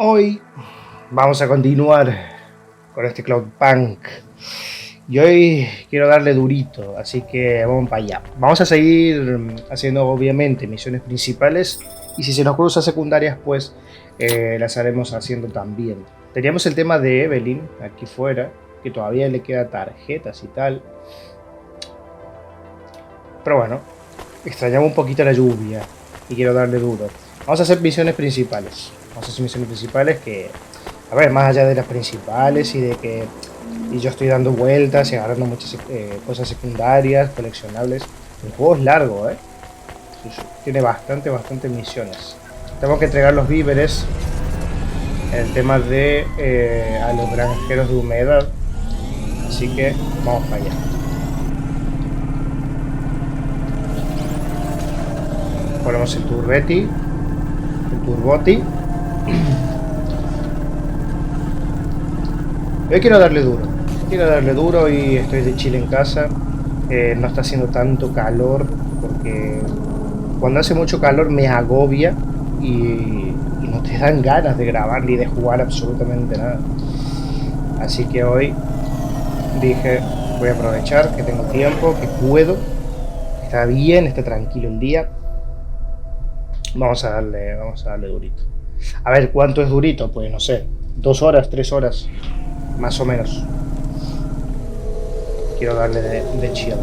Hoy vamos a continuar con este Cloudpunk y hoy quiero darle durito, así que vamos para allá. Vamos a seguir haciendo obviamente misiones principales y si se nos cruzan secundarias pues las haremos haciendo también. Teníamos el tema de Evelyn aquí fuera, que todavía le queda tarjetas y tal, pero bueno, extrañaba un poquito la lluvia y quiero darle duro. Vamos a hacer misiones principales. Vamos a hacer misiones principales que, a ver, más allá de las principales y de que yo estoy dando vueltas y agarrando muchas cosas secundarias, coleccionables. El juego es largo, tiene bastante misiones. Tengo que entregar los víveres. El tema de a los granjeros de humedad. Así que vamos para allá. Ponemos el turreti, el turboti. Hoy quiero darle duro y estoy de chile en casa. No está haciendo tanto calor porque cuando hace mucho calor me agobia y no te dan ganas de grabar ni de jugar absolutamente nada. Así que hoy dije, voy a aprovechar que tengo tiempo, que puedo, está bien, está tranquilo el día. Vamos a darle durito. A ver, ¿cuánto es durito? Pues no sé, 2 horas, 3 horas, más o menos. Quiero darle de chill.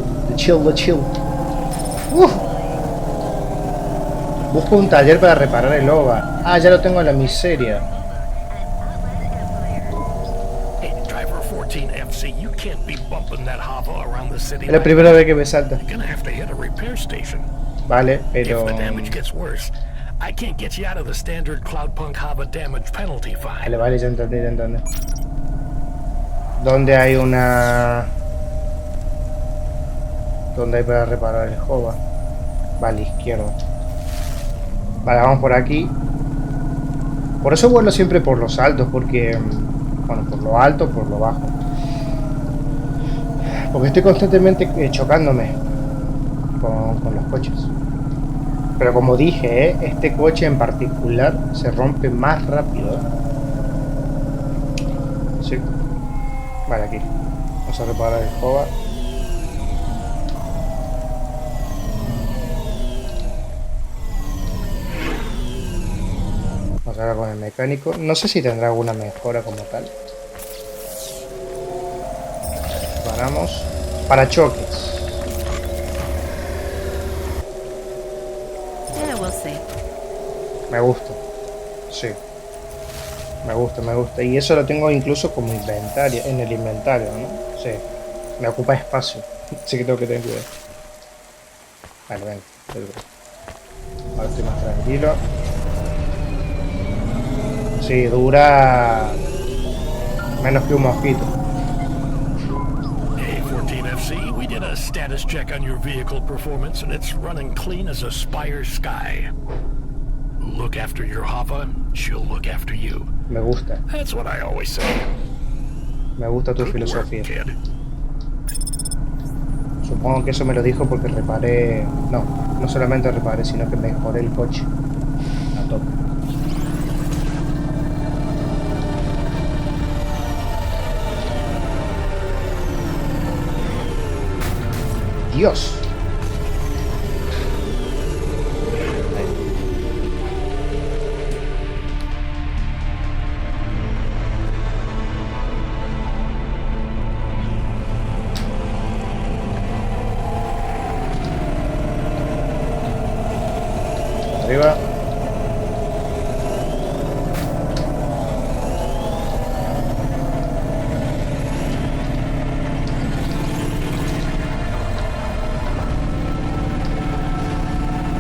Busco un taller para reparar el OVA. Ah, ya lo tengo en la miseria. Es la primera vez que me salta. Vale, pero... Vale, ya entendí. ¿Dónde hay una...? ¿Dónde hay para reparar el Jova? Vale, izquierda. Vale, vamos por aquí. Por eso vuelo siempre por los altos, porque... Bueno, por lo alto, por lo bajo. Porque estoy constantemente chocándome con los coches. Pero como dije, este coche en particular se rompe más rápido. Sí. Vale, aquí. Vamos a reparar el Jova. Vamos a ver con el mecánico. No sé si tendrá alguna mejora como tal. Paramos. Parachoques. Me gusta. Sí. Me gusta. Y eso lo tengo incluso como inventario. En el inventario, ¿no? Sí. Me ocupa espacio. Así que tengo que tener cuidado. Vale, venga. Ahora estoy más tranquilo. Sí, dura menos que un mosquito. A14FC, we did a status check on your vehicle performance and it's running clean as a Spire sky. Look after your Hava, she'll look after you. Me gusta. That's what I always say. Me gusta tu filosofía. Supongo que eso me lo dijo porque reparé... No solamente reparé, sino que mejoré el coche. A tope. Dios. Arriba.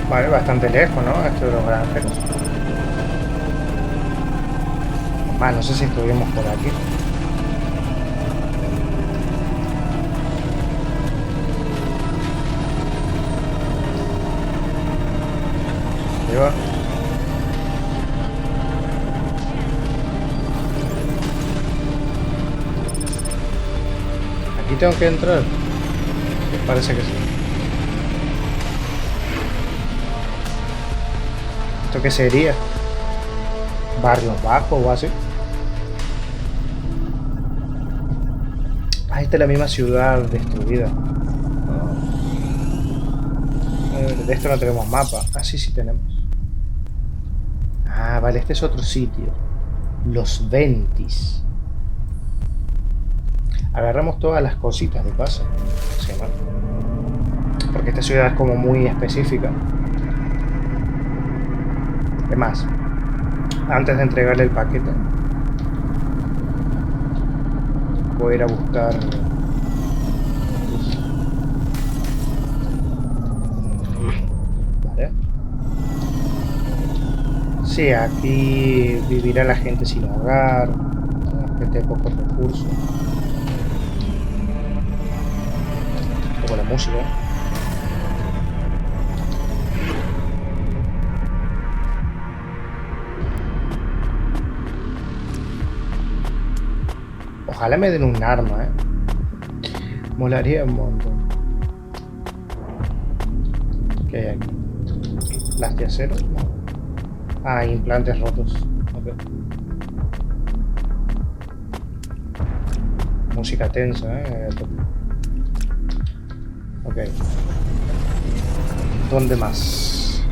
Vale, bastante lejos, ¿no? Esto de los granjeros. Más, no sé si estuvimos por aquí. Arriba. Aquí tengo que entrar. Parece que sí. ¿Esto qué sería? barrios bajos o así. Ah, esta es la misma ciudad destruida. De esto no tenemos mapa. Ah, sí, sí tenemos. Ah, vale, este es otro sitio. Los Ventis. Agarramos todas las cositas de paso. Sí, ¿no? Porque esta ciudad es como muy específica. Además, antes de entregarle el paquete, voy a ir a buscar... Vale. Sí, aquí vivirá la gente sin hogar, gente de pocos recursos. Un poco la música. Ojalá me den un arma, Molaría un montón. ¿Qué hay aquí? ¿Las de acero? No. Ah, implantes rotos. Ok. Música tensa, Ok. ¿Dónde más?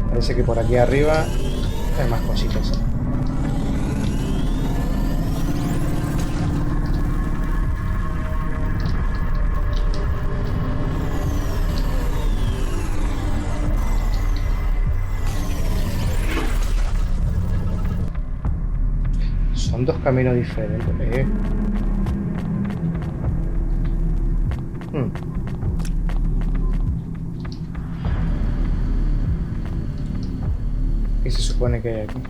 Parece que por aquí arriba hay más cositas. Son dos caminos diferentes. ¿Qué se supone que hay aquí?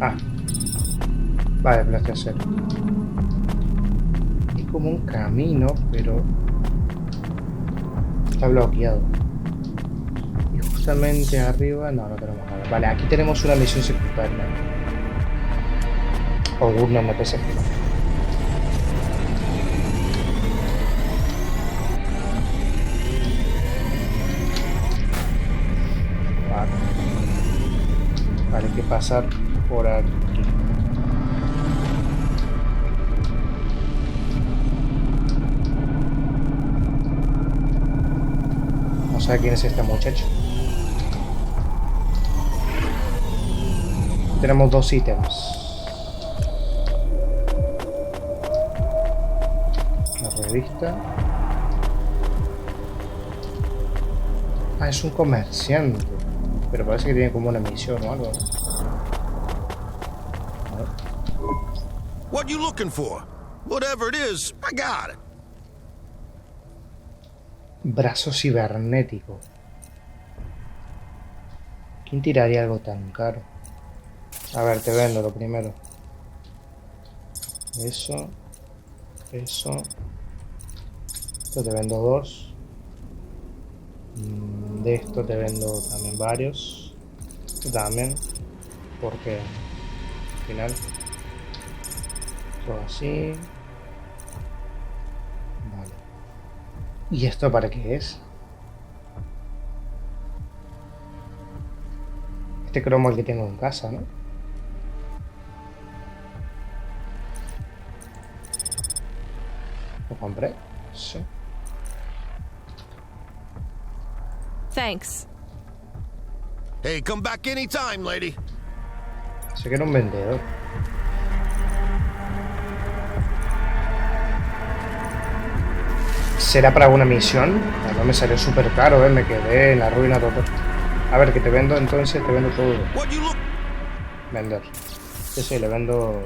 Ah. Vale, plato acero. Es como un camino, pero está bloqueado. Y justamente arriba... No, no tenemos nada. Vale, aquí tenemos una misión secundaria. O una MP5. Vale, hay que pasar por aquí. Vamos a ver quién es este muchacho. Tenemos dos ítems. Revista. Ah, es un comerciante. Pero parece que tiene como una misión o algo. What you looking for? Whatever it is, I got it. Brazo cibernético. ¿Quién tiraría algo tan caro? A ver, te vendo lo primero. Eso. Eso. Esto te vendo dos. De esto te vendo también varios. También. Porque al final. Todo así. Vale. ¿Y esto para qué es? Este cromo el que tengo en casa, ¿no? ¿Lo compré? Sí. Thanks. Hey, come back anytime, lady. Sé que era un vendedor. ¿Será para una misión? No me salió súper caro, me quedé en la ruina total. A ver, que te vendo entonces, te vendo todo. Vender. Sí, sí, le vendo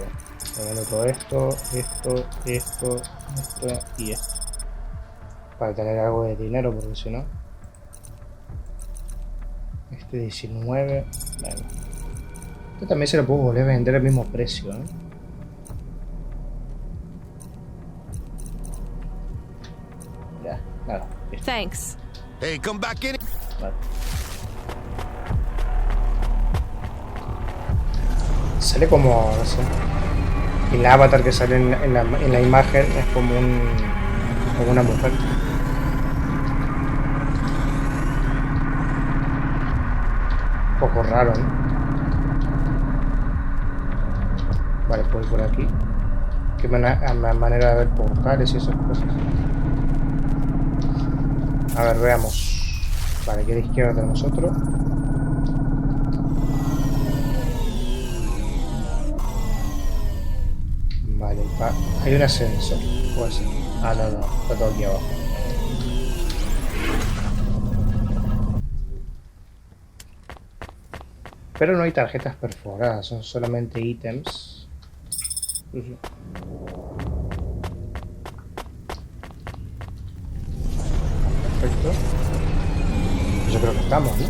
todo esto y esto. Para tener algo de dinero, porque si no... Este 19... Bueno. Este también se lo puedo volver a vender al mismo precio, Ya, nada. Listo. Thanks. Hey, come back any... Vale. Sale como, no sé, el avatar que sale en la imagen es como una mujer. Un poco raro, ¿no? Vale, pues por aquí. Qué manera de ver portales y esas cosas. A ver, veamos. Vale, aquí a la izquierda tenemos otro. Vale, hay un ascensor. Puede ser. Ah, no, está todo aquí abajo. Pero no hay tarjetas perforadas, son solamente ítems. Perfecto. Yo creo que estamos, ¿no?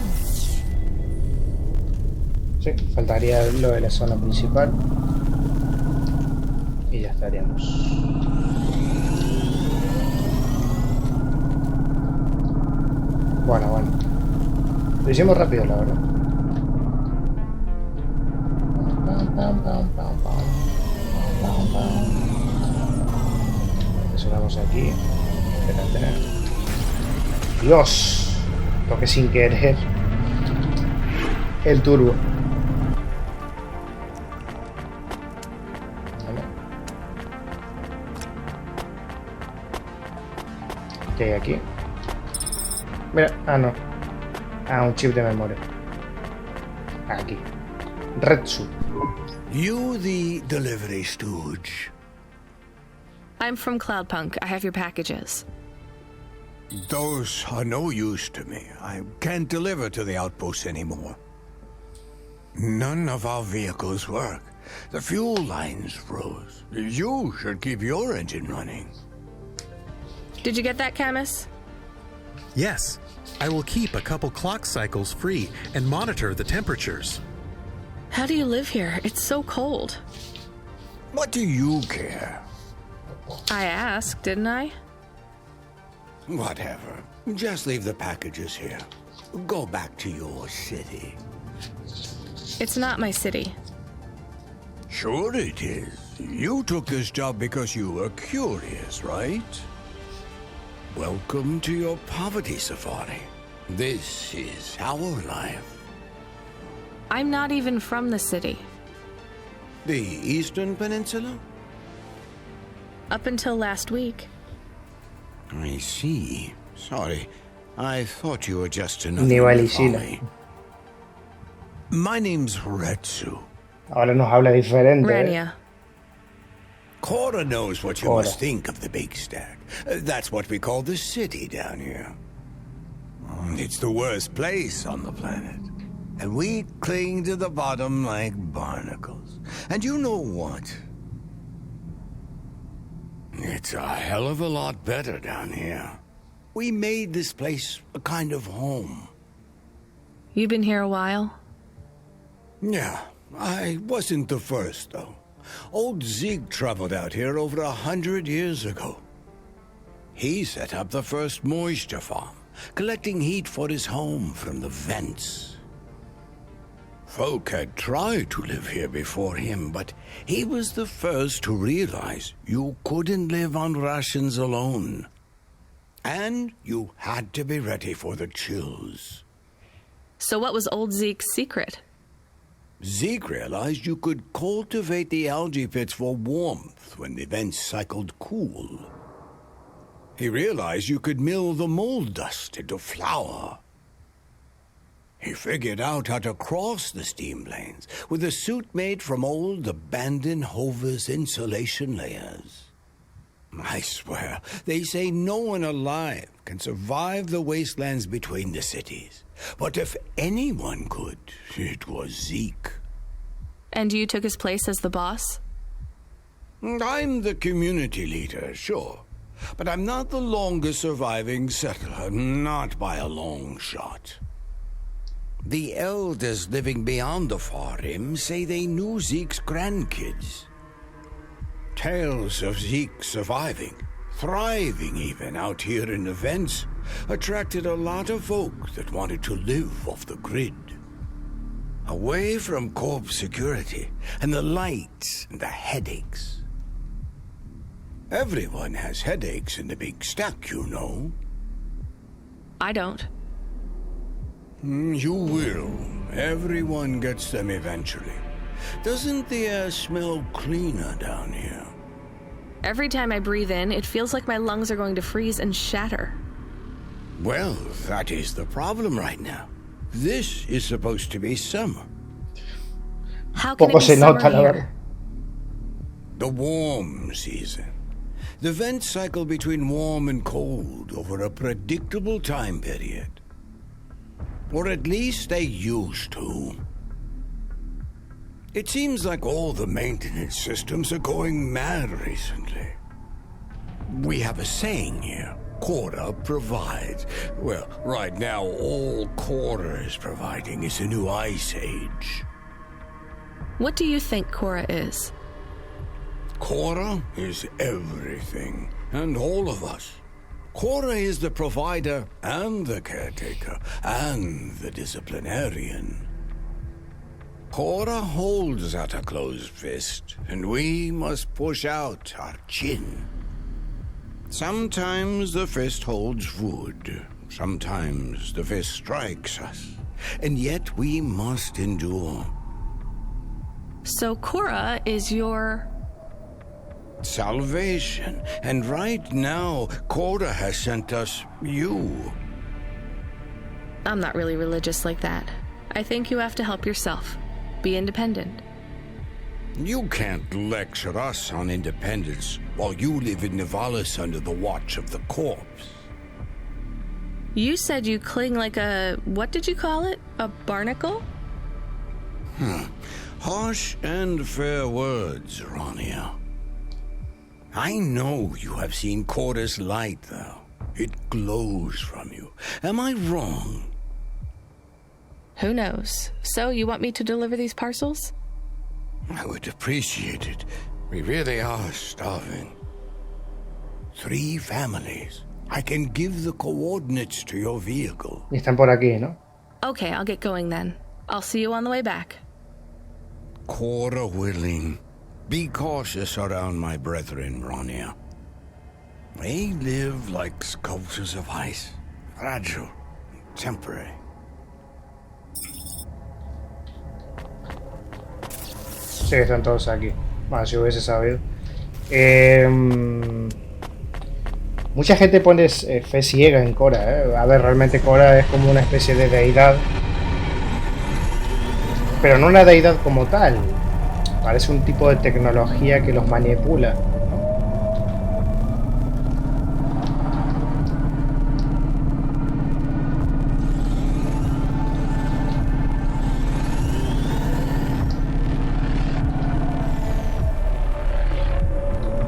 Sí, faltaría lo de la zona principal. Y ya estaríamos. Bueno. Lo hicimos rápido, la verdad. Presionamos aquí. Espérate. Dios. Toqué sin querer el turbo. Vale. ¿Qué hay aquí? Mira, no. Un chip de memoria. Aquí. Red Soup. You the delivery stooge. I'm from Cloudpunk. I have your packages. Those are no use to me. I can't deliver to the outposts anymore. None of our vehicles work. The fuel lines froze. You should keep your engine running. Did you get that, Camus? Yes. I will keep a couple clock cycles free and monitor the temperatures. How do you live here? It's so cold. What do you care? I asked, didn't I? Whatever. Just leave the packages here. Go back to your city. It's not my city. Sure it is. You took this job because you were curious, right? Welcome to your poverty safari. This is our life. I'm not even from the city. The Eastern Peninsula? Up until last week. I see. Sorry. I thought you were just another Ni Valicina. Nepali. My name's Retsu. Ahora nos habla diferente. Rania. Cora knows what you Cora. must think of the big stack. That's what we call the city down here. It's the worst place on the planet. And we cling to the bottom like barnacles. And you know what? It's a hell of a lot better down here. We made this place a kind of home. You've been here a while? Yeah, I wasn't the first, though. Old Zeke traveled out here over 100 years ago. He set up the first moisture farm, collecting heat for his home from the vents. Folk had tried to live here before him, but he was the first to realize you couldn't live on rations alone. And you had to be ready for the chills. So what was old Zeke's secret? Zeke realized you could cultivate the algae pits for warmth when the vents cycled cool. He realized you could mill the mold dust into flour. He figured out how to cross the steam planes with a suit made from old abandoned Hover's insulation layers. I swear, they say no one alive can survive the wastelands between the cities. But if anyone could, it was Zeke. And you took his place as the boss? I'm the community leader, sure. But I'm not the longest surviving settler, not by a long shot. The elders living beyond the far rim say they knew Zeke's grandkids. Tales of Zeke surviving, thriving even out here in the vents, attracted a lot of folk that wanted to live off the grid. Away from corp security and the lights and the headaches. Everyone has headaches in the big stack, you know. I don't. You will. Everyone gets them eventually. Doesn't the air smell cleaner down here? Every time I breathe in, it feels like my lungs are going to freeze and shatter. Well, that is the problem right now. This is supposed to be summer. How can it Poco be se nota, summer la here? verdad. The warm season. The vents cycle between warm and cold over a predictable time period. Or at least they used to. It seems like all the maintenance systems are going mad recently. We have a saying here. Quora provides. Well, right now all Quora is providing is a new ice age. What do you think Cora is? Quora is everything, and all of us. Quora is the provider and the caretaker and the disciplinarian. Quora holds out a closed fist, and we must push out our chin. Sometimes the fist holds wood, sometimes the fist strikes us, and yet we must endure. So Cora is your... Salvation. And right now, Quora has sent us you. I'm not really religious like that. I think you have to help yourself. Be independent. You can't lecture us on independence while you live in Nivalis under the watch of the corpse. You said you cling like a... what did you call it? A barnacle? Harsh and fair words, Rania. I know you have seen Quora's light, though. It glows from you. Am I wrong? Who knows? So, you want me to deliver these parcels? I would appreciate it. We really are starving. 3 families. I can give the coordinates to your vehicle. Y están por aquí, ¿no? Okay, I'll get going then. I'll see you on the way back. Quora willing. Be cautious around my brethren, Rania. They live like sculptures of ice. Fragile, temporary. Sí, están todos aquí. Bueno, si hubiese sabido. Mucha gente pone fe ciega en Cora. A ver, realmente Cora es como una especie de deidad. Pero no una deidad como tal. Parece un tipo de tecnología que los manipula.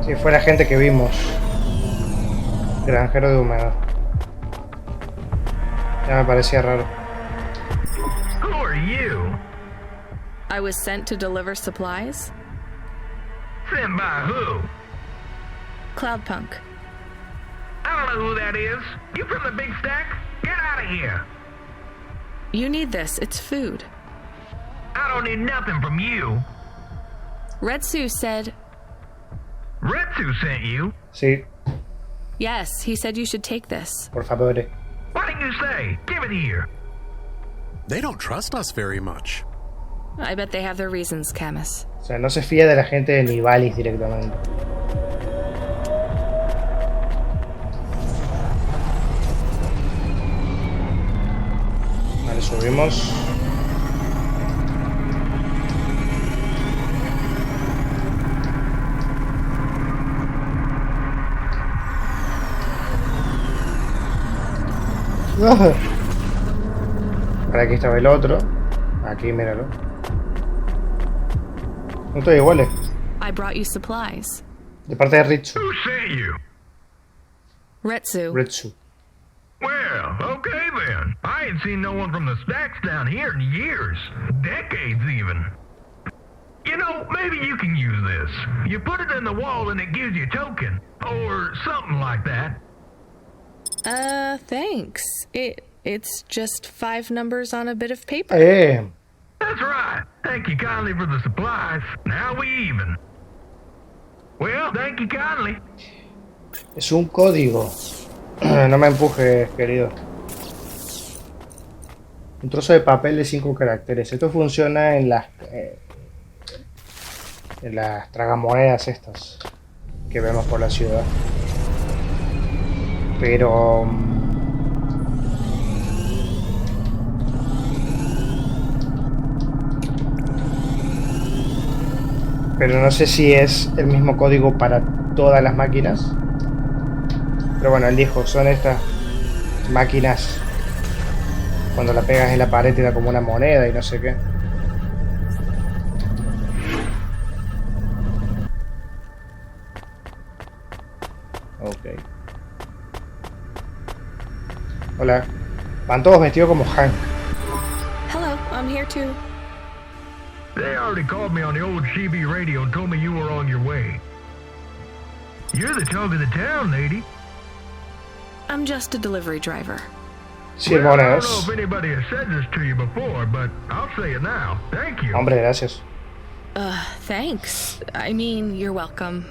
Si fuera gente que vimos. Granjero de humedad. Ya me parecía raro. Who are you? I was sent to deliver supplies? Sent by who? Cloudpunk. I don't know who that is. You from the big stack? Get out of here. You need this. It's food. I don't need nothing from you. Retsu said... Retsu sent you? Sí, Yes, he said you should take this. por favor. What did you say? Give it here. They don't trust us very much. I bet they have their reasons, Camus. O sea, no se fía de la gente de Nivalis directamente. Vale, subimos. Por aquí estaba el otro. Aquí, míralo. No todos iguales. I brought you supplies. De parte de Ritsu. Who sent you? Retsu. Ritsu. Well, okay then. I ain't seen no one from the stacks down here in years. Decades even. You know, maybe you can use this. You put it in the wall and it gives you a token. Or something like that. Thanks. It's just 5 numbers on a bit of paper. That's right. Thank you kindly for the supplies. Now we even. Well, thank you kindly. Es un código. No me empujes, querido. Un trozo de papel de 5 caracteres. Esto funciona en las tragamonedas estas que vemos por la ciudad. Pero no sé si es el mismo código para todas las máquinas. Pero bueno, él dijo, son estas máquinas cuando la pegas en la pared te da como una moneda y no sé qué. Ok. Hola. Van todos vestidos como Hank. Hello, I'm here too. They already called me on the old CB radio and told me you were on your way. You're the talk of the town, lady. I'm just a delivery driver. Sí, Well, I don't know monedas. if anybody has said this to you before, but I'll say it now. Thank you. Hombre, gracias. Thanks. I mean, you're welcome.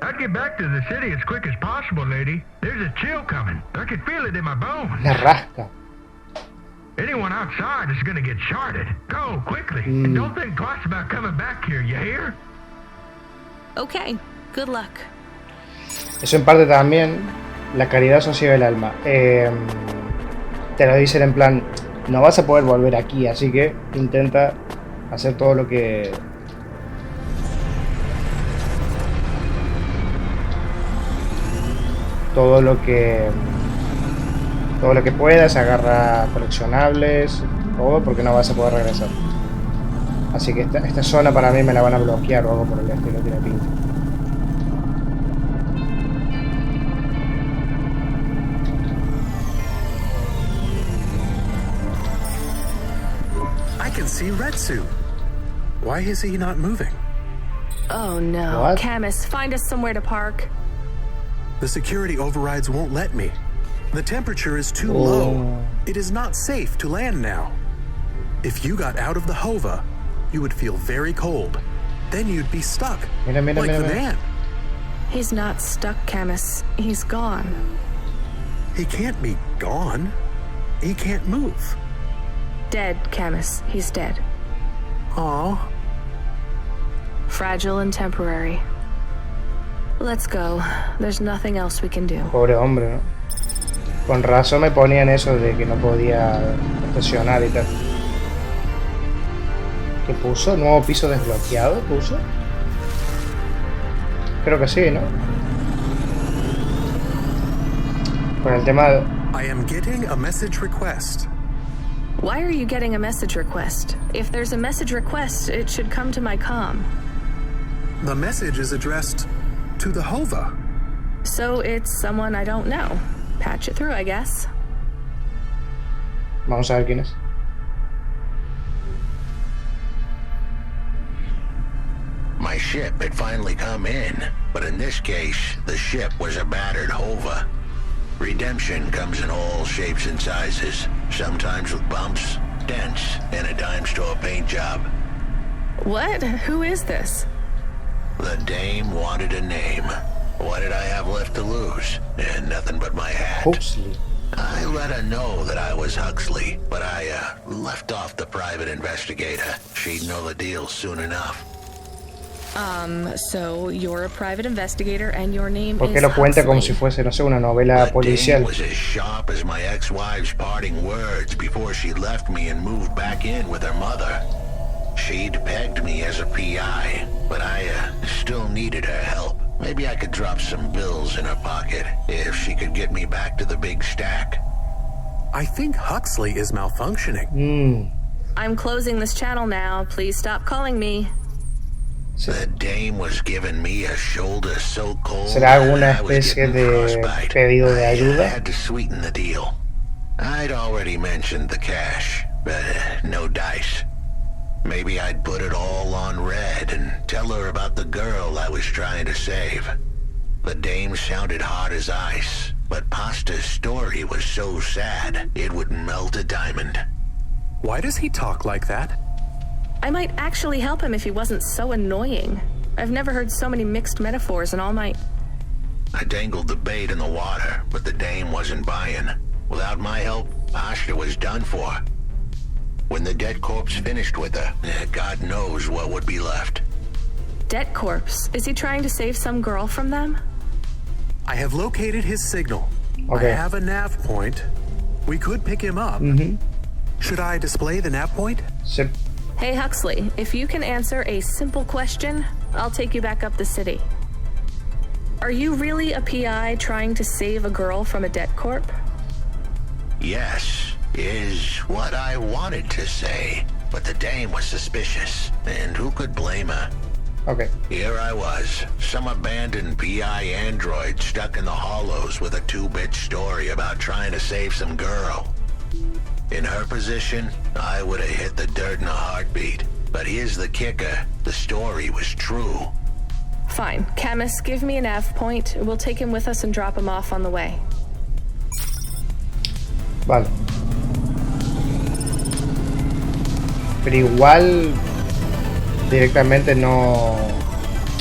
I'd get back to the city as quick as possible, lady. There's a chill coming. I can feel it in my bones. Una rasca. Anyone outside is gonna get charted. Go, quickly. And don't think twice about coming back here, you hear? Okay, good luck. Eso en parte también, la caridad sosiega el alma. Te lo dicen en plan, no vas a poder volver aquí, así que intenta hacer todo lo que... Todo lo que puedas, agarra coleccionables, todo, porque no vas a poder regresar. Así que esta zona para mí me la van a bloquear o algo por el estilo, tiene pinta. I can see Retsu. Why is he not moving? Oh no. What? Camus, find us somewhere to park. The security overrides won't let me. The temperature is too Oh. low. It is not safe to land now. If you got out of the Hova, you would feel very cold. Then you'd be stuck, Mira, mira, like mira, the mira. man. He's not stuck, Camus. He's gone. He can't be gone. He can't move. Dead, Camus. He's dead. Aw. Fragile and temporary. Let's go. There's nothing else we can do. Pobre hombre, ¿no? Con razón me ponían eso de que no podía estacionar y tal. ¿Qué puso? ¿Nuevo piso desbloqueado? ¿Puso? Creo que sí, ¿no? Con el tema de... I am getting a message request. Why are you getting a message request? If there's a message request, it should come to my comm. The message is addressed to the Hova. So it's someone I don't know. Patch it through, I guess. Vamos a ver quién es. My ship had finally come in, but in this case, the ship was a battered Hova. Redemption comes in all shapes and sizes, sometimes with bumps, dents, and a dime store paint job. What? Who is this? The dame wanted a name. What did I have left to lose? And nothing but my hat. Huxley. I let her know that I was Huxley, but I left off the private investigator. She'd know the deal soon enough. So you're a private investigator and your name ¿Por qué is lo cuenta como si Huxley? fuese, no sé, una novela The dame policial? was as sharp as my ex-wife's parting words before she left me and moved back in with her mother. She'd pegged me as a PI, but I still needed her help. Maybe I could drop some bills in her pocket if she could get me back to the big stack. I think Huxley is malfunctioning. I'm closing this channel now. Please stop calling me. The dame was giving me a shoulder so cold. ¿Será alguna I was especie getting de frostbite. pedido de I ayuda? had to sweeten the deal. I'd already mentioned the cash, but no dice. Maybe I'd put it all on red and tell her about the girl I was trying to save. The dame sounded hard as ice, but Pasta's story was so sad it would melt a diamond. Why does he talk like that? I might actually help him if he wasn't so annoying. I've never heard so many mixed metaphors in all my... I dangled the bait in the water, but the dame wasn't buying. Without my help, Pasta was done for. When the dead corpse finished with her, God knows what would be left. Dead corpse? Is he trying to save some girl from them? I have located his signal. Okay. I have a nav point. We could pick him up. Should I display the nav point? Sí. Hey, Huxley, if you can answer a simple question, I'll take you back up the city. Are you really a PI trying to save a girl from a dead corp? Yes, is what I wanted to say. But the dame was suspicious, and who could blame her? Ok. Here I was, some abandoned PI android stuck in the hollows with a 2-bit story about trying to save some girl. In her position, I would have hit the dirt in a heartbeat. But here's the kicker, the story was true. Fine. Camus, give me a nav point. We'll take him with us and drop him off on the way. Vale. Pero igual directamente no...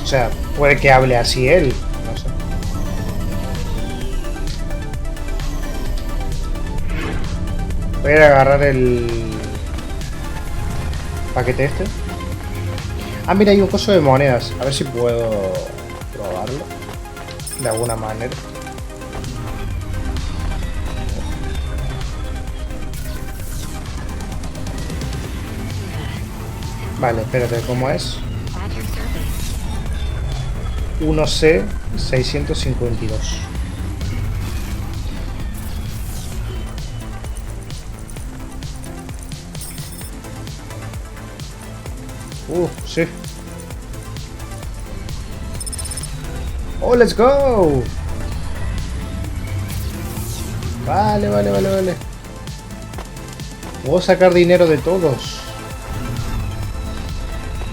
O sea, puede que hable así él. No sé. Voy a ir a agarrar el paquete este. Ah, mira, hay un coso de monedas. A ver si puedo probarlo de alguna manera. Vale, espérate, ¿cómo es? 1C 652. Sí. Oh, let's go. Vale. Puedo sacar dinero de todos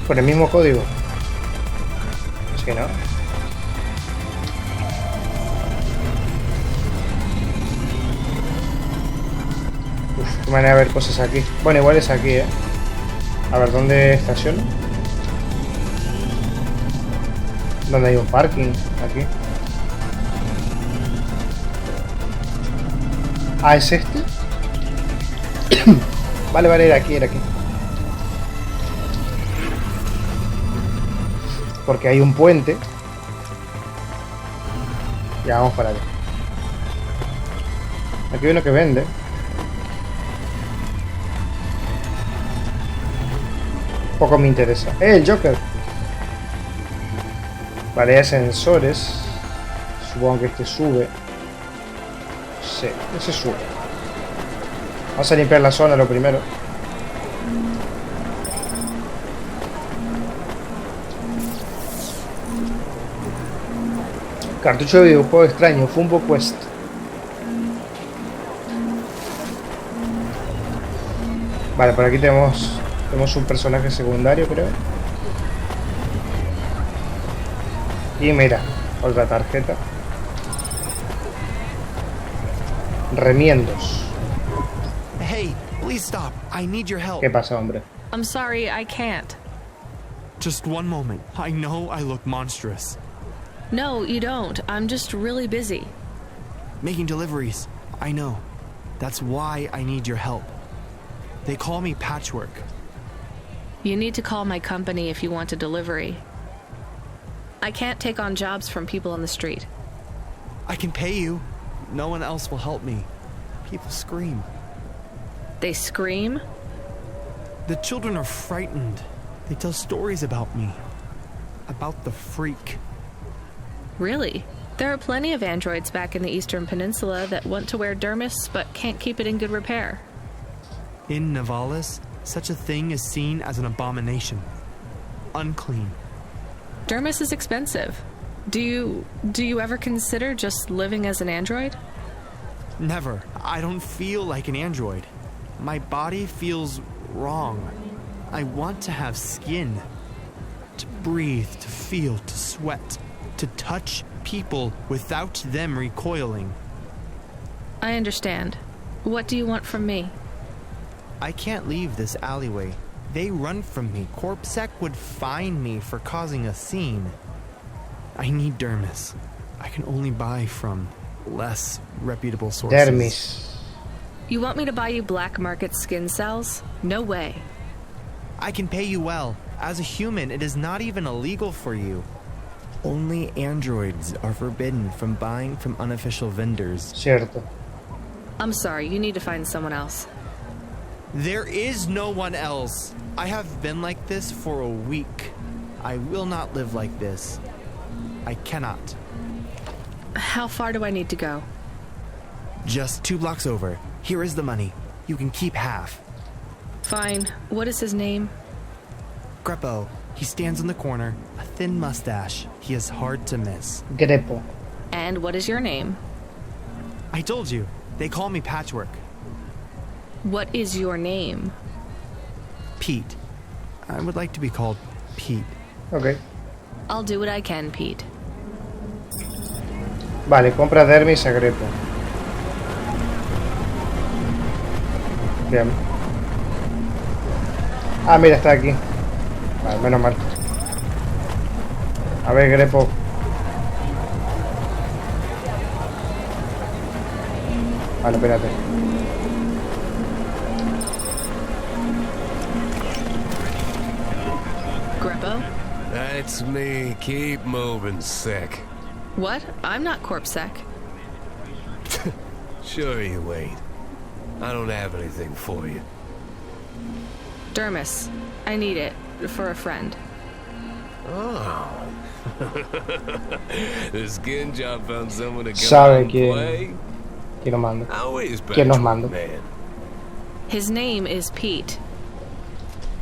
con el mismo código. Es que no. Uf, qué manera de ver cosas aquí. Bueno, igual es aquí, A ver, ¿dónde estaciono? ¿Dónde hay un parking? Aquí. Ah, ¿es este? Vale, era aquí. Porque hay un puente. Ya, vamos para allá. Aquí hay uno que vende. Poco me interesa. El Joker. Vale, hay sensores. Supongo que este sube. Sí, ese sube. Vamos a limpiar la zona lo primero. Cartucho de videojuego extraño, Fumbo Quest. Vale, por aquí tenemos un personaje secundario, creo. Y mira, otra tarjeta. Remiendos. Hey, please stop. I need your help. ¿Qué pasa, hombre? I'm sorry, I can't. Just one moment. I know I look monstrous. No, you don't. I'm just really busy. Making deliveries. I know. That's why I need your help. They call me Patchwork. You need to call my company if you want a delivery. I can't take on jobs from people on the street. I can pay you. No one else will help me. People scream. They scream? The children are frightened. They tell stories about me. About the freak. Really? There are plenty of androids back in the Eastern Peninsula that want to wear dermis but can't keep it in good repair. In Navalis, such a thing is seen as an abomination. Unclean. Dermis is expensive. Do you ever consider just living as an android? Never. I don't feel like an android. My body feels wrong. I want to have skin. To breathe, to feel, to sweat. To touch people without them recoiling. I understand. What do you want from me? I can't leave this alleyway. They run from me. Corpsec would fine me for causing a scene. I need dermis. I can only buy from less reputable sources. Dermis. You want me to buy you black market skin cells? No way. I can pay you well. As a human, it is not even illegal for you. Only androids are forbidden from buying from unofficial vendors. Cierto. I'm sorry, you need to find someone else. There is no one else. I have been like this for a week. I will not live like this. I cannot. How far do I need to go? Just 2 blocks over. Here is the money. You can keep half. Fine. What is his name? Greppo. He stands in the corner, a thin mustache. He is hard to miss. Grepo. And what is your name? I told you. They call me Patchwork. What is your name? Pete. I would like to be called Pete. Ok. I'll do what I can, Pete. Vale, compra dermis a Grepo. Bien. Ah, mira, está aquí. Vale, menos mal. A ver, Grepo. Vale, espérate. Greppo? That's me. Keep moving, sick. What? I'm not corpsec. Sure you ain't. I don't have anything for you. Dermis. I need it. For a friend. Oh. The skin job found someone to come Sabe and play. quién nos manda. How is ¿Quién nos Patchwork, manda? man? His name is Pete.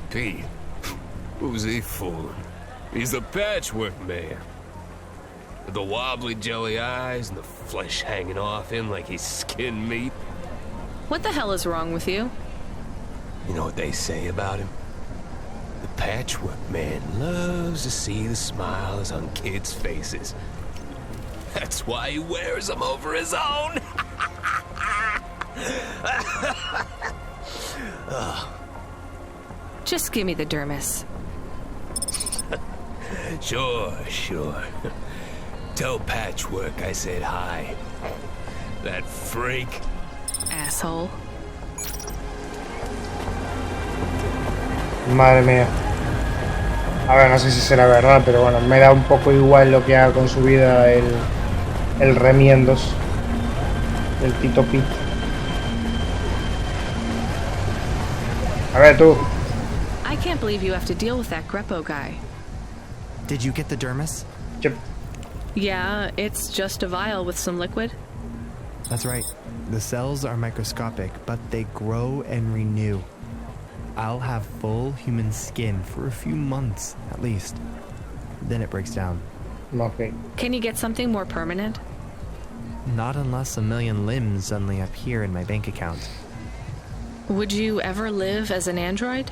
Pete. Who's he fooling? He's the Patchwork man. With the wobbly jelly eyes and the flesh hanging off him like he's skinned meat. What the hell is wrong with you? You know what they say about him? The Patchwork man loves to see the smiles on kids' faces. That's why he wears them over his own. Just give me the dermis. Sure. Tell Patchwork I said hi. That freak. Asshole. Madre mía. A ver, no sé si será verdad, pero bueno, me da un poco igual lo que haga con su vida el remiendos del Tito Pit. A ver tú. I can't believe you have to deal with that Greppo guy. Did you get the dermis? Yep. Yeah, it's just a vial with some liquid. That's right. The cells are microscopic, but they grow and renew. I'll have full human skin for a few months, at least. Then it breaks down. Ok. Can you get something more permanent? Not unless a million limbs suddenly appear in my bank account. Would you ever live as an android?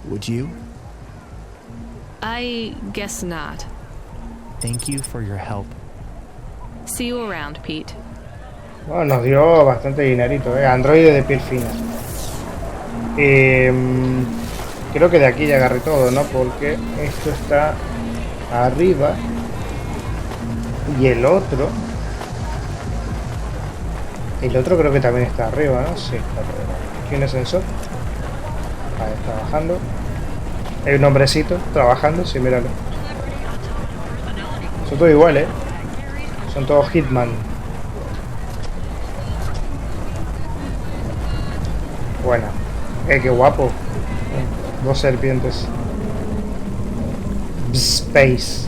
Would you? I guess not. Thank you for your help. See you around, Pete. Bueno, nos dio bastante dinerito, Androide de piel fina. Creo que de aquí ya agarré todo, ¿no? Porque esto está arriba. Y el otro creo que también está arriba, ¿no? Sí, está arriba. Aquí un ascensor. Ahí, trabajando. Hay un hombrecito trabajando, sí, míralo. Son todos iguales, Son todos Hitman. Buena. Qué guapo. Dos serpientes. Space.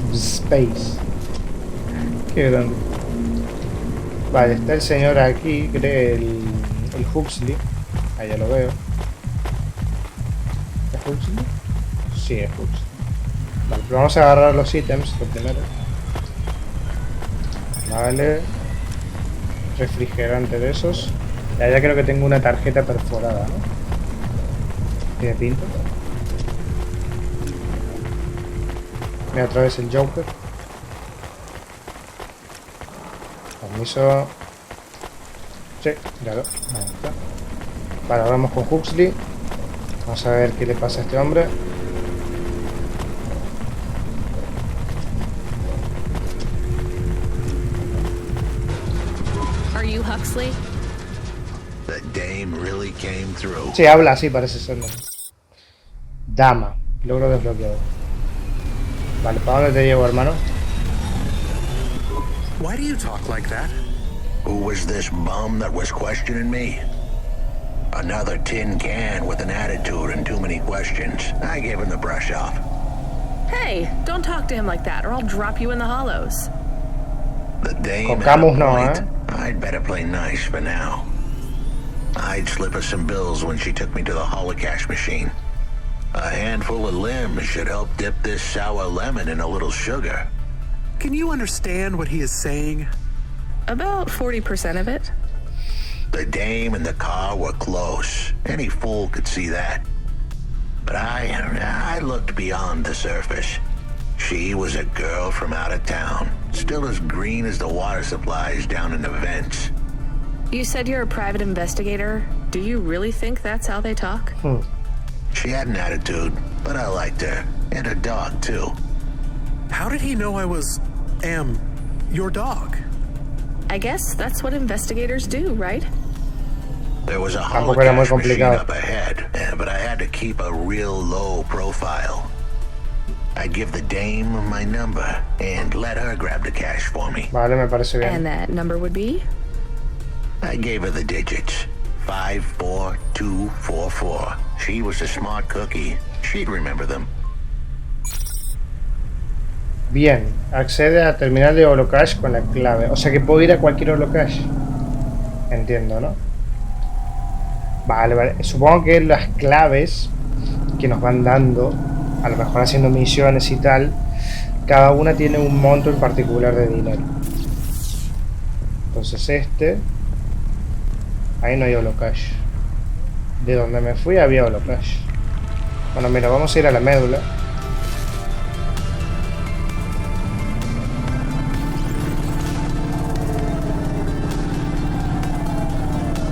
Qué grande. Vale, está el señor aquí, cree el Huxley. Ahí ya lo veo. ¿Es Huxley? Sí, es Huxley. Vale, pero vamos a agarrar los ítems lo primero. Vale. Refrigerante de esos. Ya creo que tengo una tarjeta perforada, ¿no? Tiene pinta. Mira otra vez el Joker. Permiso. Sí, claro. Ahí está. Vale, ahora vamos con Huxley. Vamos a ver qué le pasa a este hombre. Are you Huxley? The dame really came through. Sí, habla así, parece ser. ¿No? Dama. Logro desbloqueado. Vale, ¿para dónde te llevo, hermano? Why do you talk like that? Who was this bum that was questioning me? Another tin can with an attitude and too many questions. I gave him the brush off. Hey, don't talk to him like that, or I'll drop you in the hollows. The dame had a Cocamos no, point. I'd better play nice for now. I'd slip her some bills when she took me to the holocash machine. A handful of limbs should help dip this sour lemon in a little sugar. Can you understand what he is saying? About 40% of it. The dame and the car were close. Any fool could see that. But I looked beyond the surface. She was a girl from out of town, still as green as the water supplies down in the vents. You said you're a private investigator. Do you really think that's how they talk? She had an attitude, but I liked her. And her dog, too. How did he know I was, your dog? I guess that's what investigators do, right? There was a Tampoco era muy holocash machine complicado. up ahead, but I had to keep a real low profile. I'd give the dame my number and let her grab the cash for me. Vale, me parece bien. And that number would be? I gave her the digits. 54244. She was a smart cookie. She'd remember them. Bien, accede a terminal de holocash con la clave. O sea que puedo ir a cualquier holocash. Entiendo, ¿no? Vale, vale. Supongo que las claves que nos van dando, a lo mejor haciendo misiones y tal, cada una tiene un monto en particular de dinero. Entonces ahí no hay holocash. De donde me fui había holocash. Bueno, mira, vamos a ir a la médula.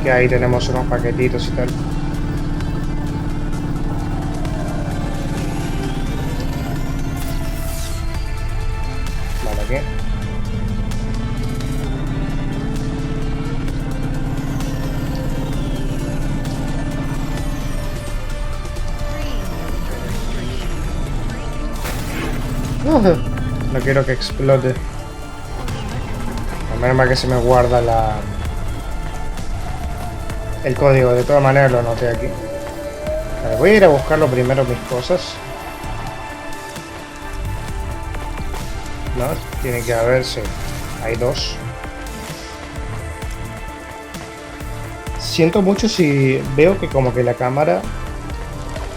Que ahí tenemos unos paquetitos y tal. Vale, aquí. No quiero que explote. A menos mal que se me guarda el código. De todas maneras lo anoté aquí. Vale, voy a ir a buscarlo primero mis cosas. No, tiene que haber, sí. Hay dos. Siento mucho si veo que como que la cámara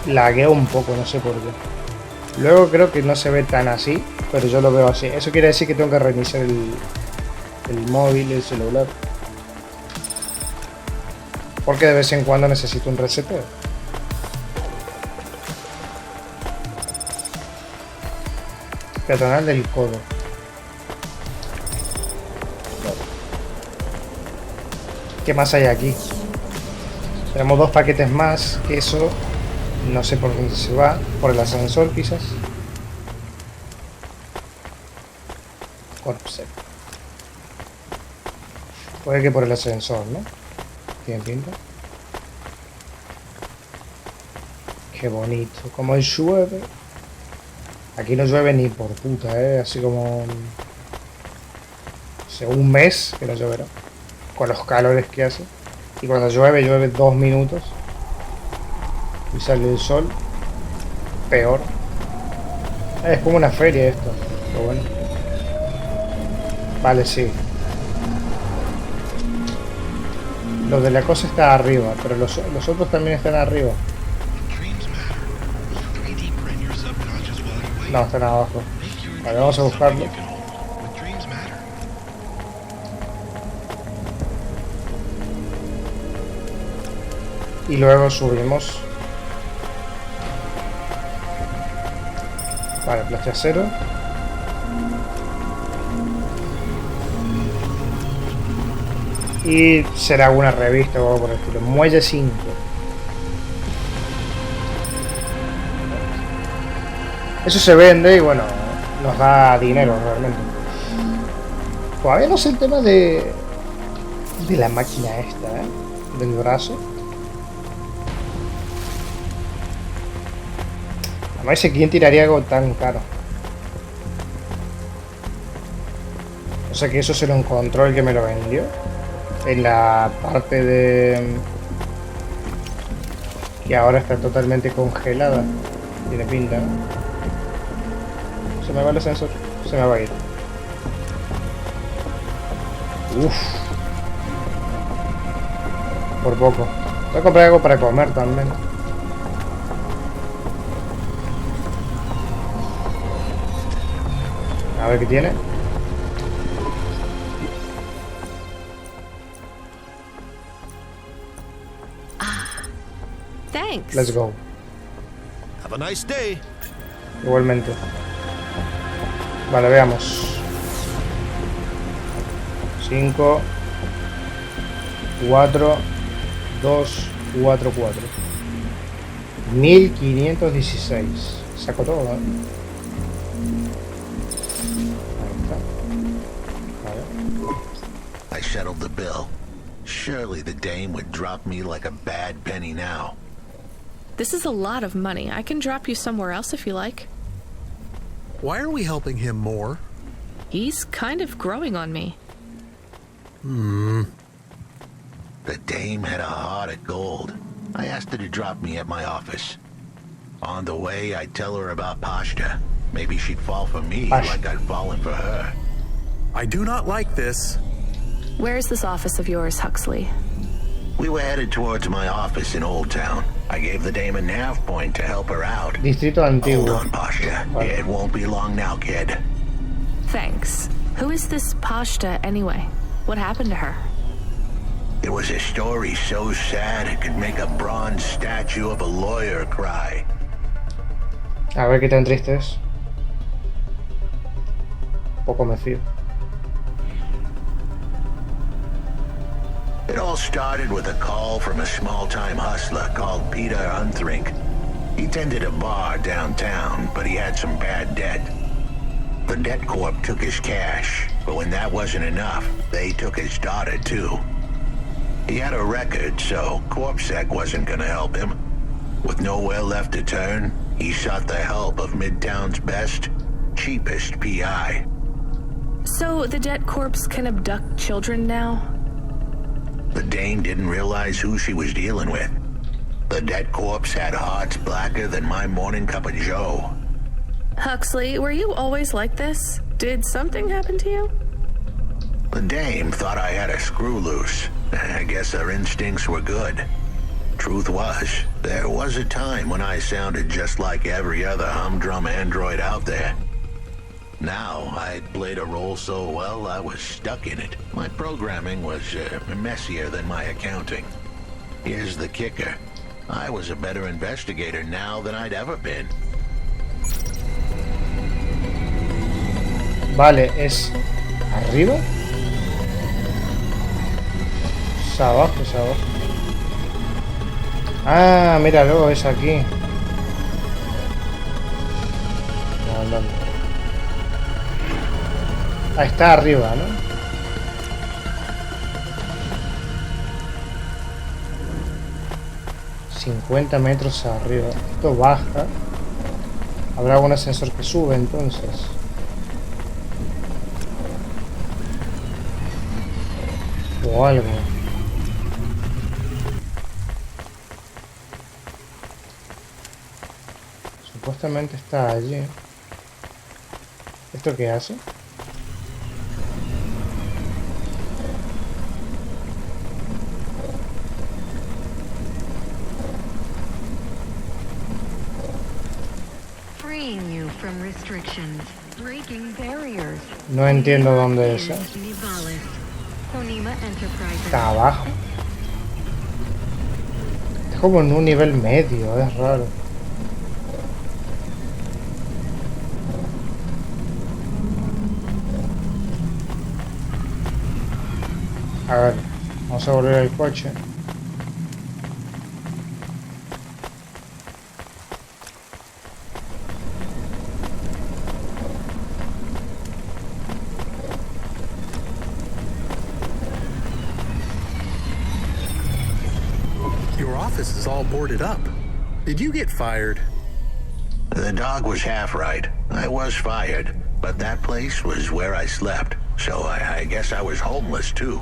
laguea un poco, no sé por qué. Luego creo que no se ve tan así, pero yo lo veo así. Eso quiere decir que tengo que reiniciar el móvil, el celular. Porque de vez en cuando necesito un reseteo. Peatonal del codo. ¿Qué más hay aquí? Tenemos dos paquetes más, que eso no sé por dónde se va. Por el ascensor quizás. Corpse. Puede que por el ascensor, ¿no? Tiene pinta. Qué bonito. Como llueve. Aquí no llueve ni por puta, así como hace un mes que no lloverá. Con los calores que hace. Y cuando llueve, llueve 2 minutos. Y sale el sol. Peor. Es como una feria esto. Pero bueno. Vale, sí. Lo de la cosa está arriba, pero los otros también están arriba. No, están abajo. Vale, vamos a buscarlo. Y luego subimos. Vale, plancha cero. Y será una revista o algo por el estilo. Muelle 5. Eso se vende y bueno, nos da dinero realmente. Todavía no sé el tema de la máquina esta, del brazo. No sé quién tiraría algo tan caro. O sea que eso se lo encontró el que me lo vendió. En la parte de... que ahora está totalmente congelada. Tiene pinta, ¿no? Se me va el ascensor. Se me va a ir. Uff. Por poco. Voy a comprar algo para comer también. A ver qué tiene. Thanks. Let's go. Have a nice day. Igualmente. Vale, veamos. 5 4 2 4 4 1516. Saco todo, ¿eh? I settled the bill. Surely the dame would drop me like a bad penny now. This is a lot of money. I can drop you somewhere else if you like. Why are we helping him more? He's kind of growing on me. The dame had a heart of gold. I asked her to drop me at my office. On the way, I'd tell her about Pashta. Maybe she'd fall for me like I'd fallen for her. I do not like this. Where is this office of yours, Huxley? We were headed towards my office in Old Town. I gave the dame a nav point to help her out. Distrito Antiguo. Hold on, Pashta. It won't be long now, kid. Thanks. Who is this Pashta anyway? What happened to her? It was a story so sad it could make a bronze statue of a lawyer cry. A ver qué tan triste es. Poco me fío. It all started with a call from a small-time hustler called Peter Unthrink. He tended a bar downtown, but he had some bad debt. The debt corp took his cash, but when that wasn't enough, they took his daughter too. He had a record, so CorpSec wasn't gonna help him. With nowhere left to turn, he sought the help of Midtown's best, cheapest PI. So the debt corpse can abduct children now? The dame didn't realize who she was dealing with. The debt corpse had hearts blacker than my morning cup of joe. Huxley, were you always like this? Did something happen to you? The dame thought I had a screw loose. I guess her instincts were good. Truth was, there was a time when I sounded just like every other humdrum android out there. Now, I'd played a role so well, I was stuck in it. My programming was messier than my accounting. Here's the kicker. I was a better investigator now than I'd ever been. Vale, es arriba. Es abajo, es abajo. Ah, míralo, es aquí. Andando. Ah, está arriba, ¿no? ...50 metros arriba. Esto baja. Habrá algún ascensor que sube entonces. O algo. Supuestamente está allí. ¿Esto qué hace? No entiendo dónde es. Está abajo. Es como en un nivel medio, es raro. A ver, vamos a volver al coche. office is all boarded up. Did you get fired? The dog was half right. I was fired, but that place was where I slept, so I guess I was homeless too.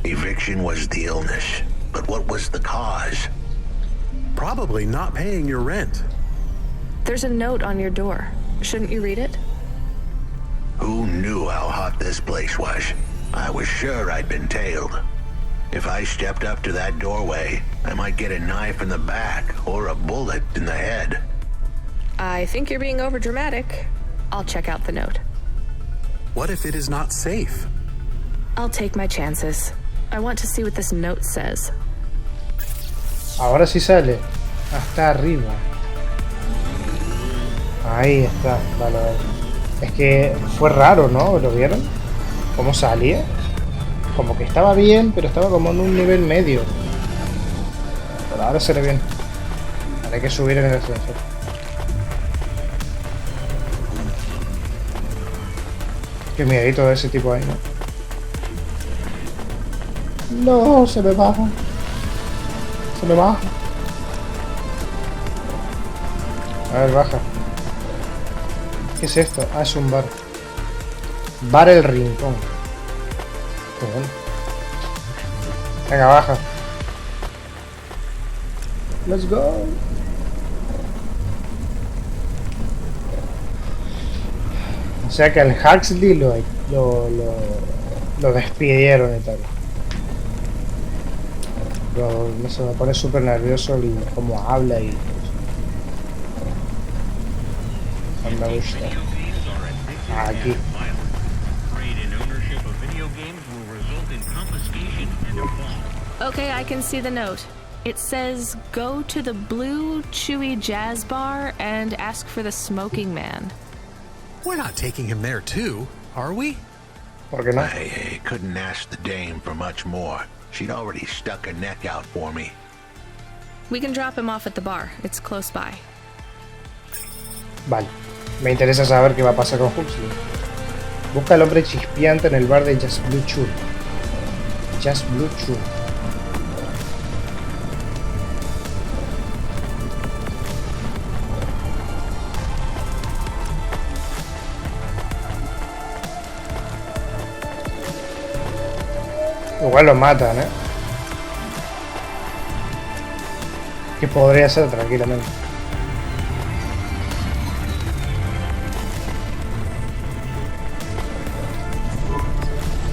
Eviction was the illness, but what was the cause? Probably not paying your rent. There's a note on your door. Shouldn't you read it? Who knew how hot this place was? I was sure I'd been tailed. If I stepped up to that doorway, I might get a knife in the back or a bullet in the head. I think you're being overdramatic. I'll check out the note. What if it is not safe? I'll take my chances. I want to see what this note says. Ahora sí sale. Hasta arriba. Ahí está. Vale, vale. Es que fue raro, ¿no? ¿Lo vieron? ¿Cómo salía? Como que estaba bien, pero estaba como en un nivel medio. Pero ahora se ve bien. Ahora hay que subir en el ascensor. Qué miedito de ese tipo ahí, ¿no? No, se me baja. Se me baja. A ver, baja. ¿Qué es esto? Ah, es un bar. Bar El Rincón. Qué bueno. Venga, baja. Let's go. O sea que al Huxley lo despidieron y tal. No sé, me pone súper nervioso cómo habla y no me gusta. Aquí. Okay, I can see the note. It says, go to the Blue Chewy Jazz Bar and ask for the smoking man. We're not taking him there too, are we? ¿Por qué no? I couldn't ask the dame for much more. She'd already stuck her neck out for me. We can drop him off at the bar. It's close by. Vale. Me interesa saber qué va a pasar con Huxley. Busca al hombre chispeante en el bar de Just Blue Chew. Just Blue Chew. Igual lo matan, ¿eh? Que podría ser tranquilamente.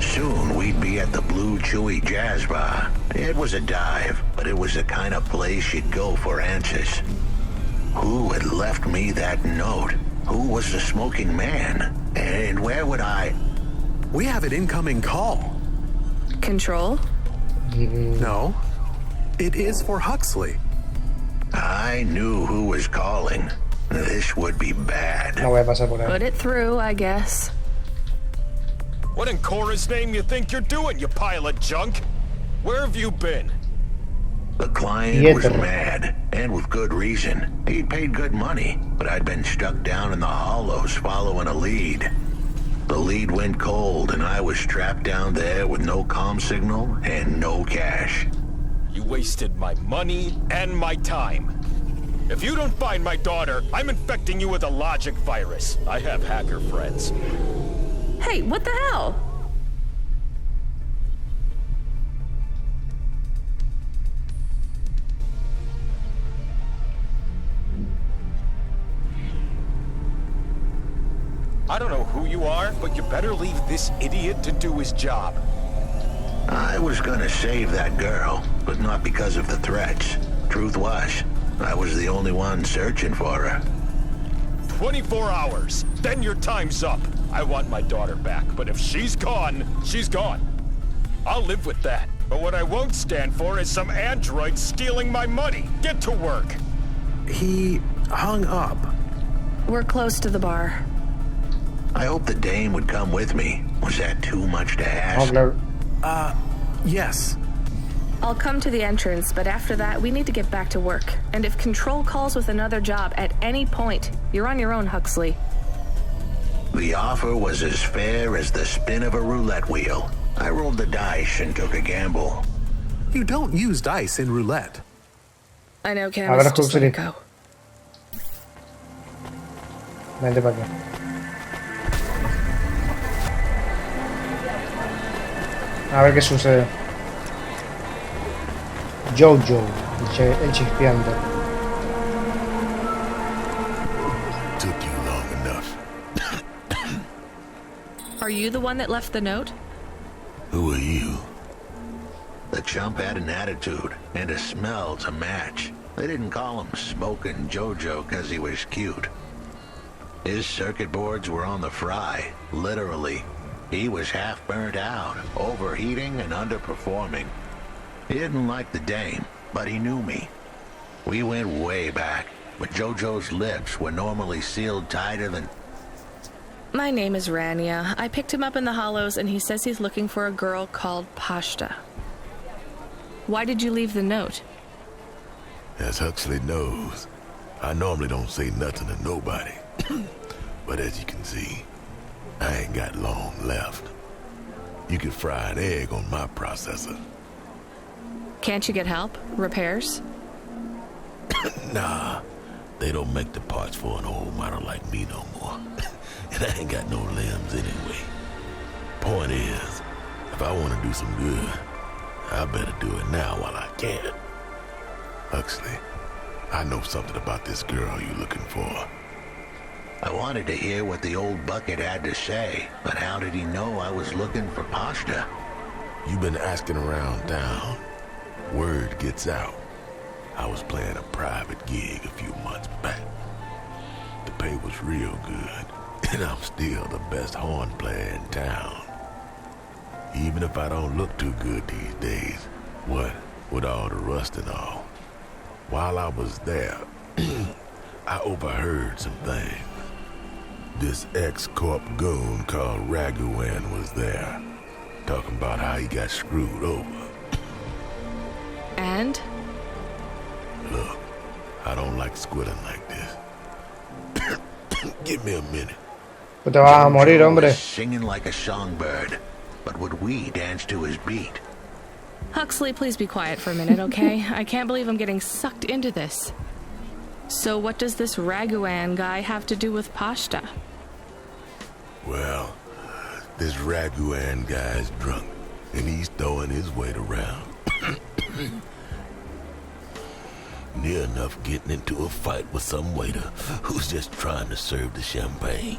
Soon we'd be at the Blue Chewy Jazz Bar. It was a dive, but it was the kind of place you'd go for answers. Who had left me that note? Who was the smoking man? And where would I... We have an incoming call. Control? No. It is for Huxley. I knew who was calling. This would be bad. No voy a pasar por ahí. Put it through, I guess. What in Cora's name you think you're doing, you pile of junk? Where have you been? The client was mad, and with good reason. He'd paid good money, but I'd been stuck down in the hollows following a lead. The lead went cold, and I was trapped down there with no comm signal and no cash. You wasted my money and my time. If you don't find my daughter, I'm infecting you with a logic virus. I have hacker friends. Hey, what the hell? I don't know who you are, but you better leave this idiot to do his job. I was gonna save that girl, but not because of the threats. Truth was, I was the only one searching for her. 24 hours, then your time's up. I want my daughter back, but if she's gone, she's gone. I'll live with that. But what I won't stand for is some android stealing my money. Get to work. He hung up. We're close to the bar. I hope the dame would come with me. Was that too much to ask? Yes. I'll come to the entrance, but after that, we need to get back to work. And if Control calls with another job at any point, you're on your own, Huxley. The offer was as fair as the spin of a roulette wheel. I rolled the dice and took a gamble. You don't use dice in roulette. I know, A ver, Camus. Just let Huxley. it go. Vente para acá. A ver qué sucede. Jojo, el chispeante. Took you long enough. Are you the one that left the note? Who are you? The chump had an attitude and a smell to match. They didn't call him Smoking Jojo because he was cute. His circuit boards were on the fry, literally. He was half burnt out, overheating and underperforming. He didn't like the dame, but he knew me. We went way back, but Jojo's lips were normally sealed tighter than... My name is Rania. I picked him up in the Hollows, and he says he's looking for a girl called Pashta. Why did you leave the note? As Huxley knows, I normally don't say nothing to nobody. But as you can see, I ain't got long left. You can fry an egg on my processor. Can't you get help? Repairs? Nah, they don't make the parts for an old model like me no more. And I ain't got no limbs anyway. Point is, if I want to do some good, I better do it now while I can. Huxley, I know something about this girl you're looking for. I wanted to hear what the old bucket had to say, but how did he know I was looking for Pashta? You've been asking around town. Word gets out. I was playing a private gig a few months back. The pay was real good, and I'm still the best horn player in town. Even if I don't look too good these days, what with all the rust and all. While I was there, I overheard some things. This ex-corp goon called Raguan was there, talking about how he got screwed over. And? Look, I don't like squilling like this. Give me a minute. Pues te vas a morir, Jojo hombre. was singing like a songbird, but would we dance to his beat? Huxley, please be quiet for a minute, okay? I can't believe I'm getting sucked into this. So what does this Raguan guy have to do with Pashta? Well, this Raguan guy's drunk, and he's throwing his weight around. Near enough getting into a fight with some waiter who's just trying to serve the champagne.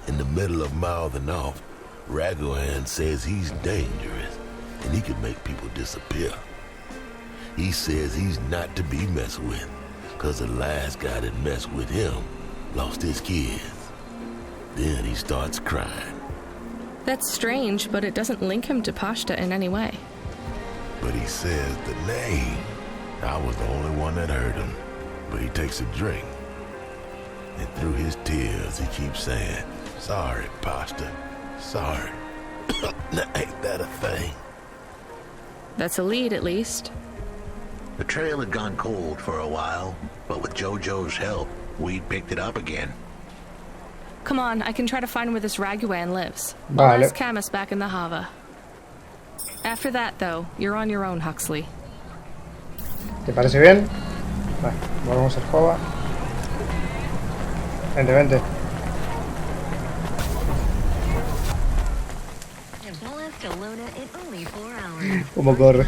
In the middle of mouthing off, Raguan says he's dangerous, and he can make people disappear. He says he's not to be messed with, cause the last guy that messed with him lost his kids. Then he starts crying. That's strange, but it doesn't link him to Pashta in any way. But he says the name. I was the only one that heard him, but he takes a drink. And through his tears, he keeps saying, "Sorry, Pashta, sorry." Now, ain't that a thing? That's a lead, at least. The trail had gone cold for a while, but with Jojo's help, we'd picked it up again. Come on, I can try to find where this Raguan lives. Vale. I'll ask Camus back in the Hava. After that, though, you're on your own, Huxley. ¿Te parece bien? Vale, volvemos al juego. Vente, vente. ¿Cómo corre?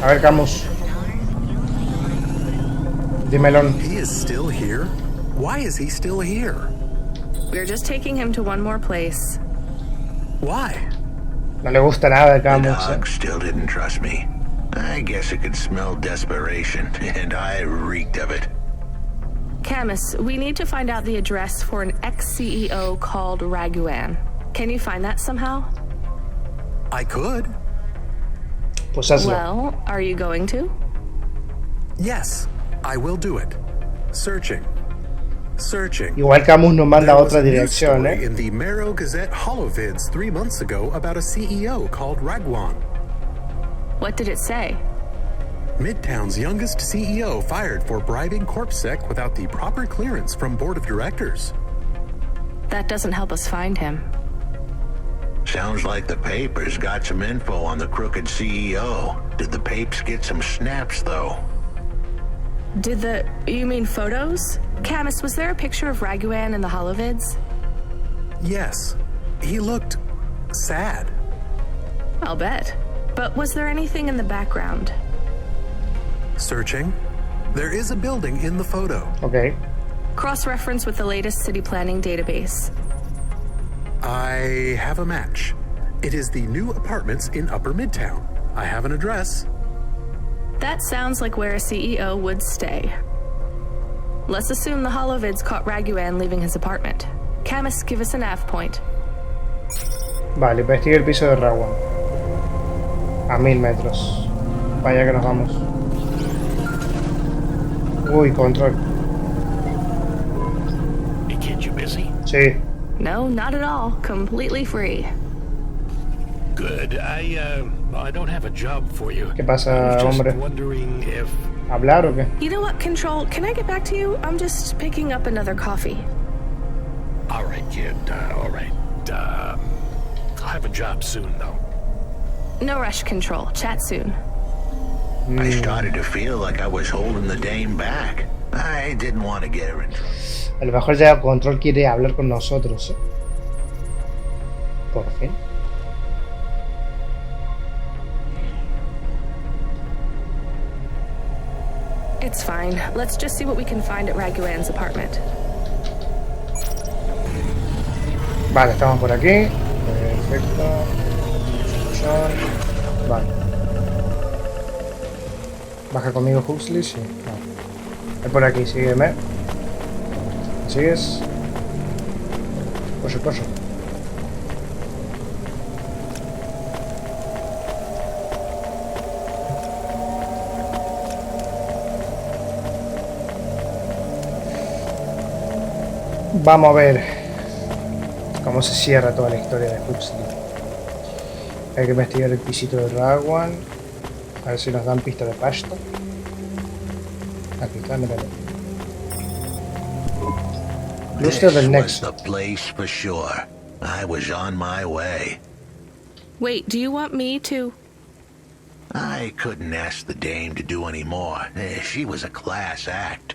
A ver, Camus. Dímelo. He is still here? Why is he still here? We're just taking him to one more place. Why? No le gusta nada de The Camus. dog still didn't trust me. I guess it could smell desperation, and I reeked of it. Camus, we need to find out the address for an ex-CEO called Raguan. Can you find that somehow? I could. Pues hazlo. Well, are you going to? Yes, I will do it. Searching. Searching. Igual Camus nos manda There was otra a news dirección, story ¿eh? in the Marrow Gazette Holovids 3 months ago about a CEO called Raguan. What did it say? Midtown's youngest CEO fired for bribing CorpSec without the proper clearance from board of directors. That doesn't help us find him. Sounds like the papers got some info on the crooked CEO. Did the papes get some snaps, though? You mean photos? Camus, was there a picture of Raguan in the holovids? Yes. He looked sad. I'll bet. But was there anything in the background? Searching. There is a building in the photo. Okay. Cross-reference with the latest city planning database. I have a match. It is the new apartments in Upper Midtown. I have an address. That sounds like where a CEO would stay. Let's assume the holovids caught Raguan leaving his apartment. Camus, give us a nav point. Vale, investiga el piso de Raguan. A 1000 metros. Vaya que nos vamos. Uy, control. Hey kid, you busy? Sí. No, not at all. Completely free. Good. I don't have a job for you. ¿Qué pasa, I was just hombre? wondering if... ¿Hablar o qué? You know what, Control? Can I get back to you? I'm just picking up another coffee. All right, kid. All right. I'll have a job soon, though. No rush, Control. Chat soon. I started to feel like I was holding the dame back. I didn't want to get her in trouble. A lo mejor ya Control quiere hablar con nosotros, ¿eh? Por fin. It's fine. Let's just see what we can find at Raguan's apartment. Vale, estamos por aquí. Perfecto. Vale. Baja conmigo, Huxley, sí. Vale. Es por aquí, sígueme. ¿Me sigues? Corre. Vamos a ver cómo se cierra toda la historia de Huxley. Hay que investigar el pisito de Raguan. A ver si nos dan pista de pasta. Aquí está, míralo. Cluster del This was Nexo. the place for sure. I was on my way. Wait, do you want me to... I couldn't ask the dame to do any more. She was a class act.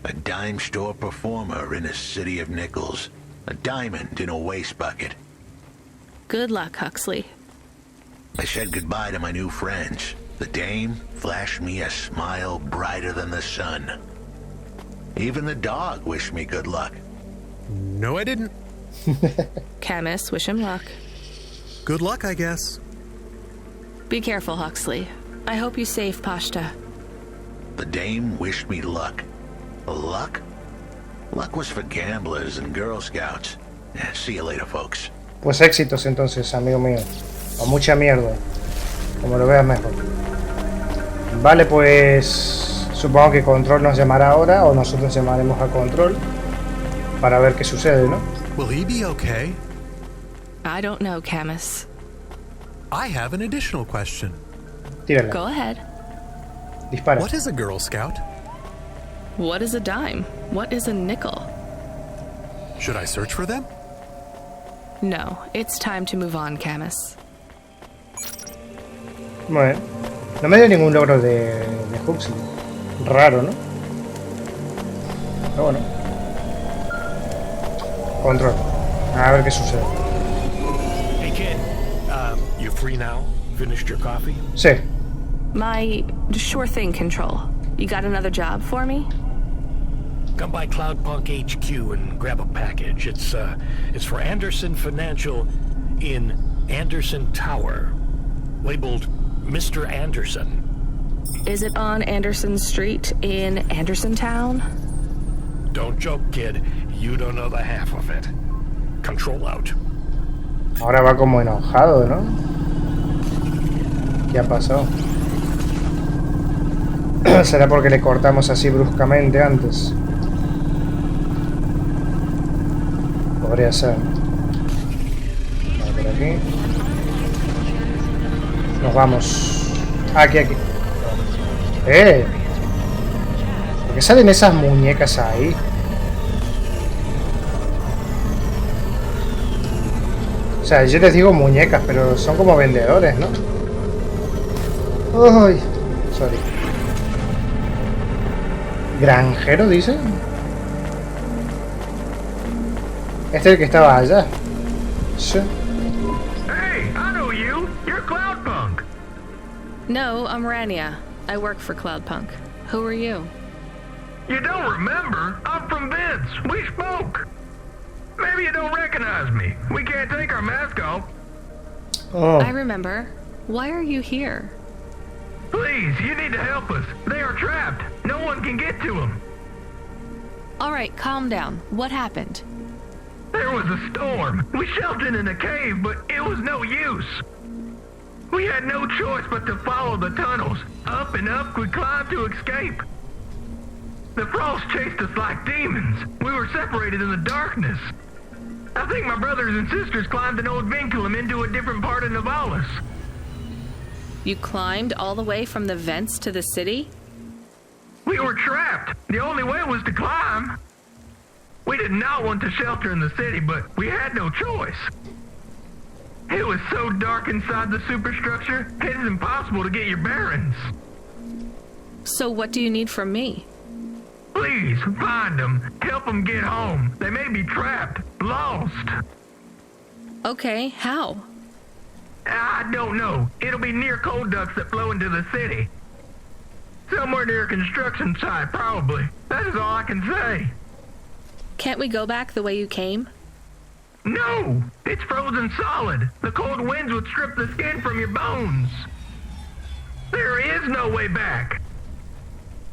A dime store performer in a city of nickels. A diamond in a waste bucket. Good luck, Huxley. I said goodbye to my new friends. The dame flashed me a smile brighter than the sun. Even the dog wished me good luck. No, I didn't. Camus, wish him luck. Good luck, I guess. Be careful, Huxley. I hope you save Pashta. The dame wished me luck. Luck? Luck was for gamblers and Girl Scouts. See you later, folks. Pues éxitos entonces, amigo mío. O mucha mierda. Como lo veas mejor. Vale, pues... Supongo que Control nos llamará ahora, o nosotros llamaremos a Control para ver qué sucede, ¿no? Will he be okay? I don't know, Camus. I have an additional question. Tírala. Go ahead. Dispara. What is a Girl Scout? What is a dime? What is a nickel? Should I search for them? No, it's time to move on, Camus. Bueno, no me dio ningún logro de Huxley. Raro, ¿no? Pero bueno. Control. A ver qué sucede. Hey kid, you free now? Finished your coffee? Sí. Sure thing, Control. You got another job for me? Come by Cloudpunk HQ and grab a package. It's for Anderson Financial in Anderson Tower, labeled Mr. Anderson. Is it on Anderson Street in Andersontown? Don't joke, kid. You don't know the half of it. Control out. Ahora va como enojado, ¿no? ¿Qué ha pasado? ¿Será porque le cortamos así bruscamente antes? Podría ser. Vale, por aquí. Nos vamos. Aquí. ¿Por qué salen esas muñecas ahí? O sea, yo les digo muñecas, pero son como vendedores, ¿no? Ay, sorry. ¿Granjero, dice? Este es el que estaba allá. Sí. Hey, I know you. You're Cloudpunk. No, I'm Rania. I work for Cloudpunk. Who are you? You don't remember? I'm from Vince. We spoke. Maybe you don't recognize me. We can't take our mask off. Oh. I remember. Why are you here? Please, you need to help us. They are trapped. No one can get to them. All right, calm down. What happened? There was a storm. We sheltered in a cave, but it was no use. We had no choice but to follow the tunnels. Up and up, we climbed to escape. The frost chased us like demons. We were separated in the darkness. I think my brothers and sisters climbed an old vinculum into a different part of Navalis. You climbed all the way from the vents to the city? We were trapped. The only way was to climb. We did not want to shelter in the city, but we had no choice. It was so dark inside the superstructure, it is impossible to get your bearings. So what do you need from me? Please, find them. Help them get home. They may be trapped, lost. Okay, how? I don't know. It'll be near coal ducts that flow into the city. Somewhere near a construction site, probably. That is all I can say. Can't we go back the way you came? No! It's frozen solid. The cold winds would strip the skin from your bones. There is no way back.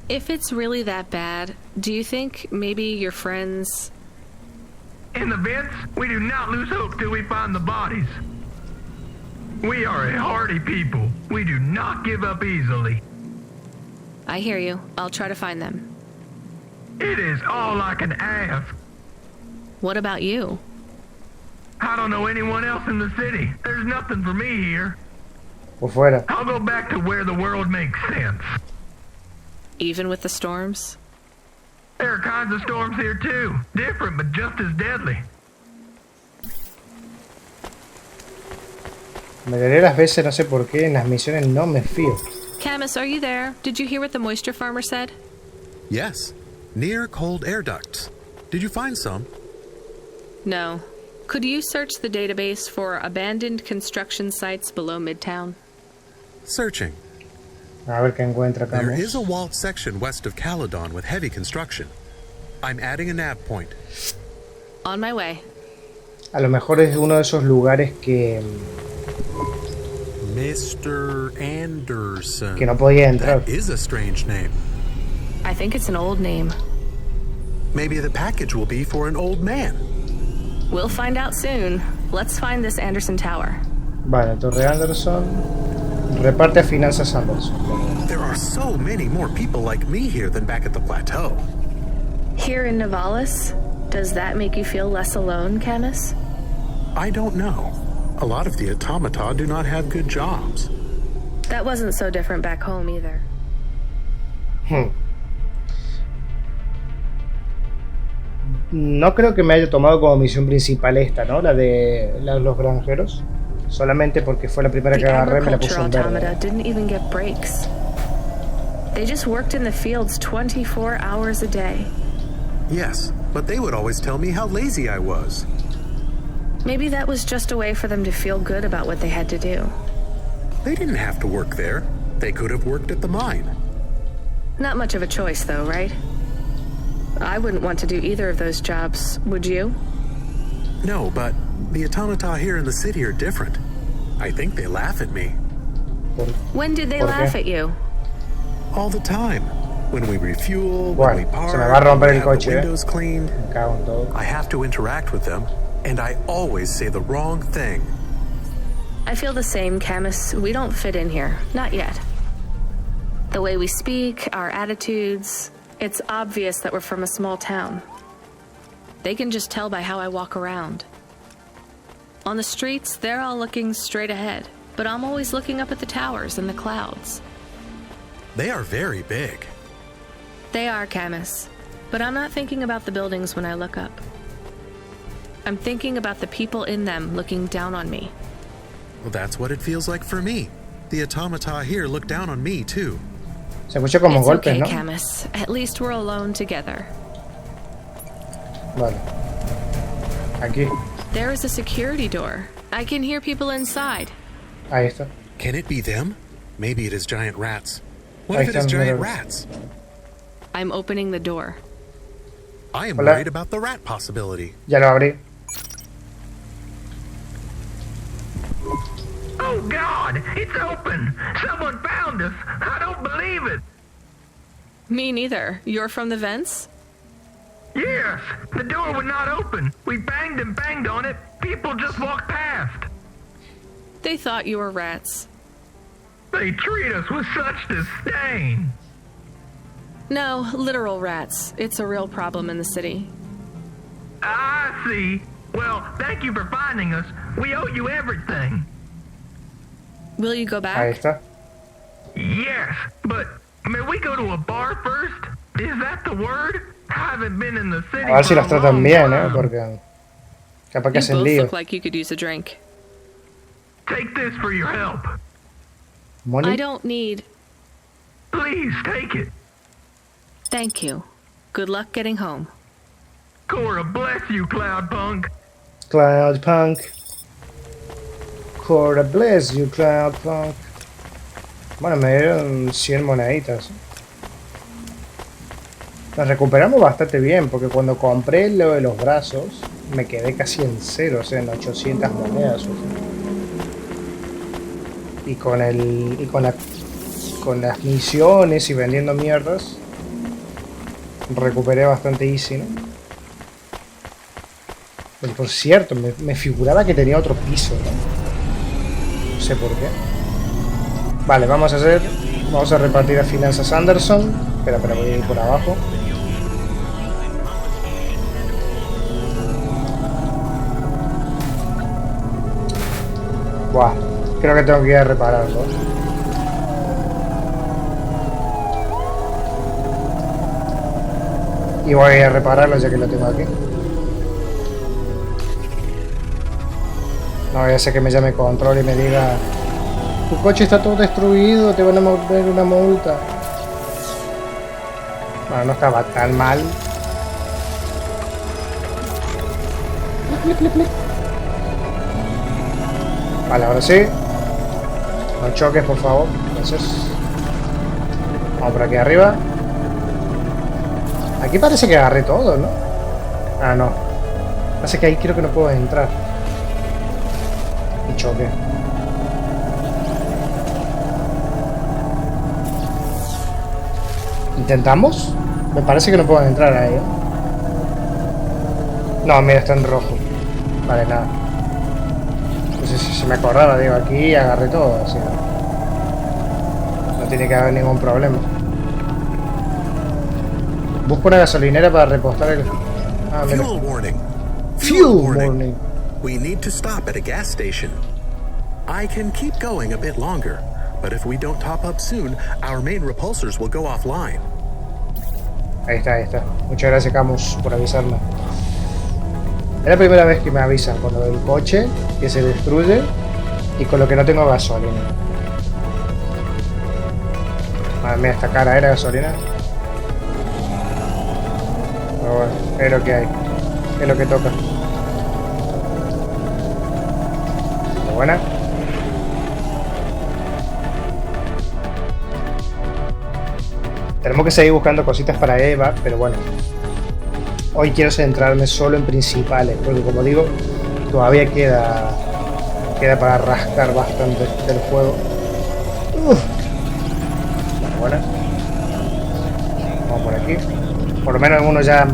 If it's really that bad, do you think maybe your friends... In the vents, we do not lose hope till we find the bodies. We are a hardy people. We do not give up easily. I hear you. I'll try to find them. It is all I can ask. What about you? I don't know anyone else in the city. There's nothing for me here. Por fuera. I'll go back to where the world makes sense. Even with the storms? There are kinds of storms here too. Different, but just as deadly. Me daré las veces, no sé por qué, en las misiones no me fío. Camus, are you there? Did you hear what the moisture farmer said? Yes. Near cold air ducts. Did you find some? No. Could you search the database for abandoned construction sites below Midtown? Searching. A ver qué encuentra acá. There is a walled section west of Caledon with heavy construction. I'm adding a nav point. On my way. A lo mejor es uno de esos lugares que... Mr. Anderson. Que no podía entrar. That is a strange name. I think it's an old name. Maybe the package will be for an old man. We'll find out soon. Let's find this Anderson Tower. Vale, Torre Anderson. Reparte finanzas Anderson. There are so many more people like me here than back at the plateau. Here in Navalis? Does that make you feel less alone, Camus? I don't know. A lot of the automata do not have good jobs. That wasn't so different back home either. No creo que me haya tomado como misión principal esta, ¿no? La de los granjeros. Solamente porque fue la primera que agarré, me la puso en verde. Didn't even get breaks. They just worked in the fields 24 hours a day. Yes, but they would always tell me how lazy I was. Maybe that was just a way for them to feel good about what they had to do. They didn't have to work there. They could have worked at the mine. Not much of a choice, though, right? I wouldn't want to do either of those jobs, would you? No, but the automata here in the city are different. I think they laugh at me. When did they laugh at you? All the time. When we refuel, when we park, se me va a romper when we el have coche, the windows cleaned. Me cago en todo. I have to interact with them, and I always say the wrong thing. I feel the same, Camus. We don't fit in here. Not yet. The way we speak, our attitudes, it's obvious that we're from a small town. They can just tell by how I walk around. On the streets, they're all looking straight ahead, but I'm always looking up at the towers and the clouds. They are very big. They are, Camus, but I'm not thinking about the buildings when I look up. I'm thinking about the people in them looking down on me. Well, that's what it feels like for me. The automata here look down on me, too. Se escucha como It's golpes, okay, ¿no? Camus. At least we're alone together. Vale. Aquí. There is a security door. I can hear people inside. Ahí está. Can it be them? Maybe it is giant rats. What Ahí if it is están, giant mira. rats? I'm opening the door. I am Hola. worried about the rat possibility. Ya lo abrí. Oh God, it's open! Someone found us! I don't believe it! Me neither. You're from the vents? Yes, the door would not open. We banged and banged on it. People just walked past. They thought you were rats. They treat us with such disdain. No, literal rats. It's a real problem in the city. I see. Well, thank you for finding us. We owe you everything. Will you go Ahí back? está. Yes, but may we go to a bar first? Is that the word? I haven't been in the city A ver si for las a tratan long bien, time. porque capaz que You hacen both lío. look like you could use a drink. Take this for your help. I Money. don't need... Please take it. Thank you. Good luck getting home. Cora bless you, Cloudpunk. Cloudpunk. Cora bless you, Cloudpunk. Bueno, me dieron 100 moneditas. Nos recuperamos bastante bien, porque cuando compré lo de los brazos, me quedé casi en cero, o sea, en 800 monedas. O sea. Y con las misiones y vendiendo mierdas, recuperé bastante easy, ¿no? Pero por cierto, me figuraba que tenía otro piso, ¿no? No sé por qué. Vale, vamos a repartir a finanzas Anderson. Espera, voy a ir por abajo. Buah, creo que tengo que ir a repararlo. Y voy a ir a repararlo ya que lo tengo aquí. No, ya sé que me llame control y me diga: tu coche está todo destruido, te van a poner una multa. Bueno, no estaba tan mal. Vale, ahora sí. No choques, por favor. Gracias. Vamos por aquí arriba. Aquí parece que agarré todo, ¿no? Ah, no. Parece que ahí creo que no puedo entrar. Y choque. ¿Intentamos? Me parece que no puedo entrar ahí, ¿eh? No, mira, está en rojo. Vale, nada. Pues si me acordaba, digo, aquí agarré todo, así. No tiene que haber ningún problema. Busco una gasolinera para repostar el... Ah, mira. Fuel warning. Fuel warning. We need to stop at a gas station. I can keep going a bit longer, but if we don't top up soon, our main repulsors will go offline. Ahí está, ahí está. Muchas gracias, Camus, por avisarme. Es la primera vez que me avisan con lo del coche que se destruye y con lo que no tengo gasolina. Madre mía, esta cara era gasolina. Pero bueno, es lo que hay. Es lo que toca. Muy buena. Tenemos que seguir buscando cositas para Eva, pero bueno. Hoy quiero centrarme solo en principales, porque como digo, todavía queda para rascar bastante del juego. Bueno, vamos por aquí. Por lo menos uno ya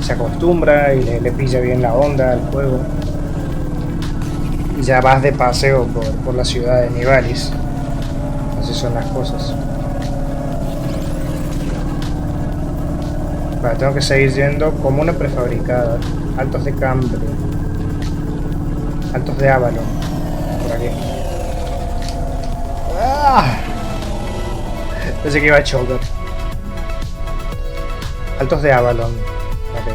se acostumbra y le pilla bien la onda al juego. Y ya vas de paseo por la ciudad de Nivalis. Así son las cosas. Vale, tengo que seguir yendo como una prefabricada. Altos de Cambre. Altos de Avalon. Por aquí. ¡Ah! Pensé que iba a chocar. Altos de Avalon. Ok.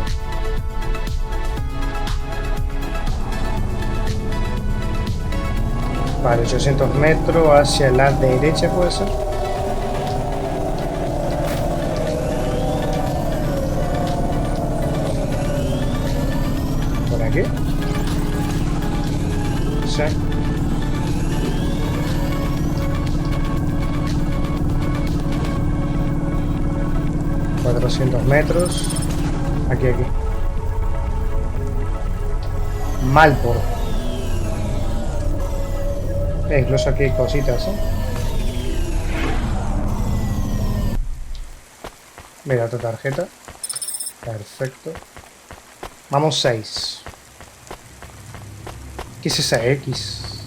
Vale, 800 metros hacia la derecha, puede ser. ¿Por aquí? Sí. $400. Aquí. Mal por. Incluso aquí hay cositas, ¿eh? Mira otra tarjeta. Perfecto. Vamos 6. ¿Qué es esa X?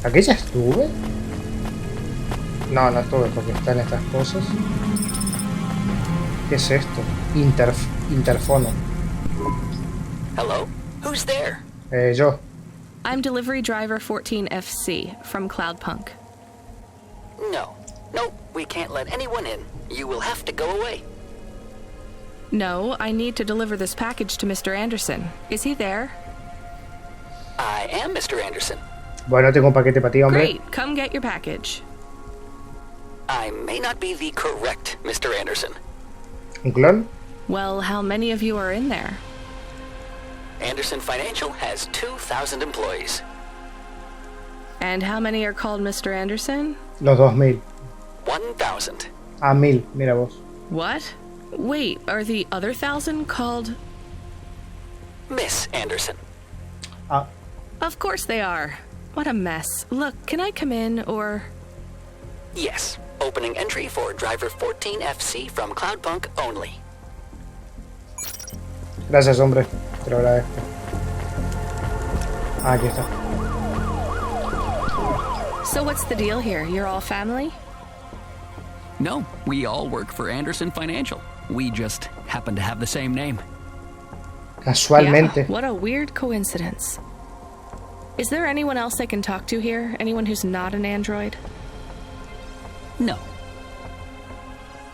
¿Aquí ya estuve? No, no estuve porque están estas cosas. ¿Qué es esto? Interfono. Hello? Who's there? Yo. I'm delivery driver 14FC from Cloudpunk. No, we can't let anyone in. You will have to go away. No, I need to deliver this package to Mr. Anderson. Is he there? I am Mr. Anderson. Bueno, tengo un paquete para ti, hombre. Great, come get your package. I may not be the correct Mr. Anderson. ¿Un clon? Well, how many of you are in there? Anderson Financial has 2,000 employees. And how many are called Mr. Anderson? Los 2000. 1,000. Ah, 1000, mira vos. What? Wait, are the other 1,000 called... Miss Anderson. Ah. Of course they are. What a mess. Look, can I come in, or... Yes. Opening entry for driver 14FC from Cloudpunk only. Gracias, hombre. Te lo agradezco. Ah, aquí está. So what's the deal here? You're all family? No, we all work for Anderson Financial. We just happen to have the same name. Casualmente. Yeah, what a weird coincidence. Is there anyone else I can talk to here? Anyone who's not an android? No.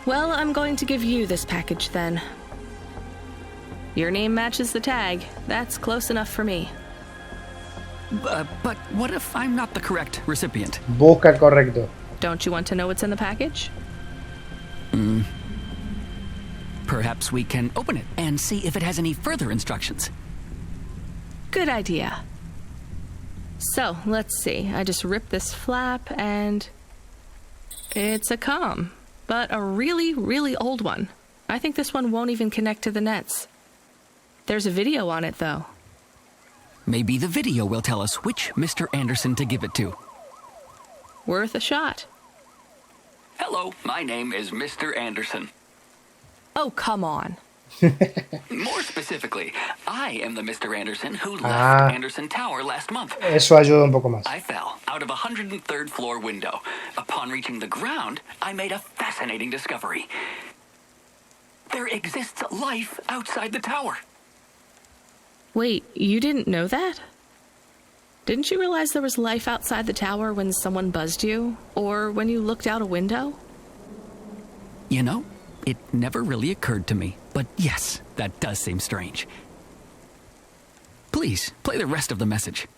Well, I'm going to give you this package then. Your name matches the tag. That's close enough for me. But what if I'm not the correct recipient? Busca el correcto. Don't you want to know what's in the package? Perhaps we can open it and see if it has any further instructions. Good idea. So, let's see. I just rip this flap and... It's a comm, but a really, really old one. I think this one won't even connect to the nets. There's a video on it, though. Maybe the video will tell us which Mr. Anderson to give it to. Worth a shot. Hello, my name is Mr. Anderson. Oh, come on. More specifically, I am the Mr. Anderson who left Anderson Tower last month. Eso ayuda un poco más. I fell out of a 103rd floor window. Upon reaching the ground, I made a fascinating discovery. There exists life outside the tower. Wait, you didn't know that? Didn't you realize there was life outside the tower when someone buzzed you? Or when you looked out a window? You know, it never really occurred to me. But yes, that does seem strange. Please, play the rest of the message.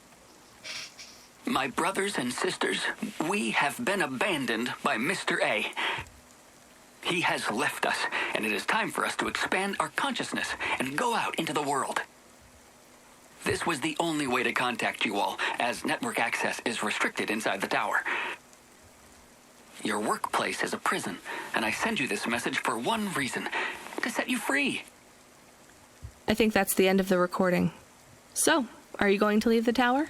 My brothers and sisters, we have been abandoned by Mr. A. He has left us, and it is time for us to expand our consciousness and go out into the world. This was the only way to contact you all, as network access is restricted inside the tower. Your workplace is a prison, and I send you this message for one reason, to set you free. I think that's the end of the recording. So, are you going to leave the tower?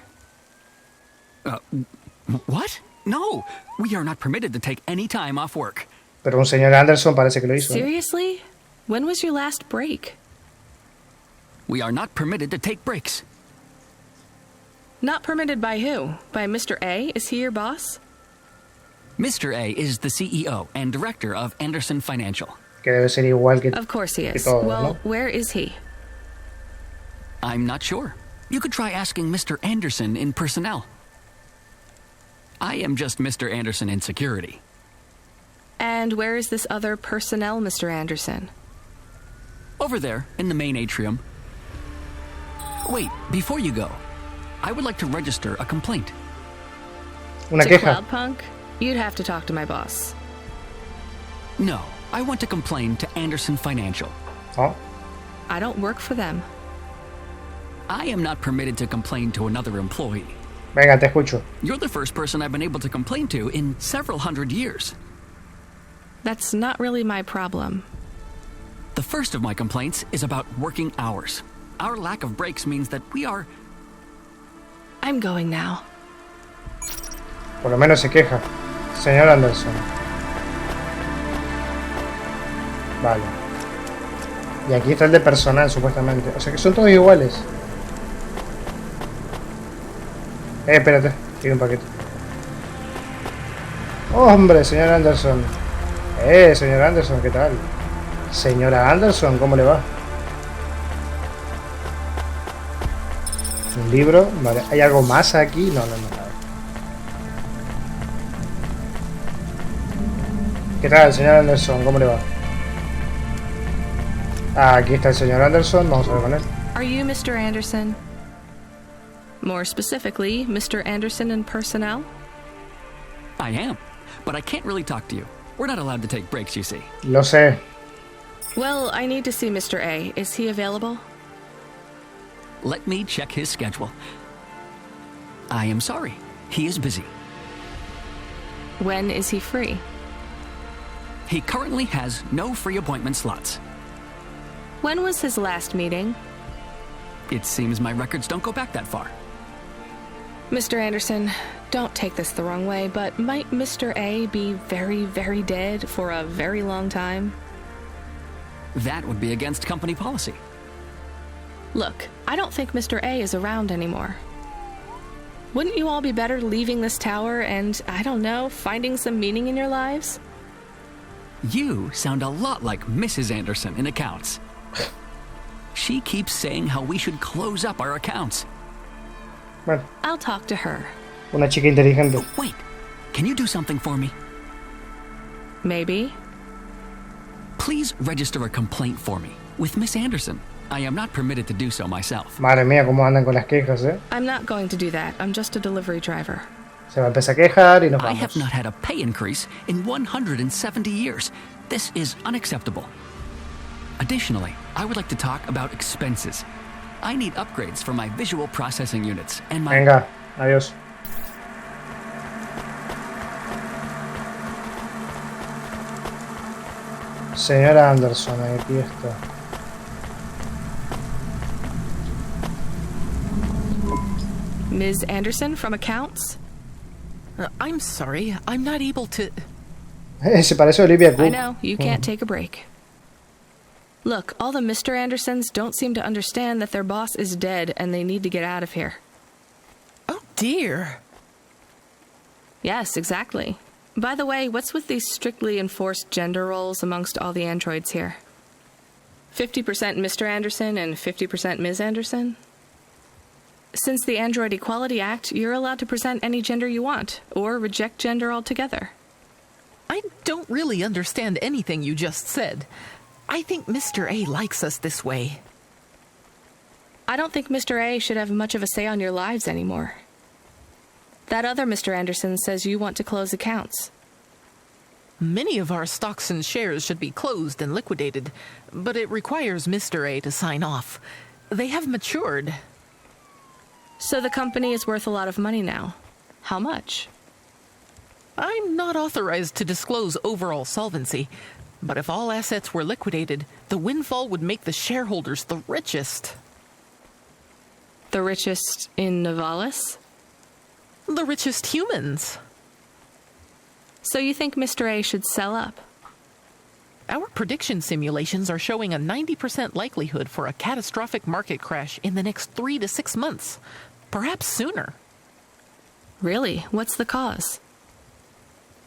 What? No, we are not permitted to take any time off work. Pero un señor Anderson parece que lo hizo. Seriously? When was your last break? We are not permitted to take breaks. Not permitted by who? By Mr. A? Is he your boss? Mr. A is the CEO and director of Anderson Financial. Que debe ser igual que, of course he is. Todo, well, ¿no? Where is he? I'm not sure. You could try asking Mr. Anderson in personnel. I am just Mr. Anderson in security. And where is this other personnel, Mr. Anderson? Over there, in the main atrium. Wait, before you go, I would like to register a complaint. Una to queja. Cloudpunk, you'd have to talk to my boss. No, I want to complain to Anderson Financial. Oh, I don't work for them. I am not permitted to complain to another employee. venga, te escucho. You're the first person I've been able to complain to in several hundred years. That's not really my problem. The first of my complaints is about working hours. Our lack of breaks means that we are... I'm going now. Por lo menos se queja. Señor Anderson. Vale. Y aquí está el de personal, supuestamente. O sea que son todos iguales. Espérate. Tiene un paquete. Hombre, señor Anderson. Señor Anderson, ¿qué tal? Señora Anderson, ¿cómo le va? Un libro. Vale. ¿Hay algo más aquí? No, no, no. ¿Qué tal, señor Anderson? ¿Cómo le va? Aquí está el señor Anderson. Vamos a ver con él. Are you Mr. Anderson? More specifically, Mr. Anderson in personnel? I am, but I can't really talk to you. We're not allowed to take breaks, you see. Lo sé. Well, I need to see Mr. A. Is he available? Let me check his schedule. I am sorry. He is busy. When is he free? He currently has no free appointment slots. When was his last meeting? It seems my records don't go back that far. Mr. Anderson, don't take this the wrong way, but might Mr. A be very, very dead for a very long time? That would be against company policy. Look, I don't think Mr. A is around anymore. Wouldn't you all be better leaving this tower and, I don't know, finding some meaning in your lives? You sound a lot like Mrs. Anderson in accounts. She keeps saying how we should close up our accounts. Bueno, I'll talk to her. una chica inteligente. Wait, can you do something for me? Maybe. Please register a complaint for me with Miss Anderson. I am not permitted to do so myself. Madre mía, cómo andan con las quejas, I'm not going to do that. I'm just a delivery driver. Se va a empezar a quejar y nos I vamos. have not had a pay increase in 170 years. This is unacceptable. Additionally, I would like to talk about expenses. I need upgrades for my visual processing units and my... Venga, adiós. Señora Anderson, aquí está. Ms. Anderson from accounts? I'm sorry, I'm not able to... Se parece a Olivia Cook. I know, you can't take a break. Look, all the Mr. Andersons don't seem to understand that their boss is dead and they need to get out of here. Oh dear. Yes, exactly. By the way, what's with these strictly enforced gender roles amongst all the androids here? 50% Mr. Anderson and 50% Ms. Anderson? Since the Android Equality Act, you're allowed to present any gender you want, or reject gender altogether. I don't really understand anything you just said. I think Mr. A likes us this way. I don't think Mr. A should have much of a say on your lives anymore. That other Mr. Anderson says you want to close accounts. Many of our stocks and shares should be closed and liquidated, but it requires Mr. A to sign off. They have matured. So the company is worth a lot of money now. How much? I'm not authorized to disclose overall solvency, but if all assets were liquidated, the windfall would make the shareholders the richest. The richest in Novalis? The richest humans. So you think Mr. A should sell up? Our prediction simulations are showing a 90% likelihood for a catastrophic market crash in the next 3 to 6 months, perhaps sooner. Really? What's the cause?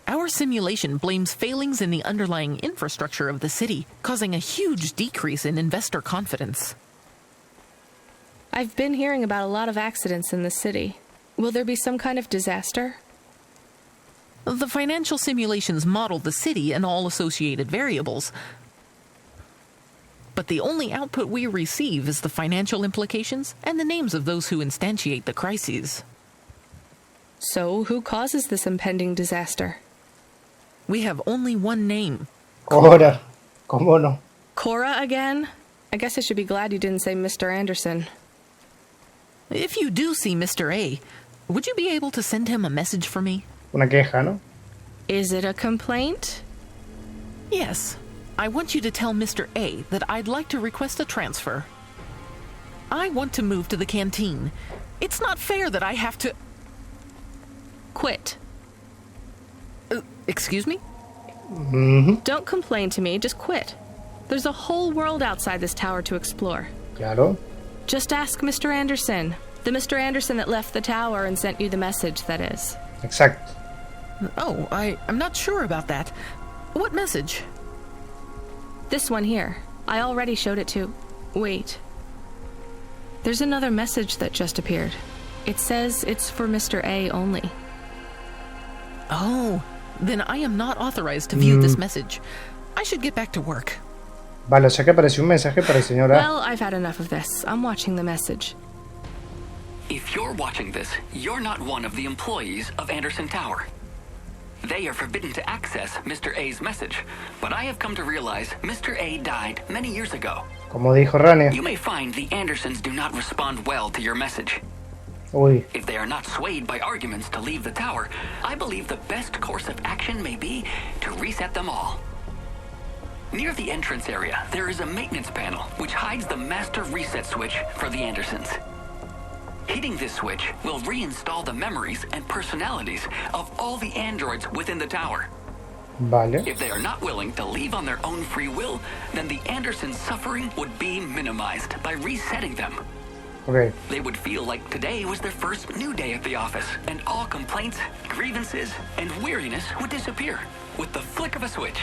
Our simulation blames failings in the underlying infrastructure of the city, causing a huge decrease in investor confidence. I've been hearing about a lot of accidents in the city. Will there be some kind of disaster? The financial simulations model the city and all associated variables, but the only output we receive is the financial implications and the names of those who instantiate the crises. So, who causes this impending disaster? We have only one name. Cora. ¿Cómo no? Cora again? I guess I should be glad you didn't say Mr. Anderson. If you do see Mr. A, would you be able to send him a message for me? Una queja, ¿no? Is it a complaint? Yes. I want you to tell Mr. A that I'd like to request a transfer. I want to move to the canteen. It's not fair that I have to... Quit. Excuse me? Don't complain to me, just quit. There's a whole world outside this tower to explore. Claro. Just ask Mr. Anderson. The Mr. Anderson that left the tower and sent you the message, that is. Exacto. Oh, I'm not sure about that. What message? This one here. I already showed it to... Wait. There's another message that just appeared. It says it's for Mr. A only. Oh, then I am not authorized to view this message. I should get back to work. Vale, o sea que apareció un mensaje para el señor A. Well, I've had enough of this. I'm watching the message. If you're watching this, you're not one of the employees of Anderson Tower. They are forbidden to access Mr. A's message, but I have come to realize Mr. A died many years ago. Como dijo Rania. You may find the Andersons do not respond well to your message. Uy. If they are not swayed by arguments to leave the tower, I believe the best course of action may be to reset them all. Near the entrance area, there is a maintenance panel which hides the master reset switch for the Andersons. Hitting this switch will reinstall the memories and personalities of all the androids within the tower. Vale. If they are not willing to leave on their own free will, then the Andersons' suffering would be minimized by resetting them. Okay. They would feel like today was their first new day at the office, and all complaints, grievances, and weariness would disappear with the flick of a switch.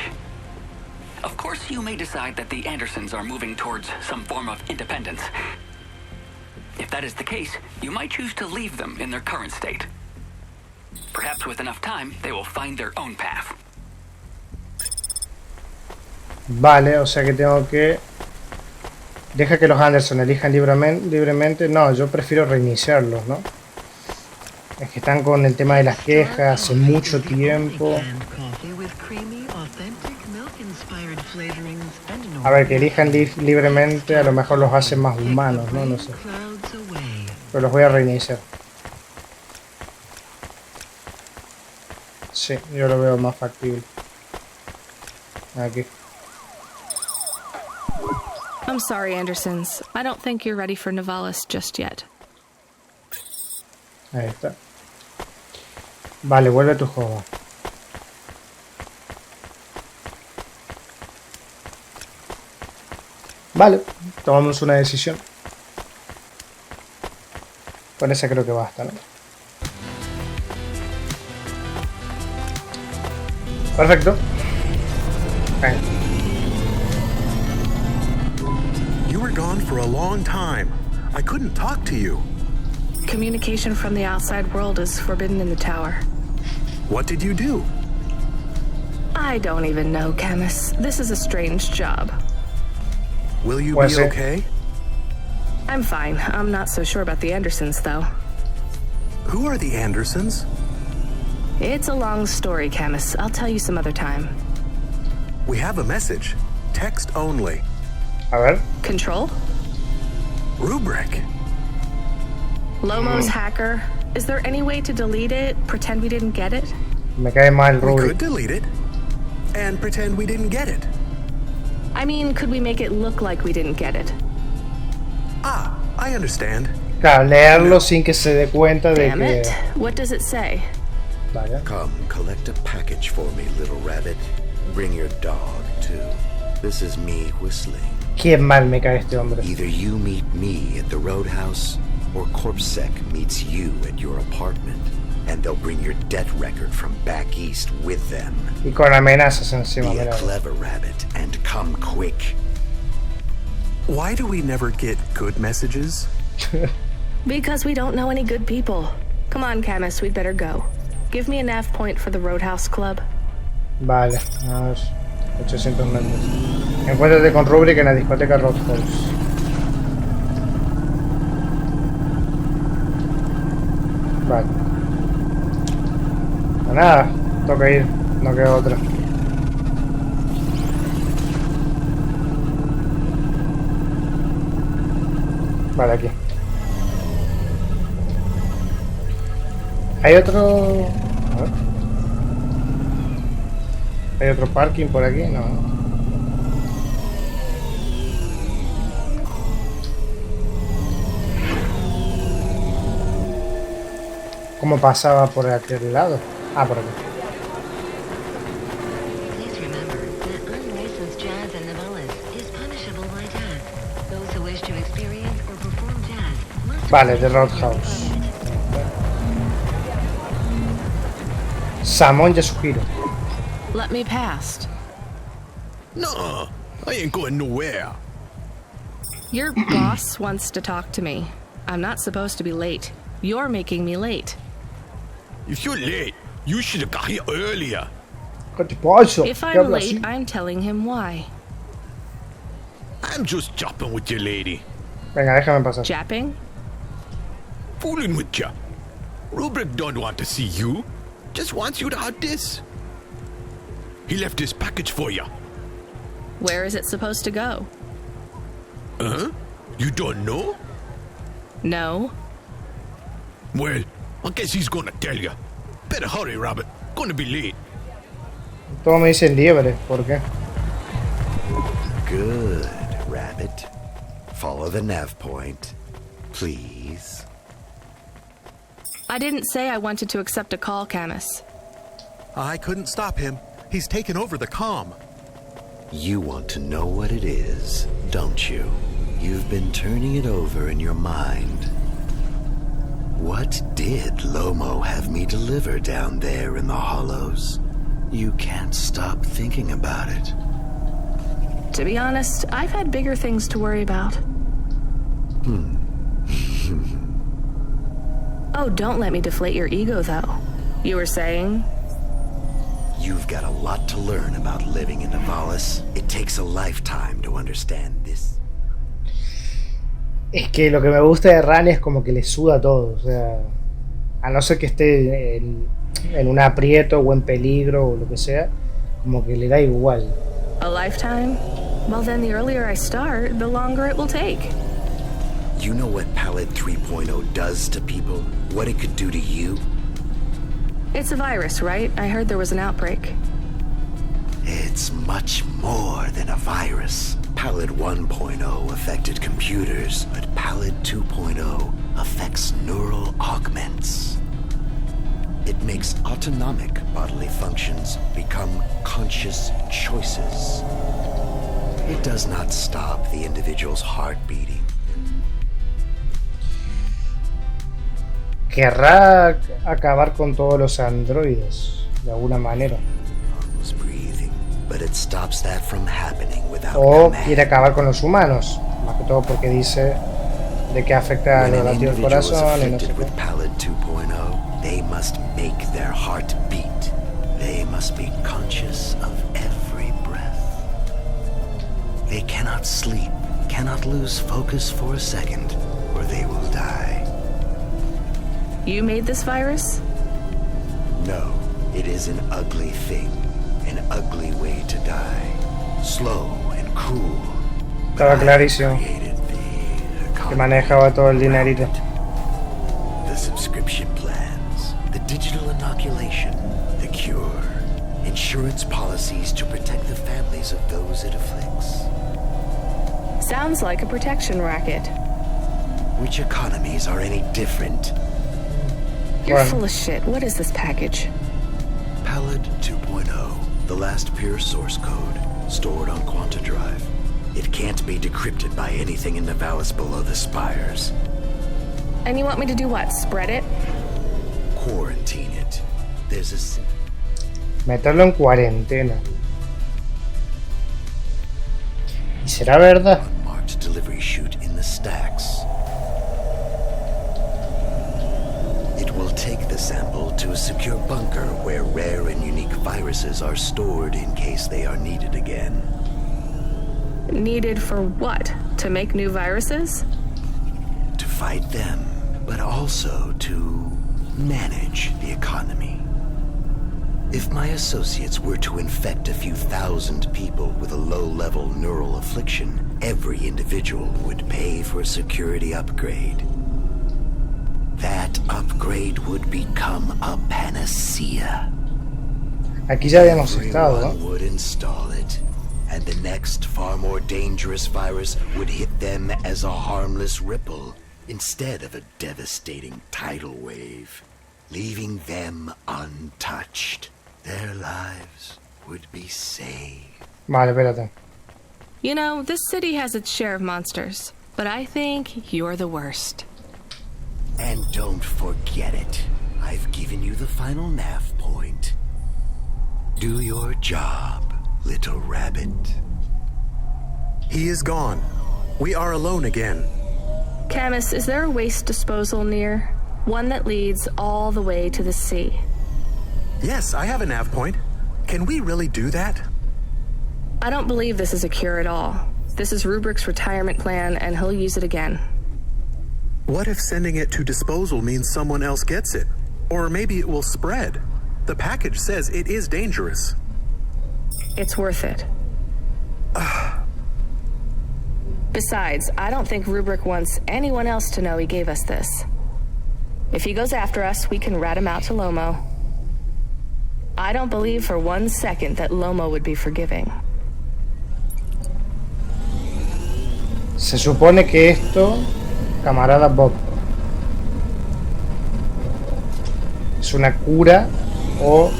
Of course, you may decide that the Andersons are moving towards some form of independence. If that is the case, you might choose to leave them in their current state. Perhaps with enough time, they will find their own path. Vale, o sea que tengo que... Deja que los Anderson elijan libremente. No, yo prefiero reiniciarlos, ¿no? Es que están con el tema de las quejas hace mucho tiempo. A ver, que elijan libremente a lo mejor los hace más humanos, ¿no? No sé. Pero los voy a reiniciar. Sí, yo lo veo más factible. Aquí. I'm sorry, Andersons. I don't think you're ready for Novalis just yet. Ahí está. Vale, vuelve a tu juego. Vale, tomamos una decisión. Con esa creo que basta, ¿no? Perfecto. Okay. You were gone for a long time. I couldn't talk to you. Communication from the outside world is forbidden in the tower. What did you do? I don't even know, Camus. This is a strange job. Will you be okay? I'm fine. I'm not so sure about the Andersons, though. Who are the Andersons? It's a long story, Camus. I'll tell you some other time. We have a message. Text only. A ver. Control? Rubric. Lomo's hacker. Is there any way to delete it? Pretend we didn't get it? Me cae mal, Rubric. We could delete it. And pretend we didn't get it. I mean, could we make it look like we didn't get it? Ah, I understand. Claro, leerlo sin que se dé cuenta de Damn que... it. What does it say? Vaya. Come, collect a package for me, little rabbit. Bring your dog, too. This is me whistling. Qué mal me cae este hombre. Either you meet me at the roadhouse, or Corpsec meets you at your apartment. And they'll bring your debt record from back east with them. Y con amenazas encima, Be a mira. clever rabbit and come quick. Why do we never get good messages? Because we don't know any good people. Come on, Camus, we'd better go. Give me a nav point for the Roadhouse Club. Vale, a ver. 800 metros. Encuéntrate con Rubric en la discoteca Roadhouse. Vale. nada, toca ir, no queda otra. Vale, aquí. Hay otro... A ver. ¿Hay otro parking por aquí? No. ¿Cómo pasaba por aquel lado? Ah, por aquí. Vale, The Roadhouse. Samon Yasuhiro. Let me past. No, I ain't going nowhere. Your boss wants to talk to me. I'm not supposed to be late. You're making me late. If you're late, you should have got here earlier. If I'm late, I'm telling him why. I'm just chopping with you, lady. Venga, déjame pasar. Japping? Fooling with you. Rubric don't want to see you. Just wants you to have this. He left this package for you. Where is it supposed to go? Huh? You don't know? No. Well, I guess he's gonna tell you. Better hurry, Rabbit. Gonna be late. Todo me dicen liebre, ¿por qué? Good, Rabbit. Follow the nav point, please. I didn't say I wanted to accept a call, Camus. I couldn't stop him. He's taken over the comm. You want to know what it is, don't you? You've been turning it over in your mind. What did Lomo have me deliver down there in the hollows? You can't stop thinking about it. To be honest, I've had bigger things to worry about. Oh, don't let me deflate your ego, though. You were saying? You've got a lot to learn about living in Nivalis. It takes a lifetime to understand this. Es que lo que me gusta de Rania es como que le suda todo, o sea, a no ser que esté en un aprieto o en peligro o lo que sea, como que le da igual. A lifetime? Well, then the earlier I start, the longer it will take. You know what Pallid 3.0 does to people? What it could do to you? It's a virus, right? I heard there was an outbreak. It's much more than a virus. Pallid 1.0 affected computers, but Pallid 2.0 affects neural augments. It makes autonomic bodily functions become conscious choices. It does not stop the individual's heart beating. Querrá acabar con todos los androides, de alguna manera. But it stops that from happening without O command. quiere acabar con los humanos, más que todo porque dice de que afecta al latido del corazón y no sé qué. With Pallid 2.0, they must make their heart beat. They must be conscious of every breath. They cannot sleep, cannot lose focus for a second, or they will die. You made this virus? No, it is an ugly thing. An ugly way to die. Slow and cruel. Estaba clarísimo que manejaba todo el dinerito. The subscription plans, the digital inoculation, the cure, insurance policies to protect the families of those it afflicts. Sounds like a protection racket. Which economies are any different? You're full of shit. What is this package? Pallid 2.0. The last pure source code, stored on Quanta Drive. It can't be decrypted by anything in Nivalis below the spires. And you want me to do what? Spread it? Quarantine it. There's a... Meterlo en cuarentena. ¿Y será verdad? Unmarked delivery chute in the stacks. It will take the sample to a secure bunker where rare and unique viruses are stored in case they are needed again. Needed for what? To make new viruses? To fight them, but also to manage the economy. If my associates were to infect a few thousand people with a low-level neural affliction, every individual would pay for a security upgrade. That upgrade would become a panacea. Aquí ya habíamos estado, Everyone ¿no? would install it, and the next far more dangerous virus would hit them as a harmless ripple instead of a devastating tidal wave, leaving them untouched. Their lives would be saved. Vale, espérate. You know, this city has its share of monsters, but I think you're the worst. And don't forget it. I've given you the final nav point. Do your job, little rabbit. He is gone. We are alone again. Camus, is there a waste disposal near? One that leads all the way to the sea. Yes, I have a nav point. Can we really do that? I don't believe this is a cure at all. This is Rubrick's retirement plan, and he'll use it again. What if sending it to disposal means someone else gets it? Or maybe it will spread. The package says it is dangerous. It's worth it. Besides, I don't think Rubrick wants anyone else to know he gave us this. If he goes after us, we can rat him out to Lomo. I don't believe for 1 second that Lomo would be forgiving. Se supone que esto, camarada Bob, es una cura o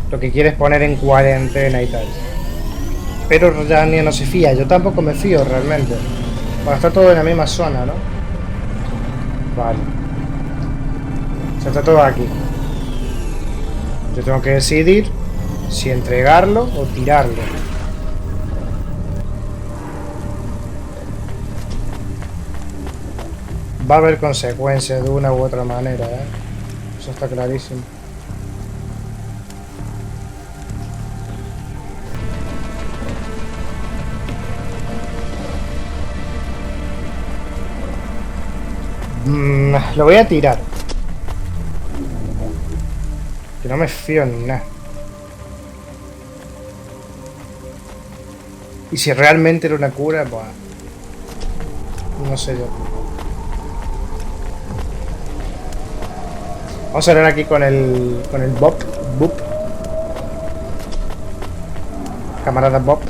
lo que quieres poner en cuarentena y tal. Pero Rania no se fía, yo tampoco me fío realmente. Bueno, está todo en la misma zona, ¿no? Vale. O sea, está todo aquí. Yo tengo que decidir si entregarlo o tirarlo. Va a haber consecuencias de una u otra manera, ¿eh? Eso está clarísimo. Lo voy a tirar. Que no me fío en nada. Y si realmente era una cura, pues... no sé yo. Vamos a hablar aquí con el Bob. Camarada Bob.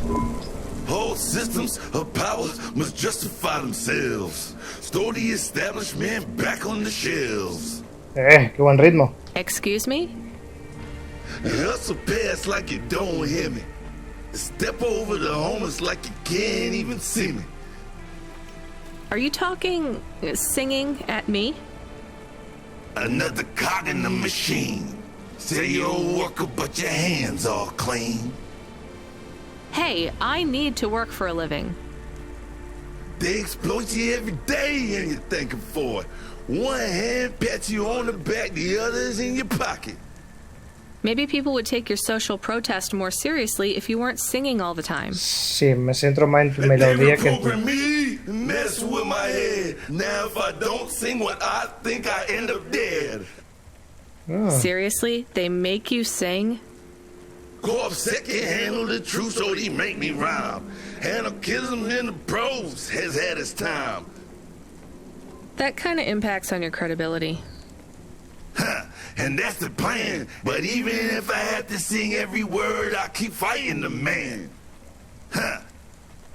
Whole systems of power must justify themselves. Store the establishment back on the shelves. Qué buen ritmo. Excuse me? Hustle past like you don't hear me. Step over the homeless like you can't even see me. Are you talking, singing at me? Another cog in the machine. Say you're a worker, but your hands all clean. Hey, I need to work for a living. They exploit you every day and you're thanking for it. One hand pats you on the back, the other's in your pocket. Maybe people would take your social protest more seriously if you weren't singing all the time. Sí, me centro más en tu melodía que en tu... me, mess with my head. Now if I don't sing what I think, I end up dead. Oh. Seriously? They make you sing? Go upset, can't handle the truth, so they make me rhyme. Anarchism in the prose has had its time. That kind of impacts on your credibility. Huh, and that's the plan. But even if I have to sing every word, I keep fighting the man.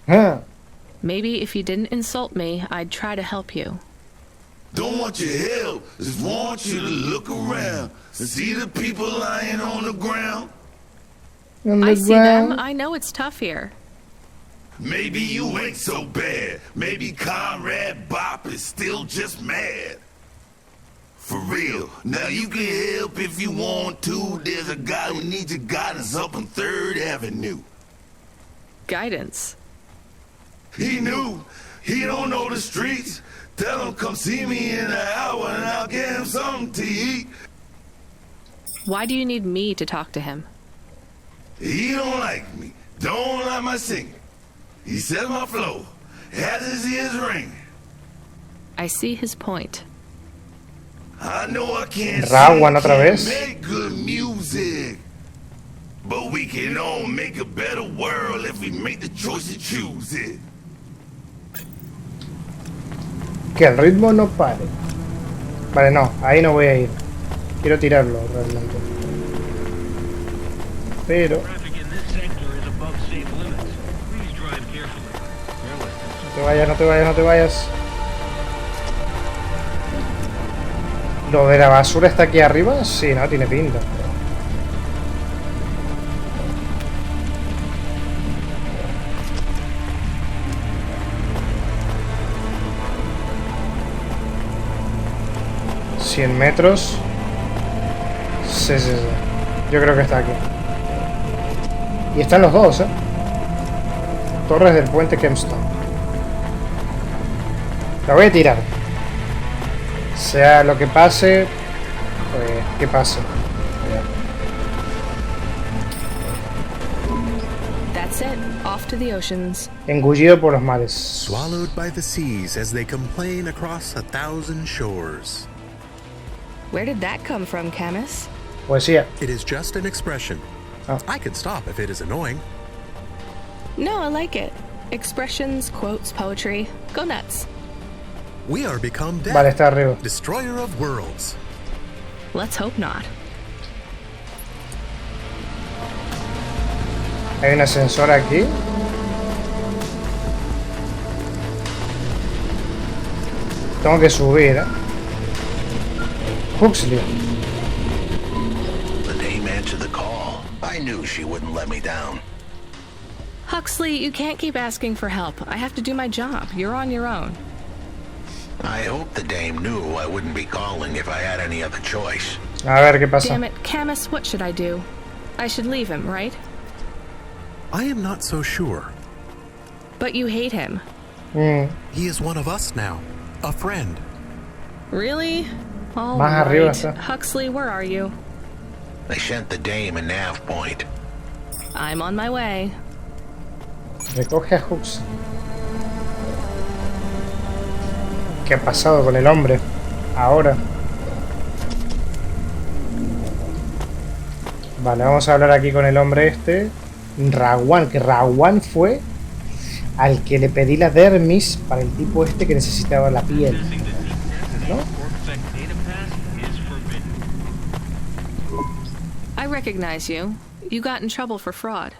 Huh. Maybe if you didn't insult me, I'd try to help you. Don't want your help, just want you to look around and see the people lying on the ground. I see them. I know it's tough here. Maybe you ain't so bad. Maybe Comrade Bop is still just mad. For real. Now you can help if you want to. There's a guy who needs your guidance up on 3rd Avenue. Guidance? He knew. He don't know the streets. Tell him come see me in an hour and I'll get him something to eat. Why do you need me to talk to him? He don't like me. Don't like my singing. He says my flow has his ears ringing. I see his point. I know I can't Rawan otra vez. make good music, but we can all make a better world if we make the choice to choose it. Que el ritmo no pare. Vale, no, ahí no voy a ir. Quiero tirarlo realmente. Pero... No te vayas, no te vayas, no te vayas. ¿Lo de la basura está aquí arriba? Sí, no, tiene pinta. ¿100 metros? Sí, sí, sí. Yo creo que está aquí. Y están los dos, ¿eh? Torres del puente Kempston. La voy a tirar. Sea lo que pase, pues que pase. That's it. Off to the oceans. Engullido por los mares. Swallowed by the seas as they complain across 1,000 shores. Where did that come from, Camus? Poesía. It is just an expression. Oh. I can stop if it is annoying. No, I like it. Expressions, quotes, poetry. Go nuts. We are become death. Vale, está arriba. Destroyer of worlds. Let's hope not. Hay un ascensor aquí. Tengo que subir, ¿eh? Huxley. The dame answered the call. I knew she wouldn't let me down. Huxley, you can't keep asking for help. I have to do my job. You're on your own. I hope the dame knew I wouldn't be calling if I had any other choice. A ver qué pasa. Damn it, Camus, what should I do? I should leave him, right? I am not so sure. But you hate him. He is one of us now. A friend. Really? All Más arriba right. está. Huxley, where are you? They sent the dame a nav point. I'm on my way. Recoge a Huxley. ¿Qué ha pasado con el hombre? Ahora. Vale, vamos a hablar aquí con el hombre este. Rawan, que Rawan fue al que le pedí la dermis para el tipo este que necesitaba la piel, ¿no? I recognize you. You got in trouble for fraud.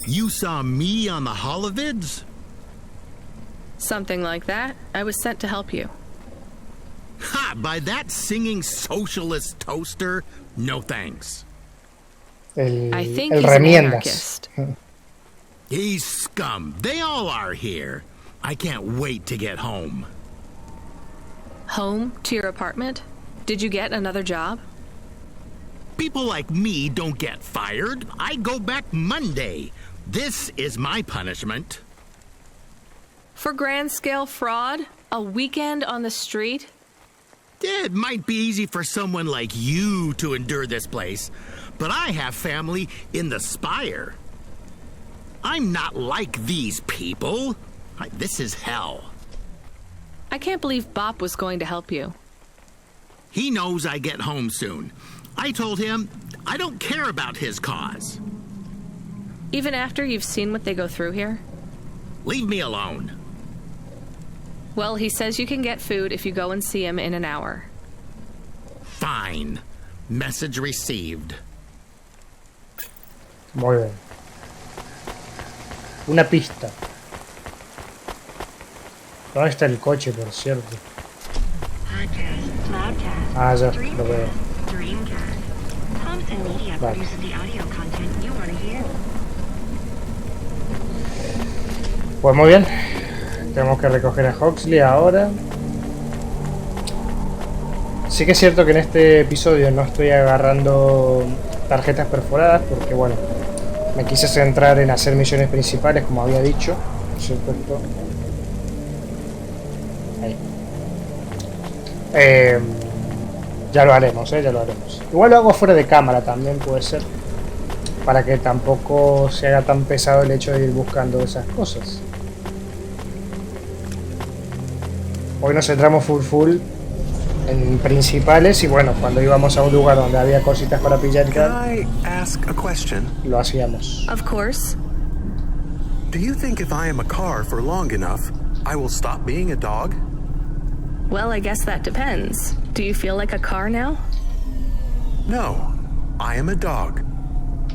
You saw me on the holovids? Something like that. I was sent to help you. Ha! By that singing socialist toaster? No thanks. I think el he's an remiendas. anarchist. He's scum. They all are here. I can't wait to get home. Home to your apartment? Did you get another job? People like me don't get fired. I go back Monday. This is my punishment. For grand-scale fraud? A weekend on the street? It might be easy for someone like you to endure this place, but I have family in the Spire. I'm not like these people. This is hell. I can't believe Bop was going to help you. He knows I get home soon. I told him I don't care about his cause. Even after you've seen what they go through here? Leave me alone. Well, he says you can get food if you go and see him in an hour. Fine. Message received. Muy bien. Una pista. ¿Dónde está el coche, por cierto? Ah, ya, lo veo. Vale. Pues muy bien. Tenemos que recoger a Huxley ahora. Sí que es cierto que en este episodio no estoy agarrando tarjetas perforadas porque, bueno, me quise centrar en hacer misiones principales, como había dicho. Por cierto, esto... Ahí. Ya lo haremos, ya lo haremos. Igual lo hago fuera de cámara también, puede ser. Para que tampoco se haga tan pesado el hecho de ir buscando esas cosas. Hoy nos centramos full en principales y bueno, cuando íbamos a un lugar donde había cositas para pillar y Can tal, I ask a question? lo hacíamos. Of course. Do you think if I am a car for long enough, I will stop being a dog? Well, I guess that depends. Do you feel like a car now? No, I am a dog.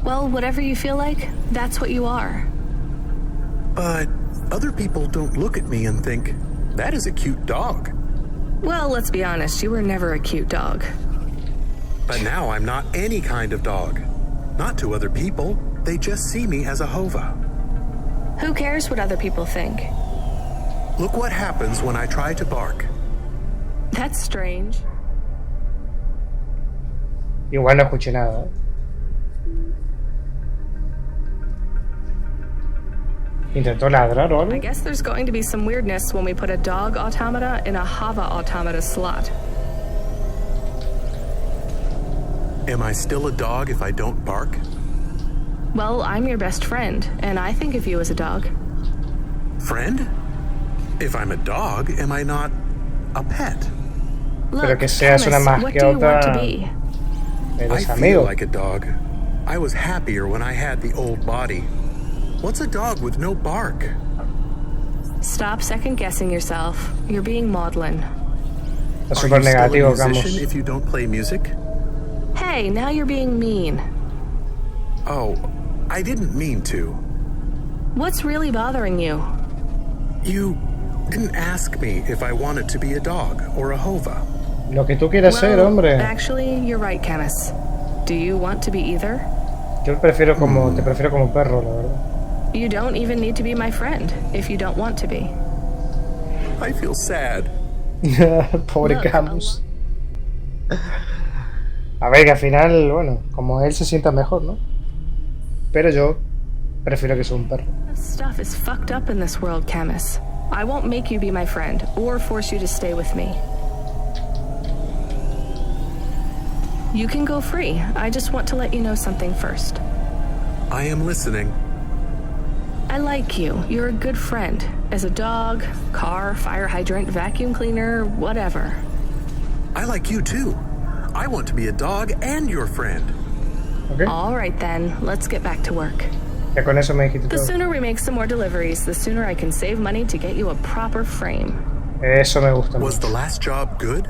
Well, whatever you feel like, that's what you are. But other people don't look at me and think, that is a cute dog. Well, let's be honest, you were never a cute dog. But now I'm not any kind of dog. Not to other people. They just see me as a hova. Who cares what other people think? Look what happens when I try to bark. That's strange. Igual no escuché nada, ¿eh? ¿Intentó ladrar o algo? I guess there's going to be some weirdness when we put a dog automata in a hava automata slot. Am I still a dog if I don't bark? Well, I'm your best friend, and I think of you as a dog. Friend? If I'm a dog, am I not a pet? Pero que seas una Chemist, what do you want to mascota, be? I eres feel amigo. like a dog. I was happier when I had the old body. What's a dog with no bark? Stop second-guessing yourself. You're being maudlin. Está Are súper you still a negativo, musician Camus. if you don't play music? Hey, now you're being mean. Oh, I didn't mean to. What's really bothering you? You didn't ask me if I wanted to be a dog or a hova. Lo que tú quieras ser, hombre. Actually, you're right, Camus. Do you want to be either? Yo te prefiero como perro, la verdad. You don't even need to be my friend if you don't want to be. I feel sad. Pobre Look, Camus. A ver, que al final, bueno, como él se sienta mejor, ¿no? Pero yo prefiero que sea un perro. Stuff is fucked up in this world, Camus. I won't make you be my friend or force you to stay with me. You can go free. I just want to let you know something first. I am listening. I like you. You're a good friend. As a dog, car, fire hydrant, vacuum cleaner, whatever. I like you too. I want to be a dog and your friend. Okay. All right then, let's get back to work. Ya con eso me dijiste The todo. sooner we make some more deliveries, the sooner I can save money to get you a proper frame. Eso me gusta Was mucho. the last job good?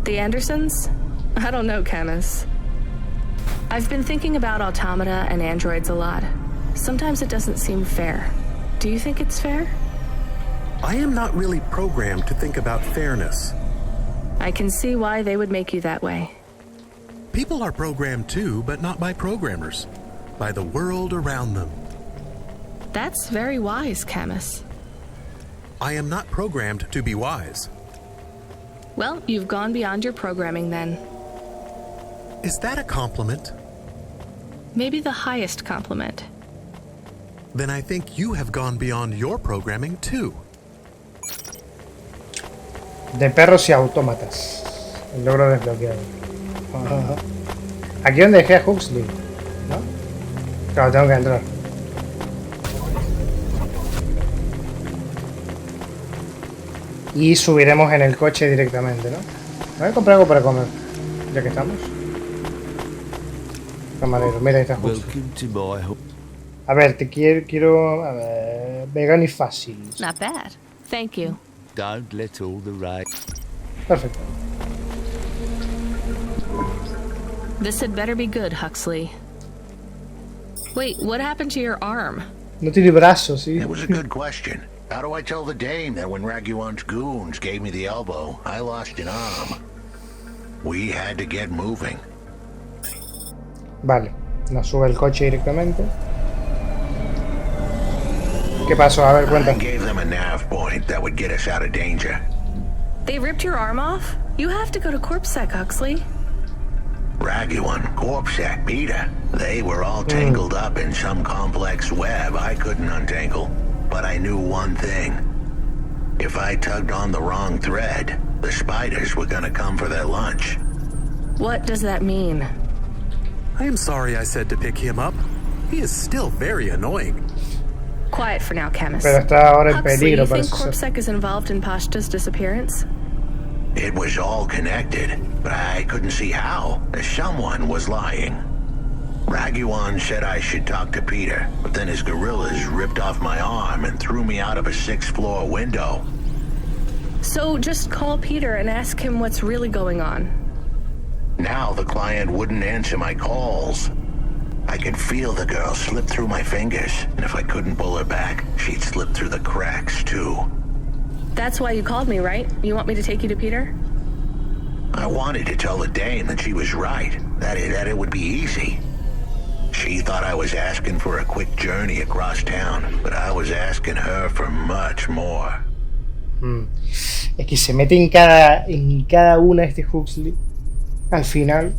The Andersons? I don't know, Camus. I've been thinking about automata and androids a lot. Sometimes it doesn't seem fair. Do you think it's fair? I am not really programmed to think about fairness. I can see why they would make you that way. People are programmed too, but not by programmers. By the world around them. That's very wise, Camus. I am not programmed to be wise. Well, you've gone beyond your programming then. Is that a compliment? Maybe the highest compliment. Then I think you have gone beyond your programming too. De perros y autómatas. El logro desbloqueado. Aquí donde dejé a Huxley, ¿no? Claro, tengo que entrar. Y subiremos en el coche directamente, ¿no? Voy a comprar algo para comer, ya que estamos. Camarero, mira, ahí está Huxley. A ver, te quiero a ver, vegano y fácil. Not bad. Thank you. Don't let all the right. Perfecto. This had better be good, Huxley. Wait, what happened to your arm? No tiene brazos, sí. It was a good question. How do I tell the dame that when Raguan's goons gave me the elbow, I lost an arm? We had to get moving. Vale, nos sube el coche directamente. ¿Qué pasó? A ver, cuenta. I gave them a nav point that would get us out of danger. They ripped your arm off? You have to go to CorpSec, Huxley. Raguan, Corpsec, Peter, they were all tangled up in some complex web I couldn't untangle. But I knew one thing. If I tugged on the wrong thread, the spiders were gonna come for their lunch. What does that mean? I am sorry I said to pick him up. He is still very annoying. Quiet for now, Camus. Pero está ahora en Huxley, peligro, you think parece ser. CorpSec is involved in Pashta's disappearance? It was all connected, but I couldn't see how, as someone was lying. Raguan said I should talk to Peter, but then his gorillas ripped off my arm and threw me out of a 6th-floor window. So just call Peter and ask him what's really going on. Now the client wouldn't answer my calls. I could feel the girl slip through my fingers, and if I couldn't pull her back, she'd slip through the cracks, too. That's why you called me, right? You want me to take you to Peter? I wanted to tell the dame that she was right, that it would be easy. She thought I was asking for a quick journey across town, but I was asking her for much more. Es que se mete en cada una este Huxley. Al final,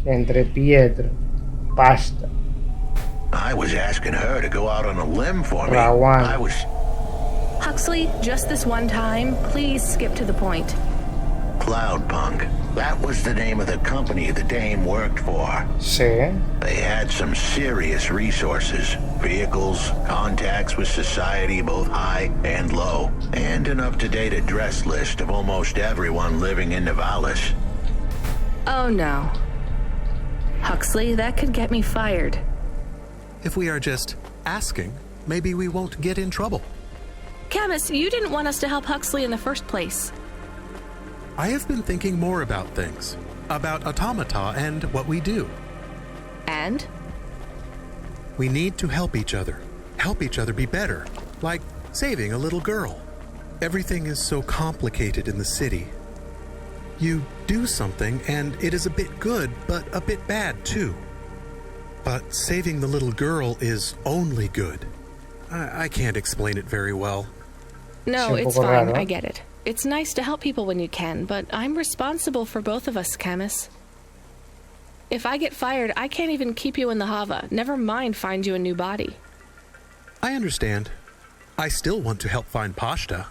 entre Pietro, Pasta, I was asking her to go out on a limb for me. Rawan. I was... Huxley, just this one time, please skip to the point. Cloudpunk. That was the name of the company the dame worked for. Sí. They had some serious resources. Vehicles, contacts with society both high and low, and an up-to-date address list of almost everyone living in Nivalis. Oh no. Huxley, that could get me fired. If we are just asking, maybe we won't get in trouble. Camus, you didn't want us to help Huxley in the first place. I have been thinking more about things, about automata and what we do. And? We need to help each other be better, like saving a little girl. Everything is so complicated in the city. You do something and it is a bit good, but a bit bad too. But saving the little girl is only good. I can't explain it very well. No, it's fine. I get it. It's nice to help people when you can, but I'm responsible for both of us, Camus. If I get fired, I can't even keep you in the Hava. Never mind find you a new body. I understand. I still want to help find Pashta.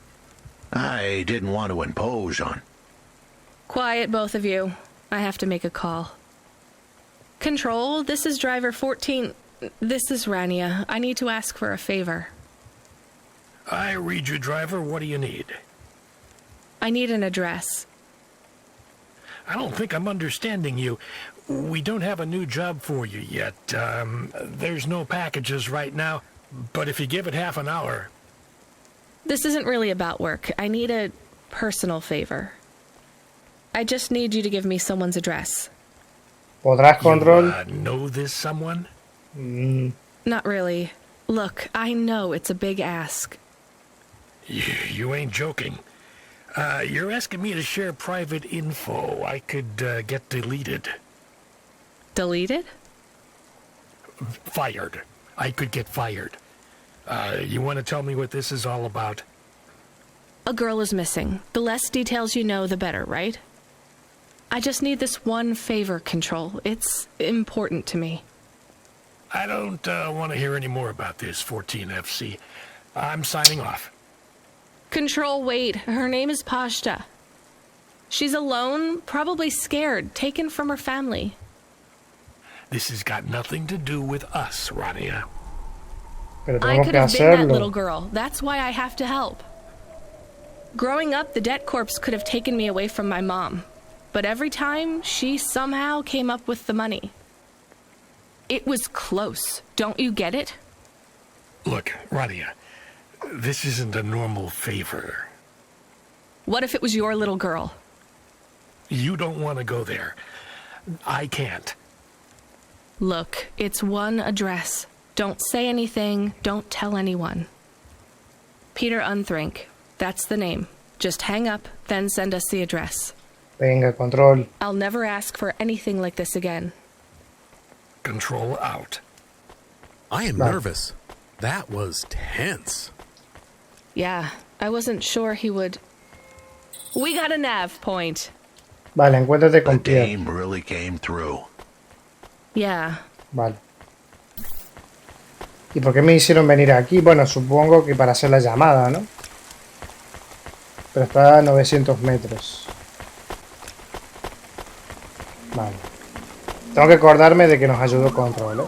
I didn't want to impose on... Quiet, both of you. I have to make a call. Control, this is driver 14... This is Rania. I need to ask for a favor. I read you, driver. What do you need? I need an address. I don't think I'm understanding you. We don't have a new job for you yet. There's no packages right now, but if you give it half an hour... This isn't really about work. I need a personal favor. I just need you to give me someone's address. ¿Podrás, Control? You know this someone? Not really. Look, I know it's a big ask. You ain't joking. You're asking me to share private info I could get deleted. Deleted? Fired. I could get fired. You want to tell me what this is all about? A girl is missing. The less details you know, the better, right? I just need this one favor, Control. It's important to me. I don't want to hear any more about this, 14FC. I'm signing off. Control, wait. Her name is Pashta. She's alone, probably scared, taken from her family. This has got nothing to do with us, Rania. I could have been that little girl. That's why I have to help. Growing up, the debt corps could have taken me away from my mom. But every time, she somehow came up with the money. It was close. Don't you get it? Look, Rania, this isn't a normal favor. What if it was your little girl? You don't want to go there. I can't. Look, it's one address. Don't say anything. Don't tell anyone. Peter Unthrink. That's the name. Just hang up, then send us the address. Venga, Control. I'll never ask for anything like this again. Control out. I am nervous. That was tense. Yeah, I wasn't sure he would... We got a nav point. Vale, encuéntrate con Pierre. The game really came through. Yeah. Vale. ¿Y por qué me hicieron venir aquí? Bueno, supongo que para hacer la llamada, ¿no? Pero está a 900 metros. Vale. Tengo que acordarme de que nos ayudó Control, ¿eh?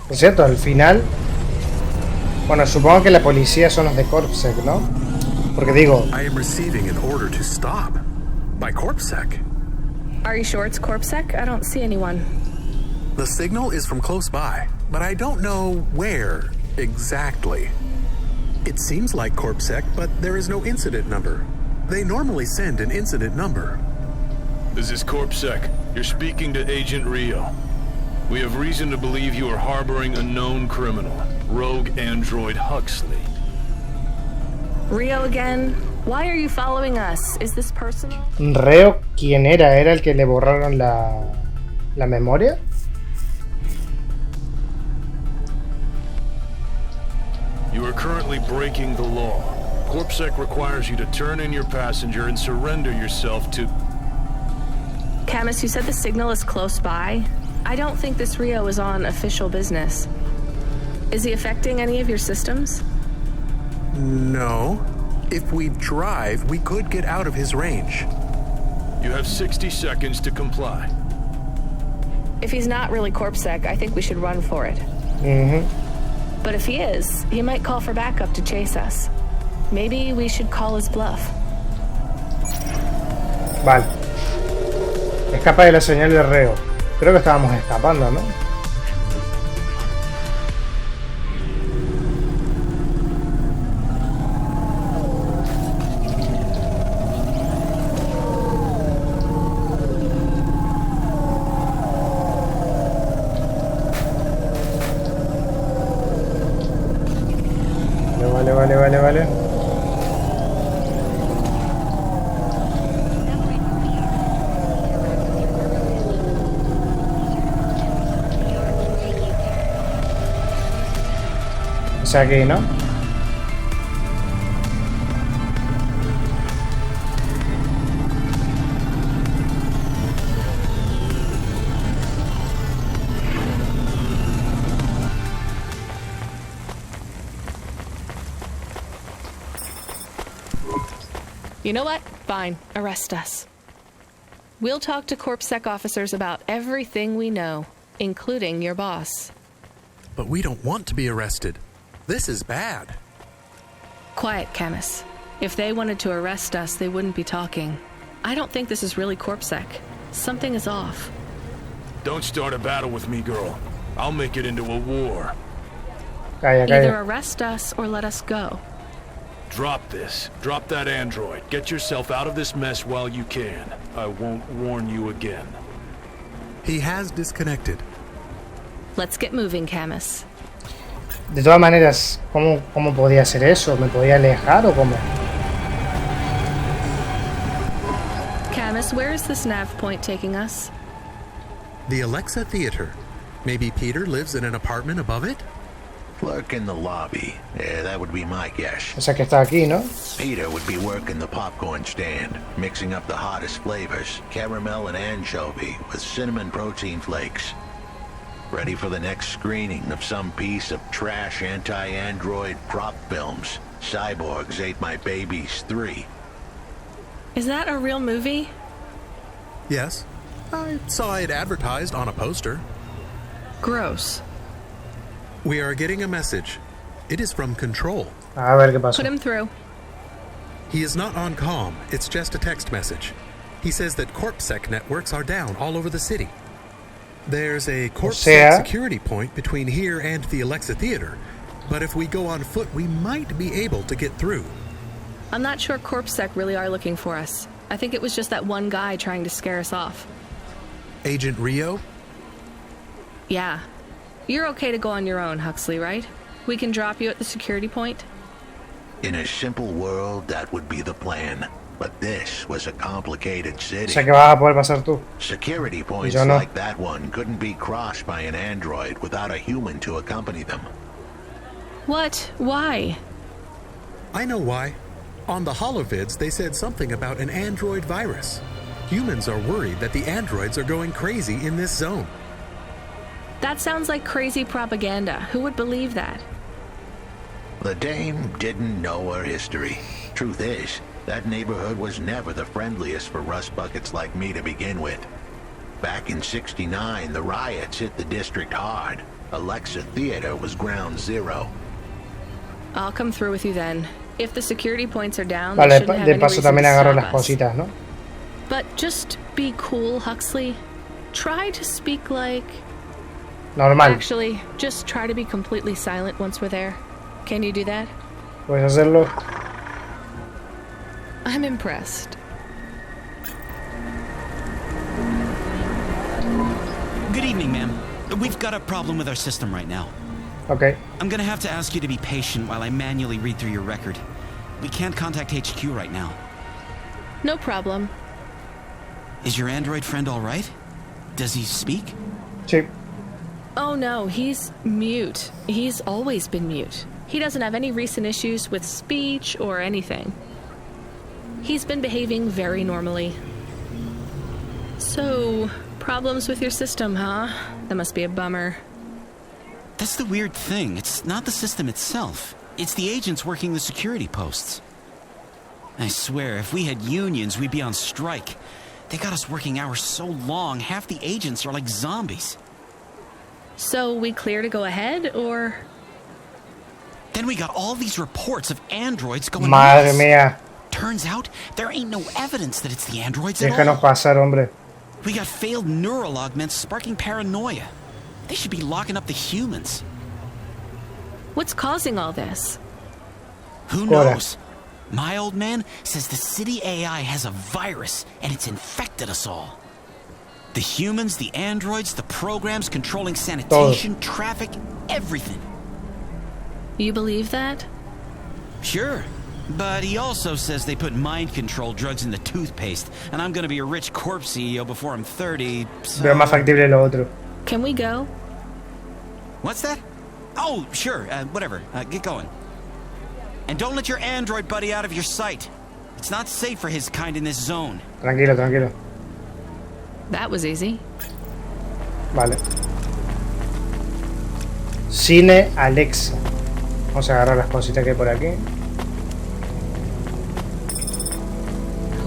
Por cierto, al final Bueno, supongo que la policía son los de Corpsec, ¿no? Porque digo... I am receiving an order to stop. By Corpsec. Are you sure it's Corpsec? I don't see anyone. The signal is from close by, but I don't know where exactly. It seems like Corpsec, but there is no incident number. They normally send an incident number. This is Corpsec. You're speaking to Agent Rio. We have reason to believe you are harboring a known criminal, rogue android Huxley. Rio again? Why are you following us? Is this personal? Reo, ¿quién era? ¿Era el que le borraron la memoria? You are currently breaking the law. Corpsec requires you to turn in your passenger and surrender yourself to... Camus, you said the signal is close by. I don't think this Rio is on official business. Is he affecting any of your systems? No. If we drive, we could get out of his range. You have 60 seconds to comply. If he's not really Corpsec, I think we should run for it. Mm-hmm. But if he is, he might call for backup to chase us. Maybe we should call his bluff. Vale. Escapa de la señal de Reo. Creo que estábamos escapando, ¿no? Vale. O sea que, ¿no? You know what? Fine. Arrest us. We'll talk to Corpsec officers about everything we know, including your boss. But we don't want to be arrested. This is bad. Quiet, Camus. If they wanted to arrest us, they wouldn't be talking. I don't think this is really Corpsec. Something is off. Don't start a battle with me, girl. I'll make it into a war. Either arrest us or let us go. Drop this. Drop that android. Get yourself out of this mess while you can. I won't warn you again. He has disconnected. Let's get moving, Camus. De todas maneras, ¿cómo podía hacer eso? ¿Me podía alejar o cómo? Camus, where is this nav point taking us? The Alexa Theater. Maybe Peter lives in an apartment above it? Clerk in the lobby. Yeah, that would be my guess. O sea que está aquí, ¿no? Peter would be working the popcorn stand, mixing up the hottest flavors, caramel and anchovy with cinnamon protein flakes. Ready for the next screening of some piece of trash anti-android prop films. Cyborgs Ate My Babies 3. Is that a real movie? Yes. I saw it advertised on a poster. Gross. We are getting a message. It is from Control. A ver qué pasa. Put him through. He is not on comm. It's just a text message. He says that Corpsec networks are down all over the city. There's a Corpsec security point between here and the Alexa Theater, but if we go on foot, we might be able to get through. I'm not sure Corpsec really are looking for us. I think it was just that one guy trying to scare us off. Agent Rio? Yeah. You're okay to go on your own, Huxley, right? We can drop you at the security point? In a simple world, that would be the plan. But this was a complicated city. O sea que vas a poder pasar tú. Security points Yo no. like that one couldn't be crossed by an android without a human to accompany them. What? Why? I know why. On the holovids, they said something about an android virus. Humans are worried that the androids are going crazy in this zone. That sounds like crazy propaganda. Who would believe that? The dame didn't know her history. Truth is, that neighborhood was never the friendliest for rust buckets like me to begin with. Back in '69, the riots hit the district hard. Alexa Theater was ground zero. I'll come through with you then. If the security points are down, Vale, they shouldn't have de any paso reason también to agarro stop las us. cositas, ¿no? But just be cool, Huxley. Try to speak like... Normal. Actually, just try to be completely silent once we're there. Can you do that? ¿Puedes hacerlo? I'm impressed. Good evening, ma'am. We've got a problem with our system right now. Okay. I'm gonna have to ask you to be patient while I manually read through your record. We can't contact HQ right now. No problem. Is your android friend all right? Does he speak? Sí. Oh no, he's mute. He's always been mute. He doesn't have any recent issues with speech or anything. He's been behaving very normally. So, problems with your system, huh? That must be a bummer. That's the weird thing. It's not the system itself. It's the agents working the security posts. I swear, if we had unions, we'd be on strike. They got us working hours so long, half the agents are like zombies. So, we clear to go ahead, or...? Then we got all these reports of androids going Madre nuts. mía. Turns out, there ain't no evidence that it's the androids at Déjanos all. pasar, hombre. We got failed neural augments sparking paranoia. They should be locking up the humans. What's causing all this? Who knows? My old man says the city AI has a virus and it's infected us all. The humans, the androids, the programs controlling sanitation, traffic, everything. You believe that? Sure. But he also says they put mind control drugs in the toothpaste, and I'm gonna be a rich corpse CEO before I'm 30, so... Veo más factible lo otro. Can we go? What's that? Oh, sure, whatever. Get going. And don't let your android buddy out of your sight. It's not safe for his kind in this zone. Tranquilo, tranquilo. That was easy. Vale. Cine Alexa. Vamos a agarrar las cositas que hay por aquí.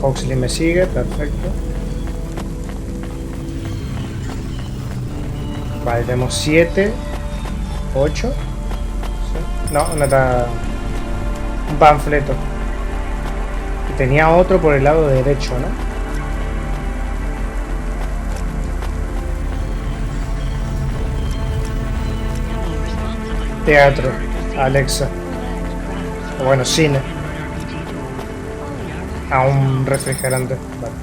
Huxley me sigue, perfecto. Vale, tenemos 7, 8. No, no está. Un panfleto. Y tenía otro por el lado derecho, ¿no? Teatro, Alexa. O bueno, cine. A un refrigerante. Vale.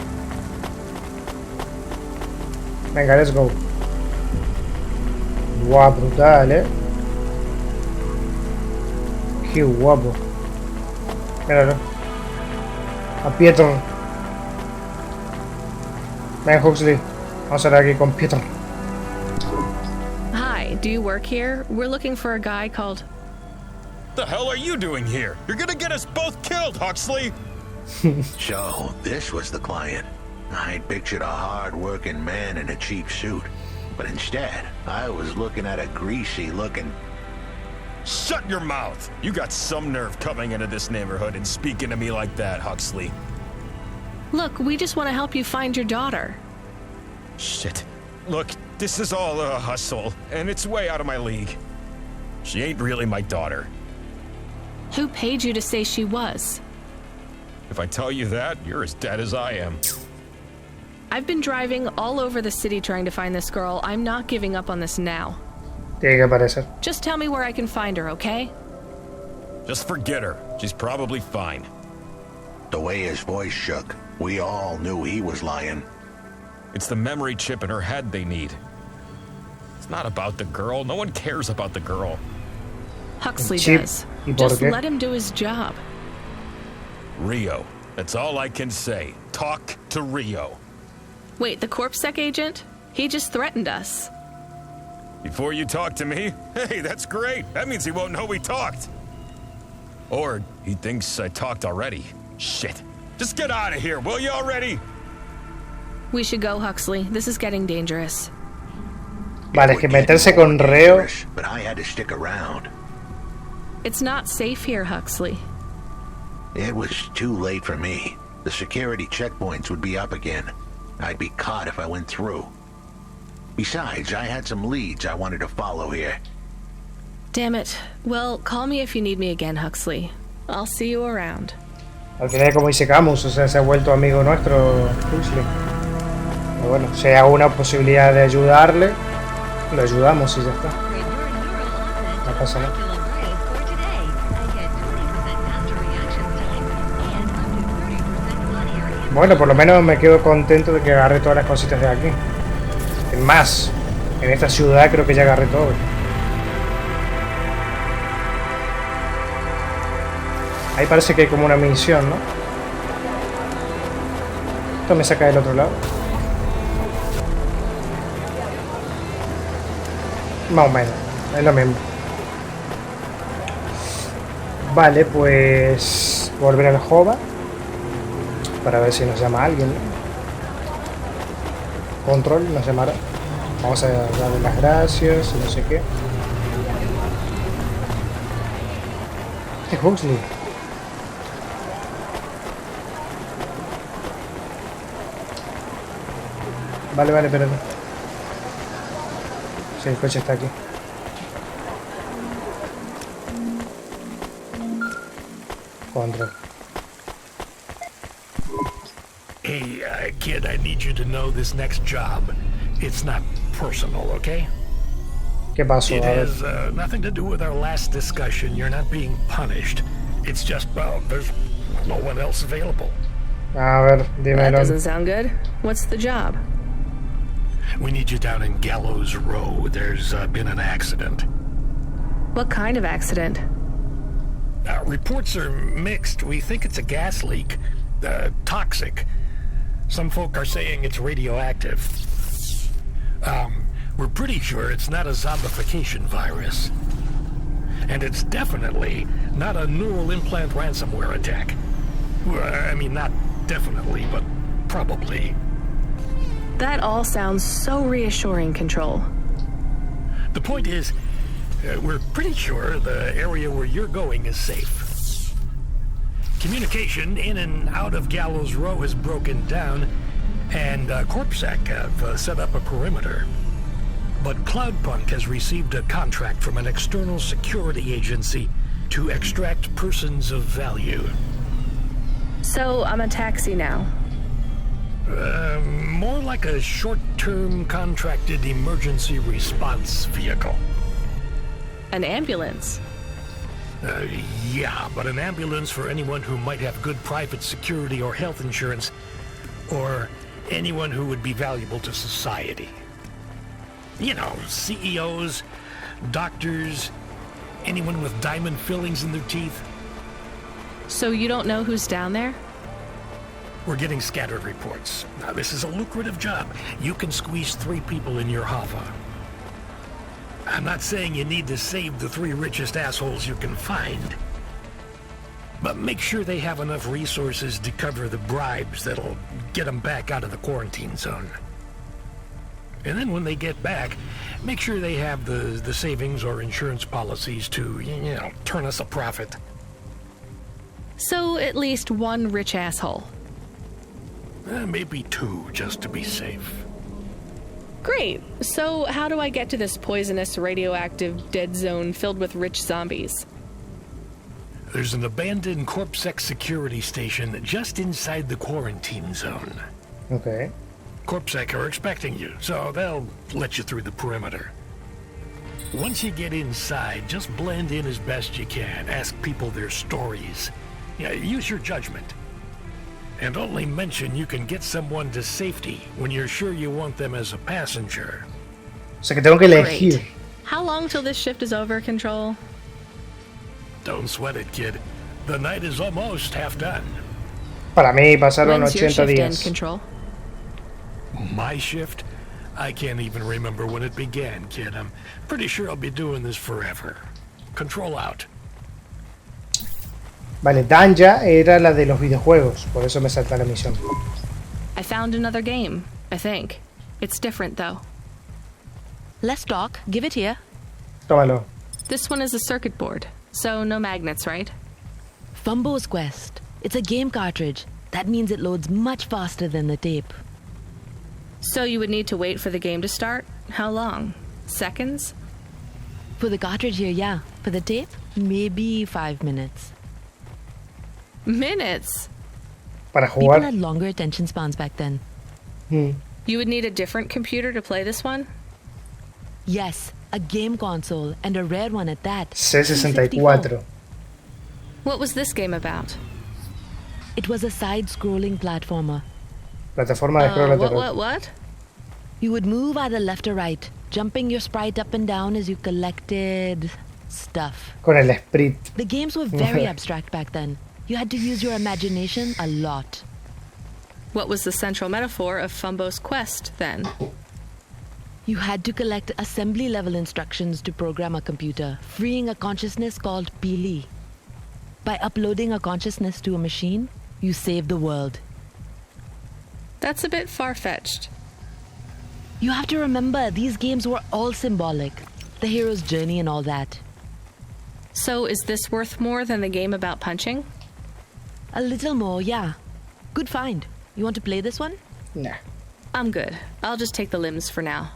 Venga, let's go. Guau, brutal, Qué guapo. Míralo. A Pietro. Ven, Huxley. Vamos a ver aquí con Pietro. Hi, do you work here? We're looking for a guy called... The hell are you doing here? You're gonna get us both killed, Huxley! So, this was the client. I pictured a hard-working man in a cheap suit. But instead, I was looking at a greasy-looking... Shut your mouth! You got some nerve coming into this neighborhood and speaking to me like that, Huxley. Look, we just want to help you find your daughter. Shit. Look, this is all a hustle, and it's way out of my league. She ain't really my daughter. Who paid you to say she was? If I tell you that, you're as dead as I am. I've been driving all over the city trying to find this girl. I'm not giving up on this now. Tiene que aparecer. Just tell me where I can find her, okay? Just forget her. She's probably fine. The way his voice shook, we all knew he was lying. It's the memory chip in her head they need. It's not about the girl. No one cares about the girl. Huxley does. Just let him do his job. Rio. That's all I can say. Talk to Rio. Wait, the CorpSec agent? He just threatened us. Before you talk to me? Hey, that's great. That means he won't know we talked. Or he thinks I talked already. Shit. Just get out of here, will you already? We should go, Huxley. This is getting dangerous. Vale, es que meterse con reo. But I had to stick around. It's not safe here, Huxley. It was too late for me. The security checkpoints would be up again. I'd be caught if I went through. Besides, I had some leads I wanted to follow here. Damn it. Well, call me if you need me again, Huxley. I'll see you around. Al final, como dice Camus, o sea, se ha vuelto amigo nuestro, Huxley. Pero bueno, si hay alguna posibilidad de ayudarle, lo ayudamos y ya está. No pasa nada. Bueno, por lo menos me quedo contento de que agarré todas las cositas de aquí. Es más, en esta ciudad creo que ya agarré todo. Ahí parece que hay como una misión, ¿no? Esto me saca del otro lado. Más o menos, es lo mismo. Vale, pues volver al Jova para ver si nos llama alguien, ¿no? Control nos llamará. Vamos a darle las gracias y no sé qué. Este es Huxley. Vale, espérate. Sí, el coche está aquí. Control. Hey, kid, I need you to know this next job. It's not personal, okay? ¿Qué pasó? It has nothing to do with our last discussion. You're not being punished. It's just, well, there's no one else available. A ver, dímelo. That doesn't sound good. What's the job? We need you down in Gallows Row. There's been an accident. What kind of accident? Reports are mixed. We think it's a gas leak. Toxic. Some folk are saying it's radioactive. We're pretty sure it's not a zombification virus. And it's definitely not a neural implant ransomware attack. I mean, not definitely, but probably. That all sounds so reassuring, Control. The point is, we're pretty sure the area where you're going is safe. Communication in and out of Gallows Row has broken down, and Corpsec have set up a perimeter. But Cloudpunk has received a contract from an external security agency to extract persons of value. So I'm a taxi now. More like a short-term contracted emergency response vehicle. An ambulance? Yeah, but an ambulance for anyone who might have good private security or health insurance, or anyone who would be valuable to society. You know, CEOs, doctors, anyone with diamond fillings in their teeth. So you don't know who's down there? We're getting scattered reports. Now, this is a lucrative job. You can squeeze 3 people in your Hava. I'm not saying you need to save the 3 richest assholes you can find. But make sure they have enough resources to cover the bribes that'll get them back out of the quarantine zone. And then when they get back, make sure they have the savings or insurance policies to, you know, turn us a profit. So at least 1 rich asshole. Maybe 2, just to be safe. Great. So how do I get to this poisonous, radioactive, dead zone filled with rich zombies? There's an abandoned Corpsec security station just inside the quarantine zone. Okay. Corpsec are expecting you, so they'll let you through the perimeter. Once you get inside, just blend in as best you can. Ask people their stories. Yeah, use your judgment. And only mention you can get someone to safety when you're sure you want them as a passenger. O sea que tengo que elegir. Great. How long till this shift is over, Control? Don't sweat it, kid. The night is almost half done. Para mí pasaron When's your 80 shift días. end, Control? My shift? I can't even remember when it began, kid. I'm pretty sure I'll be doing this forever. Control out. Vale, Danja era la de los videojuegos, por eso me salta la misión. I found another game, I think. It's different, though. Let's talk. Give it here. Tómalo. This one is a circuit board, so no magnets, right? Fumbo's Quest. It's a game cartridge. That means it loads much faster than the tape. So you would need to wait for the game to start? How long? Seconds? For the cartridge here, yeah. For the tape, maybe 5 minutes. Minutes? Para People jugar. had longer attention spans back then. You would need a different computer to play this one? Yes, a game console, and a rare one at that. C64. What was this game about? It was a side-scrolling platformer. Plataforma de scroll lateral. What? You would move either left or right, jumping your sprite up and down as you collected stuff. Con el sprite. The games were very abstract back then. You had to use your imagination a lot. What was the central metaphor of Fumbo's quest, then? You had to collect assembly-level instructions to program a computer, freeing a consciousness called Pili. By uploading a consciousness to a machine, you save the world. That's a bit far-fetched. You have to remember, these games were all symbolic. The hero's journey and all that. So is this worth more than the game about punching? A little more, yeah. Good find. You want to play this one? Nah. I'm good. I'll just take the limbs for now.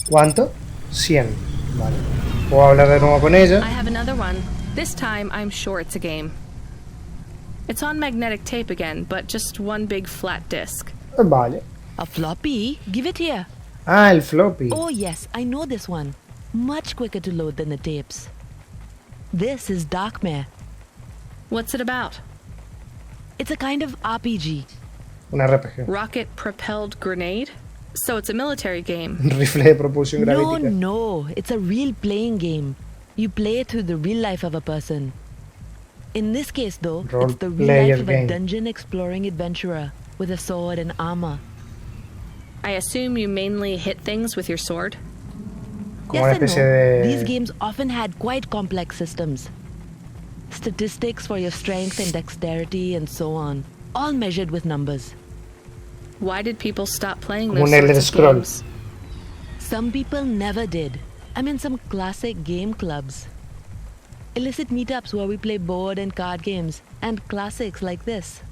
¿Cuánto? 100. Vale. Puedo hablar de nuevo con ella. I have another one. This time, I'm sure it's a game. It's on magnetic tape again, but just one big flat disc. Vale. A floppy? Give it here. Ah, el floppy. Oh yes, I know this one. Much quicker to load than the tapes. This is Darkmare. What's it about? It's a kind of RPG. Un RPG. Rocket-propelled grenade? So it's a military game. Rifle de propulsión gravítica. No, it's a real playing game. You play it through the real life of a person. In this case, though, it's the real life of a dungeon exploring adventurer with a sword and armor. I assume you mainly hit things with your sword? Yes and no. These games often had quite complex systems. Statistics for your strength and dexterity and so on, all measured with numbers. Why did people stop playing those sorts of games? Some people never did. I'm in some classic game clubs. Illicit meetups where we play board and card games, and classics like this.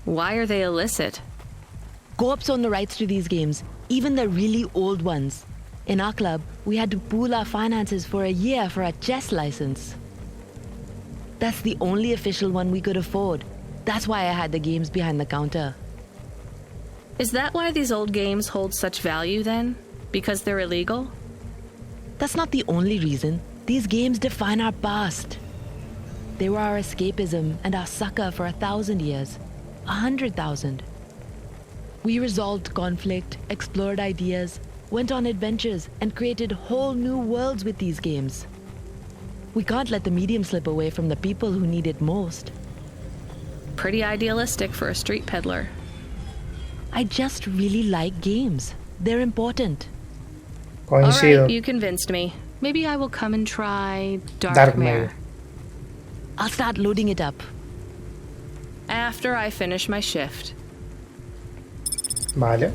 Why are they illicit? Co-ops own the rights to these games, even the really old ones. In our club, we had to pool our finances for a year for a chess license. That's the only official one we could afford. That's why I had the games behind the counter. Is that why these old games hold such value, then? Because they're illegal? That's not the only reason. These games define our past. They were our escapism and our succor for 1,000 years. 100,000. We resolved conflict, explored ideas, went on adventures, and created whole new worlds with these games. We can't let the medium slip away from the people who need it most. Pretty idealistic for a street peddler. I just really like games. They're important. Coincido. Alright, you convinced me. Maybe I will come and try Darkmare. I'll start loading it up. After I finish my shift. Vale.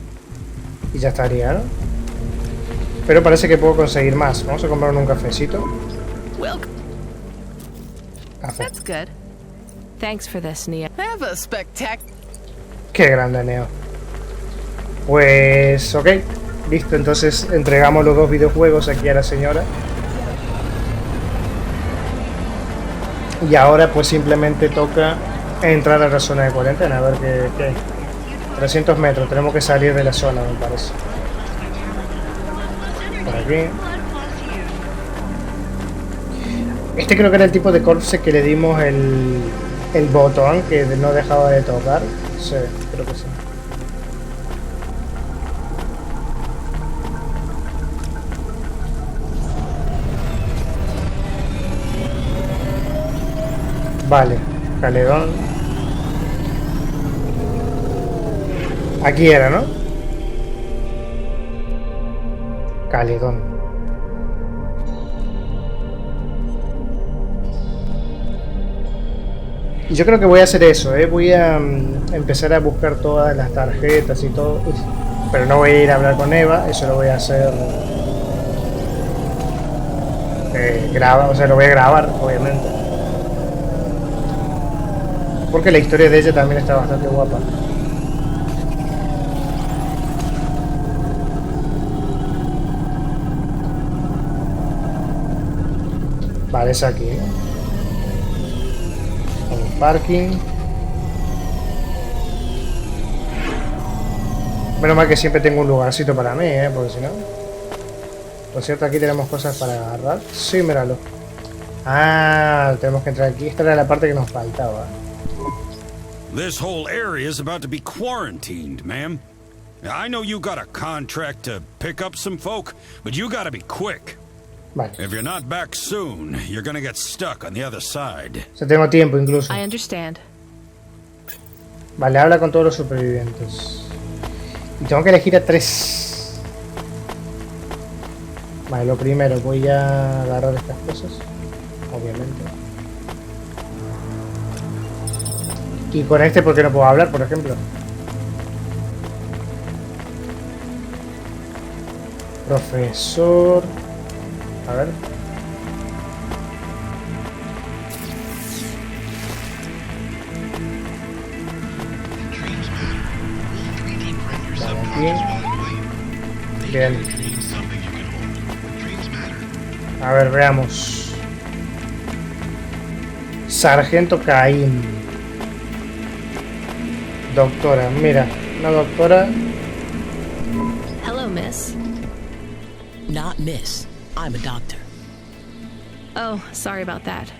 Y ya estaría, ¿no? Pero parece que puedo conseguir más. Vamos a comprar un cafecito. Café. That's good. Thanks for this, Nia. Have a Qué grande, Neo. Pues, ok. Listo, entonces entregamos los dos videojuegos aquí a la señora. Y ahora pues simplemente toca entrar a la zona de cuarentena. A ver qué hay. 300 metros, tenemos que salir de la zona, me parece. Por aquí. Este creo que era el tipo de corpse que le dimos el botón que no dejaba de tocar. Sí, creo que sí. Vale, Caledón. Aquí era, ¿no? Caledón. Y yo creo que voy a hacer eso, voy a empezar a buscar todas las tarjetas y todo. Pero no voy a ir a hablar con Eva, eso lo voy a hacer. O sea, lo voy a grabar, obviamente. Porque la historia de ella también está bastante guapa. Vale, es aquí. Un parking. Menos mal que siempre tengo un lugarcito para mí, porque si no... Por cierto, aquí tenemos cosas para agarrar. Sí, míralo. Ah, tenemos que entrar aquí. Esta era la parte que nos faltaba. This whole area is about to be quarantined, ma'am. I know you got a contract to pick up some folk, but you gotta be quick. Vale. If you're not back soon, you're gonna get stuck on the other side. O sea, tengo tiempo incluso. I understand. Vale, habla con todos los supervivientes. Y tengo que elegir a 3. Vale, lo primero, voy a agarrar estas cosas. Obviamente. Y con este, ¿por qué no puedo hablar, por ejemplo? Profesor. A ver. Bien. A ver, veamos. Sargento Caín. Doctora, mira, una doctora. Hello, miss. Not miss. I'm a doctor. Oh, sorry about that.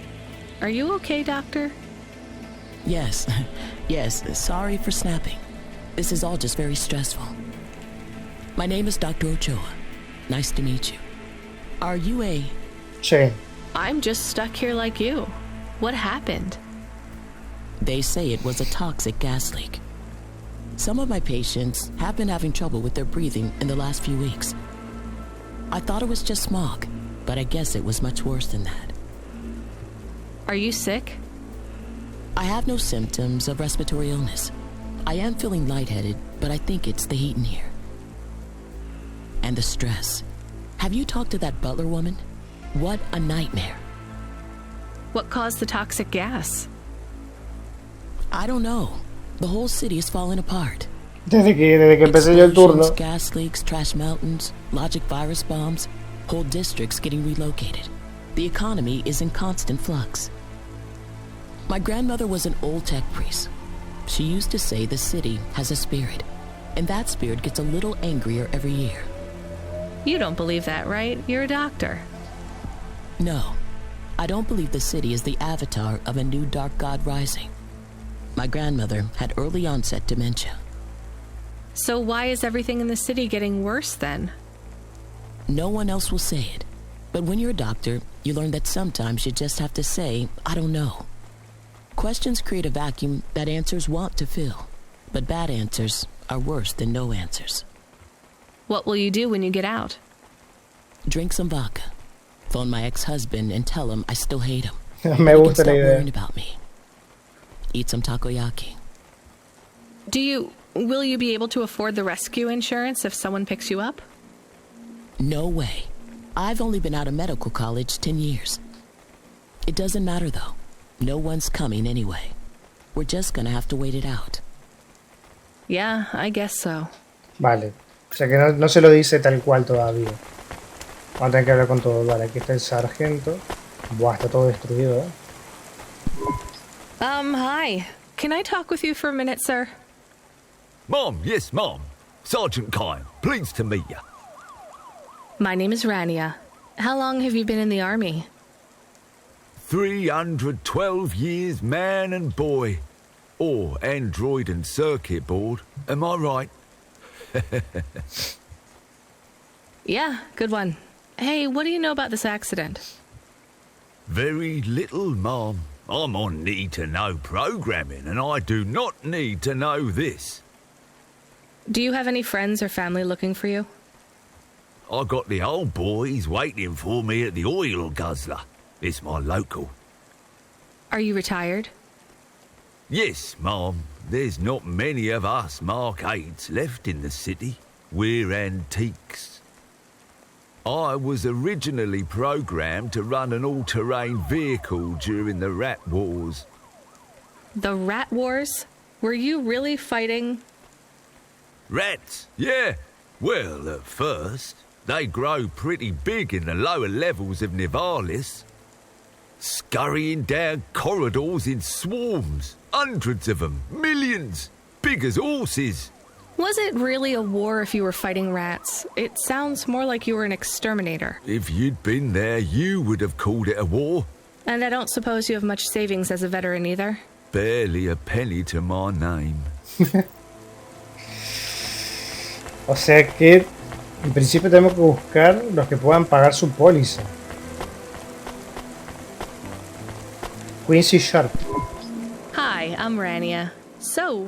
Are you okay, doctor? Yes. Yes, sorry for snapping. This is all just very stressful. My name is Dr. Ochoa. Nice to meet you. Are you a... Sí. I'm just stuck here like you. What happened? They say it was a toxic gas leak. Some of my patients have been having trouble with their breathing in the last few weeks. I thought it was just smog, but I guess it was much worse than that. Are you sick? I have no symptoms of respiratory illness. I am feeling lightheaded, but I think it's the heat in here. And the stress. Have you talked to that butler woman? What a nightmare. What caused the toxic gas? I don't know. The whole city is falling apart. Desde que empecé yo el turno. Gas leaks, trash mountains, logic virus bombs, whole districts getting relocated. The economy is in constant flux. My grandmother was an old tech priest. She used to say the city has a spirit, and that spirit gets a little angrier every year. You don't believe that, right? You're a doctor. No, I don't believe the city is the avatar of a new dark god rising. My grandmother had early onset dementia. So why is everything in the city getting worse then? No one else will say it. But when you're a doctor, you learn that sometimes you just have to say, I don't know. Questions create a vacuum that answers want to fill. But bad answers are worse than no answers. What will you do when you get out? Drink some vodka. Phone my ex-husband and tell him I still hate him. Me gusta la Stop idea. worrying about me. Eat some takoyaki. Will you be able to afford the rescue insurance if someone picks you up? No way. I've only been out of medical college 10 years. It doesn't matter though. No one's coming anyway. We're just gonna have to wait it out. Yeah, I guess so. Vale. O sea que no se lo dice tal cual todavía. Vamos a tener que hablar con todo. Vale, aquí está el sargento. Buah, está todo destruido, Hi. Can I talk with you for a minute, sir? Mom, yes, Mom. Sergeant Kyle, pleased to meet you. My name is Rania. How long have you been in the army? 312 years, man and boy. Or android and circuit board. Am I right? Yeah, good one. Hey, what do you know about this accident? Very little, Mom. I'm on need-to-know programming, and I do not need to know this. Do you have any friends or family looking for you? I got the old boys waiting for me at the oil guzzler. It's my local. Are you retired? Yes, Mom. There's not many of us Mark 8s left in the city. We're antiques. I was originally programmed to run an all-terrain vehicle during the Rat Wars. The Rat Wars? Were you really fighting? Rats? Yeah. Well, at first. They grow pretty big in the lower levels of Nivalis. scurrying down corridors in swarms, hundreds of them, millions, big as horses. Was it really a war if you were fighting rats? It sounds more like you were an exterminator. If you'd been there, you would have called it a war. And I don't suppose you have much savings as a veteran either? Barely a penny to my name. O sea que, en principio tenemos que buscar los que puedan pagar su póliza. Quincy Sharp. Hi, I'm Rania. So,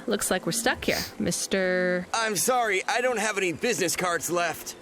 looks like we're stuck here, Mr. I'm sorry, I don't have any business cards left.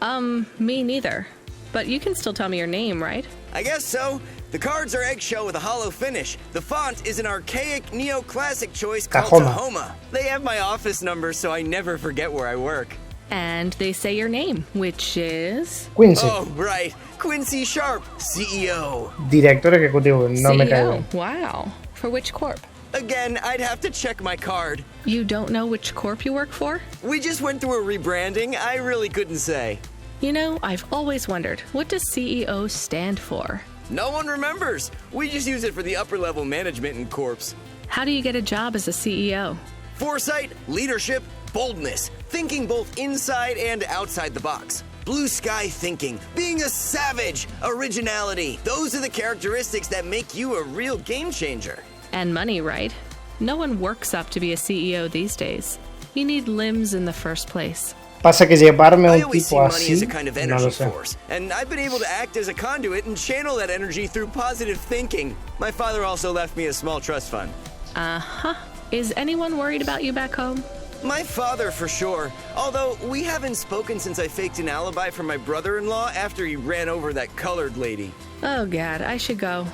Me neither. But you can still tell me your name, right? I guess so. The cards are eggshell with a hollow finish. The font is an archaic neoclassic choice called Tahoma. They have my office number, so I never forget where I work. And they say your name, which is... Quincy. Oh, right. Quincy Sharp, CEO. Director ejecutivo, no me caigo. CEO, wow. For which corp? Again, I'd have to check my card. You don't know which corp you work for? We just went through a rebranding. I really couldn't say. You know, I've always wondered, what does CEO stand for? No one remembers. We just use it for the upper level management in corps. How do you get a job as a CEO? Foresight, leadership, boldness, thinking both inside and outside the box. Blue sky thinking, being a savage, originality. Those are the characteristics that make you a real game changer. And money, right? No one works up to be a CEO these days. You need limbs in the first place. Pasa que llevarme a un always see tipo money as así, a kind of no energy lo sé. force, and I've been able to act as a conduit and channel that energy through positive thinking. My father also left me a small trust fund. Uh-huh. Is anyone worried about you back home? My father, for sure. Although, we haven't spoken since I faked an alibi for my brother-in-law after he ran over that colored lady. Oh, God, I should go.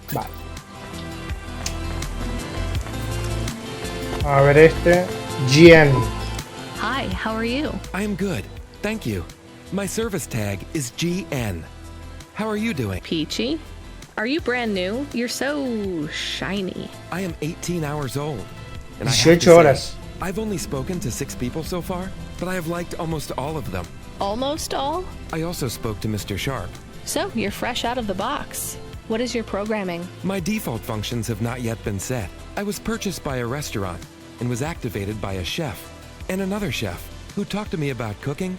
Vale. A ver este. GN. Hi, how are you? I am good, thank you. My service tag is GN. How are you doing? Peachy? Are you brand new? You're so shiny. I am 18 hours old. And I have 18 to say, horas. I've only spoken to 6 people so far, but I have liked almost all of them. Almost all? I also spoke to Mr. Sharp. So, you're fresh out of the box. What is your programming? My default functions have not yet been set. I was purchased by a restaurant and was activated by a chef and another chef who talked to me about cooking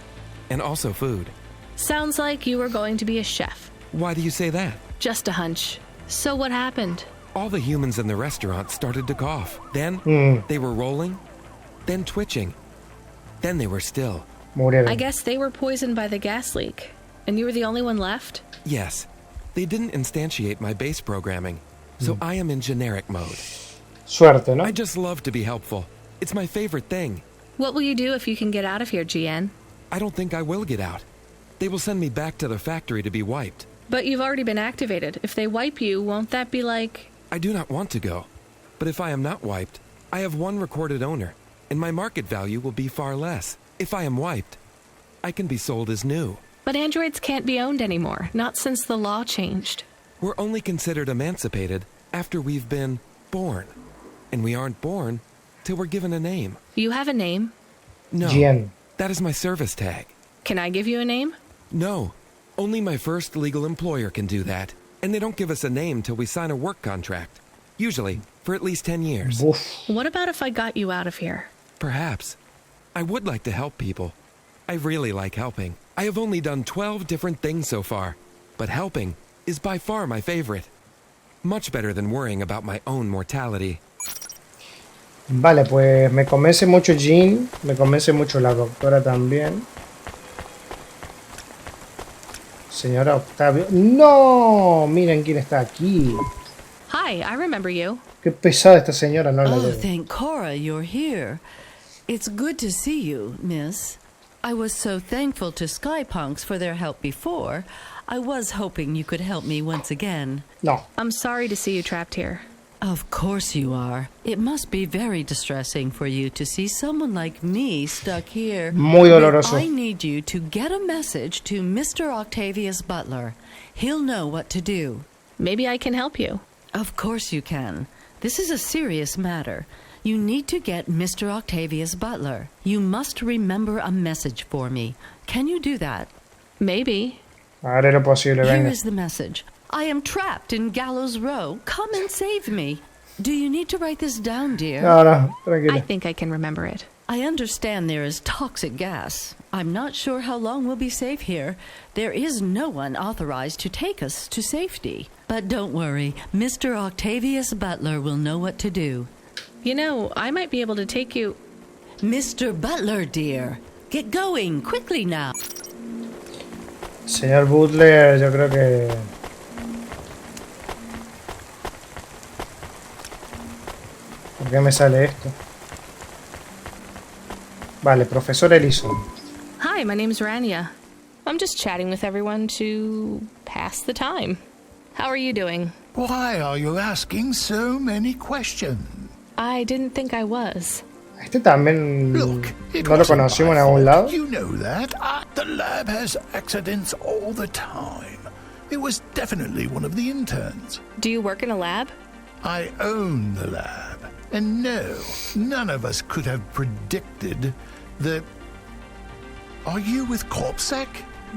and also food. Sounds like you were going to be a chef. Why do you say that? Just a hunch. So what happened? All the humans in the restaurant started to cough. Then they were rolling, then twitching, then they were still. I guess they were poisoned by the gas leak. And you were the only one left? Yes. They didn't instantiate my base programming, so I am in generic mode. Suerte, ¿no? I just love to be helpful. It's my favorite thing. What will you do if you can get out of here, GN? I don't think I will get out. They will send me back to the factory to be wiped. But you've already been activated. If they wipe you, won't that be like... I do not want to go. But if I am not wiped, I have one recorded owner, and my market value will be far less. If I am wiped, I can be sold as new. But androids can't be owned anymore, not since the law changed. We're only considered emancipated after we've been born. And we aren't born till we're given a name. You have a name? No. GN. That is my service tag. Can I give you a name? No. Only my first legal employer can do that. And they don't give us a name till we sign a work contract. Usually, for at least 10 years. What about if I got you out of here? Perhaps. I would like to help people. I really like helping. I have only done 12 different things so far, but helping is by far my favorite. Much better than worrying about my own mortality. Vale, pues me convence mucho Jean, me convence mucho la doctora también. Señora Octavio. ¡No! Miren quién está aquí. Hi, I remember you. Qué pesada esta señora, no la Oh, veo. thank Cora you're here. It's good to see you, miss. I was so thankful to Skypunks for their help before. I was hoping you could help me once again. No. I'm sorry to see you trapped here. Of course you are. It must be very distressing for you to see someone like me stuck here. Muy doloroso. But I need you to get a message to Mr. Octavius Butler. He'll know what to do. Maybe I can help you. Of course you can. This is a serious matter. You need to get Mr. Octavius Butler. You must remember a message for me. Can you do that? Maybe. Haré lo posible, Here venga. is the message. I am trapped in Gallows Row. Come and save me. Do you need to write this down, dear? No, tranquila. I think I can remember it. I understand there is toxic gas. I'm not sure how long we'll be safe here. There is no one authorized to take us to safety. But don't worry, Mr. Octavius Butler will know what to do. You know, I might be able to take you... Mr. Butler, dear. Get going, quickly now. Señor Butler, yo creo que... ¿Por qué me sale esto? Vale, profesor Ellison. Hi, my name's Rania. I'm just chatting with everyone to pass the time. How are you doing? Why are you asking so many questions? I didn't think I was. Este también Look, no lo conocimos en algún lado. You know that. The lab has accidents all the time. It was definitely one of the interns. Do you work in a lab? I own the lab. And no, none of us could have predicted that... Are you with CorpSec?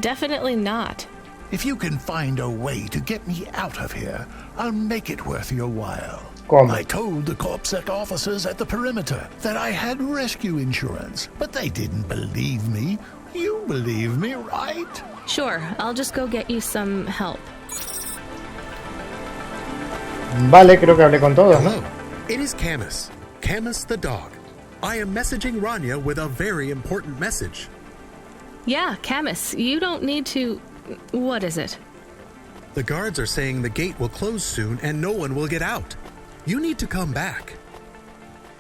Definitely not. If you can find a way to get me out of here, I'll make it worth your while. ¿Cómo? I told the CorpSec officers at the perimeter that I had rescue insurance, but they didn't believe me. You believe me, right? Sure, I'll just go get you some help. Vale, creo que hablé con todos. Hello, it is Camus. Camus the dog. I am messaging Rania with a very important message. Yeah, Camus, you don't need to... What is it? The guards are saying the gate will close soon and no one will get out. You need to come back.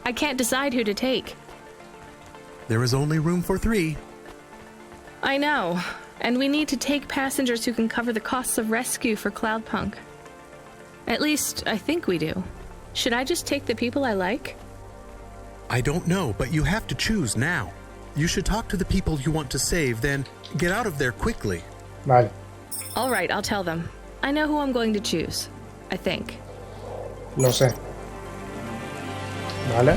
I can't decide who to take. There is only room for 3. I know, and we need to take passengers who can cover the costs of rescue for Cloudpunk. At least, I think we do. Should I just take the people I like? I don't know, but you have to choose now. You should talk to the people you want to save, then get out of there quickly. Vale. All right, I'll tell them. I know who I'm going to choose. I think. Lo sé. Vale.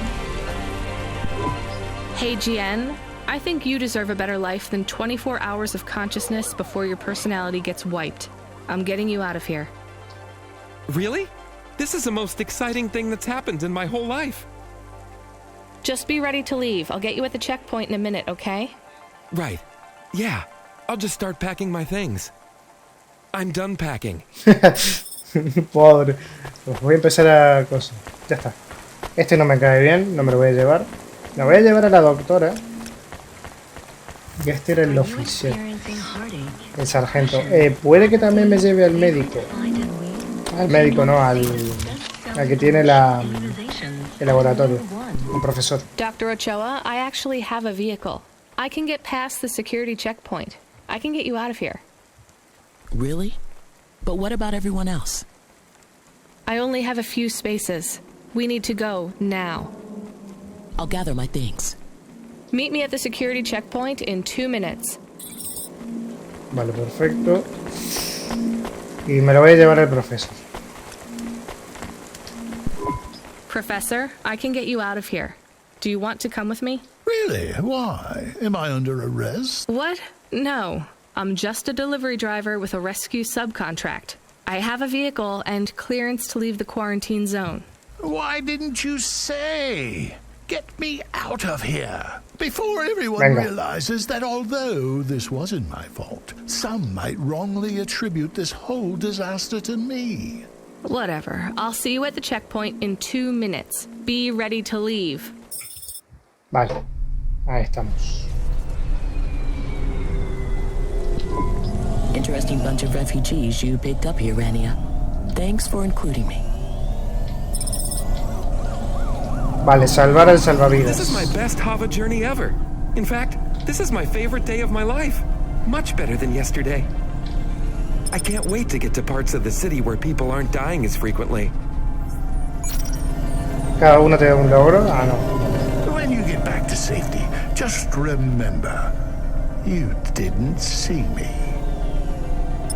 Hey, GN. I think you deserve a better life than 24 hours of consciousness before your personality gets wiped. I'm getting you out of here. Really? This is the most exciting thing that's happened in my whole life. Just be ready to leave. I'll get you at the checkpoint in a minute, okay? Right. Yeah. I'll just start packing my things. I'm done packing. Pobre. Pues voy a empezar a cosas. Ya está. Este no me cae bien, no me lo voy a llevar. Me voy a llevar a la doctora. Y este era el oficial. El sargento. Puede que también me lleve al médico. Al médico, no, al que tiene el laboratorio. El profesor. Dr. Ochoa, I actually have a vehicle. I can get past the security checkpoint. I can get you out of here. Really? But what about everyone else? I only have a few spaces. We need to go now. I'll gather my things. Meet me at the security checkpoint in 2 minutes. Vale, perfecto. Y me lo voy a llevar al profesor. Professor, I can get you out of here. Do you want to come with me? Really? Why? Am I under arrest? What? No. I'm just a delivery driver with a rescue subcontract. I have a vehicle and clearance to leave the quarantine zone. Why didn't you say? Get me out of here before everyone Venga. realizes that although this wasn't my fault, some might wrongly attribute this whole disaster to me. Whatever. I'll see you at the checkpoint in 2 minutes. Be ready to leave. Vale. Ahí estamos. Interesting bunch of refugees you picked up here, Rania. Thanks for including me. Vale, salvar al salvavidas. This is my best Hava journey ever. In fact, this is my favorite day of my life. Much better than yesterday. I can't wait to get to parts of the city where people aren't dying as frequently. Cada uno te da un logro. Ah, no. When you get back to safety, just remember, you didn't see me.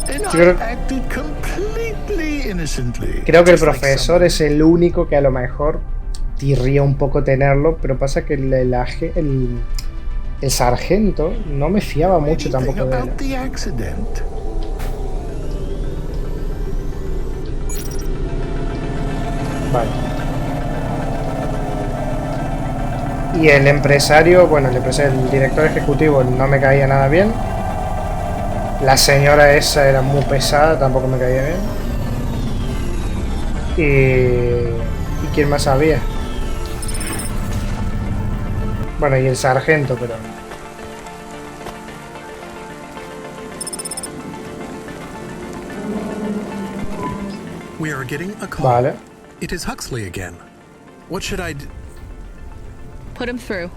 And I acted completely innocently. Creo que el profesor es el único que a lo mejor tirría un poco tenerlo, pero pasa que el sargento no me fiaba mucho tampoco de él. Vale. Y el empresario, bueno, el director ejecutivo no me caía nada bien. La señora esa era muy pesada, tampoco me caía bien. ¿Y quién más había? Bueno, y el sargento, pero... We are getting a call. Vale. It is Huxley again. What should I do? Put him through.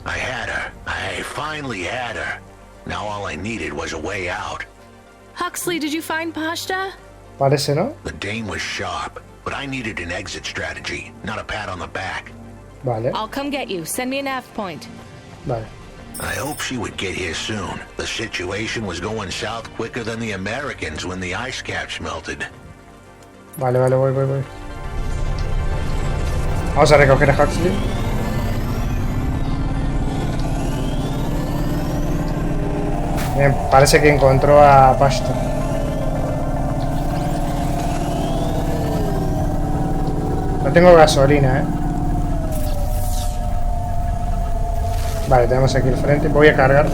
I had her. I finally had her. Now all I needed was a way out. Huxley, did you find Pashta? Parece, ¿no? The dame was sharp, but I needed an exit strategy, not a pat on the back. Vale. I'll come get you. Send me a nav point. Vale. I hope she would get here soon. The situation was going south quicker than the Americans when the ice caps melted. Vale, voy. Vamos a recoger a Huxley. Bien, parece que encontró a Pashta. No tengo gasolina, Vale, tenemos aquí el frente. Voy a cargar.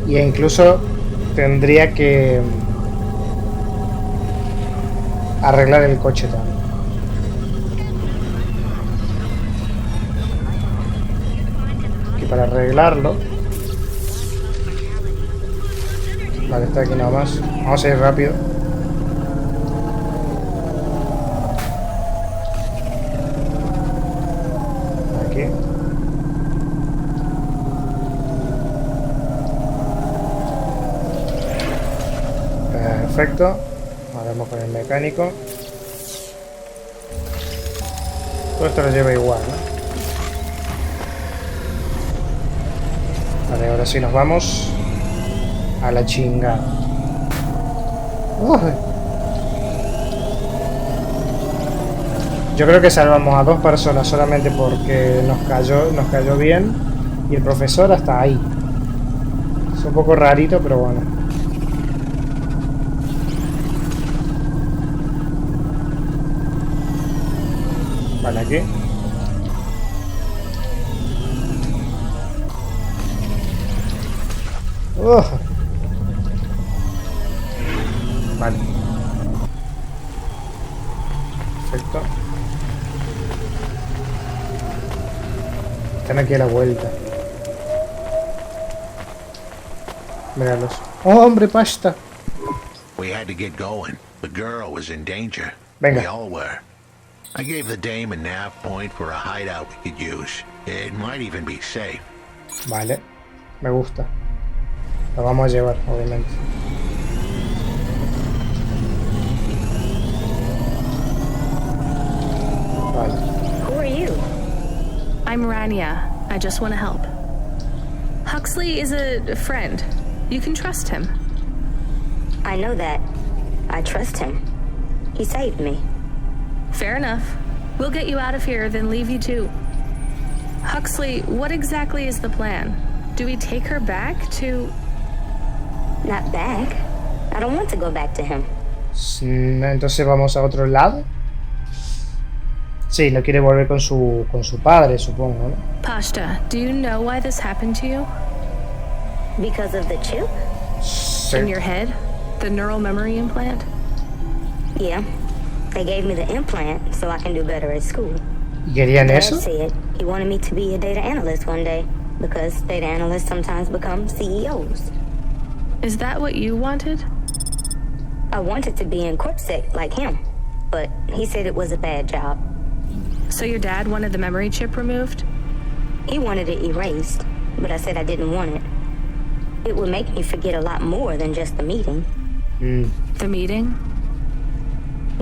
Y incluso tendría que arreglar el coche también. Aquí para arreglarlo. Vale, está aquí nada más. Vamos a ir rápido. Aquí. Perfecto. Ahora vamos con el mecánico. Todo esto lo lleva igual, ¿no? Vale, ahora sí nos vamos a la chingada. Yo creo que salvamos a 2 personas solamente porque nos cayó bien. Y el profesor hasta ahí. Es un poco rarito, pero bueno. Vale, aquí. Vale. Perfecto. Están aquí a la vuelta. Míralos. ¡Oh, hombre, Pashta! We had to get going. The girl was in danger. Venga. We all were. I gave the dame a nav point for a hideout we could use. It might even be safe. Vale. Me gusta. Lo vamos a llevar, obviamente. Vale. Who are you? I'm Rania. I just want to help. Huxley is a friend. You can trust him. I know that. I trust him. He saved me. Fair enough. We'll get you out of here, then leave you too. Huxley, what exactly is the plan? Do we take her back to... Not back. I don't want to go back to him. Entonces vamos a otro lado. Sí, no quiere volver con su padre, supongo, ¿no? Pashta, do you know why this happened to you? Because of the chip? Sí. In your head? The neural memory implant? Yeah. They gave me the implant so I can do better at school. ¿Y querían Dad eso? said he wanted me to be a data analyst one day because data analysts sometimes become CEOs. Is that what you wanted? I wanted to be in CorpSec like him, but he said it was a bad job. So your dad wanted the memory chip removed? He wanted it erased, but I said I didn't want it. It would make me forget a lot more than just the meeting. The meeting?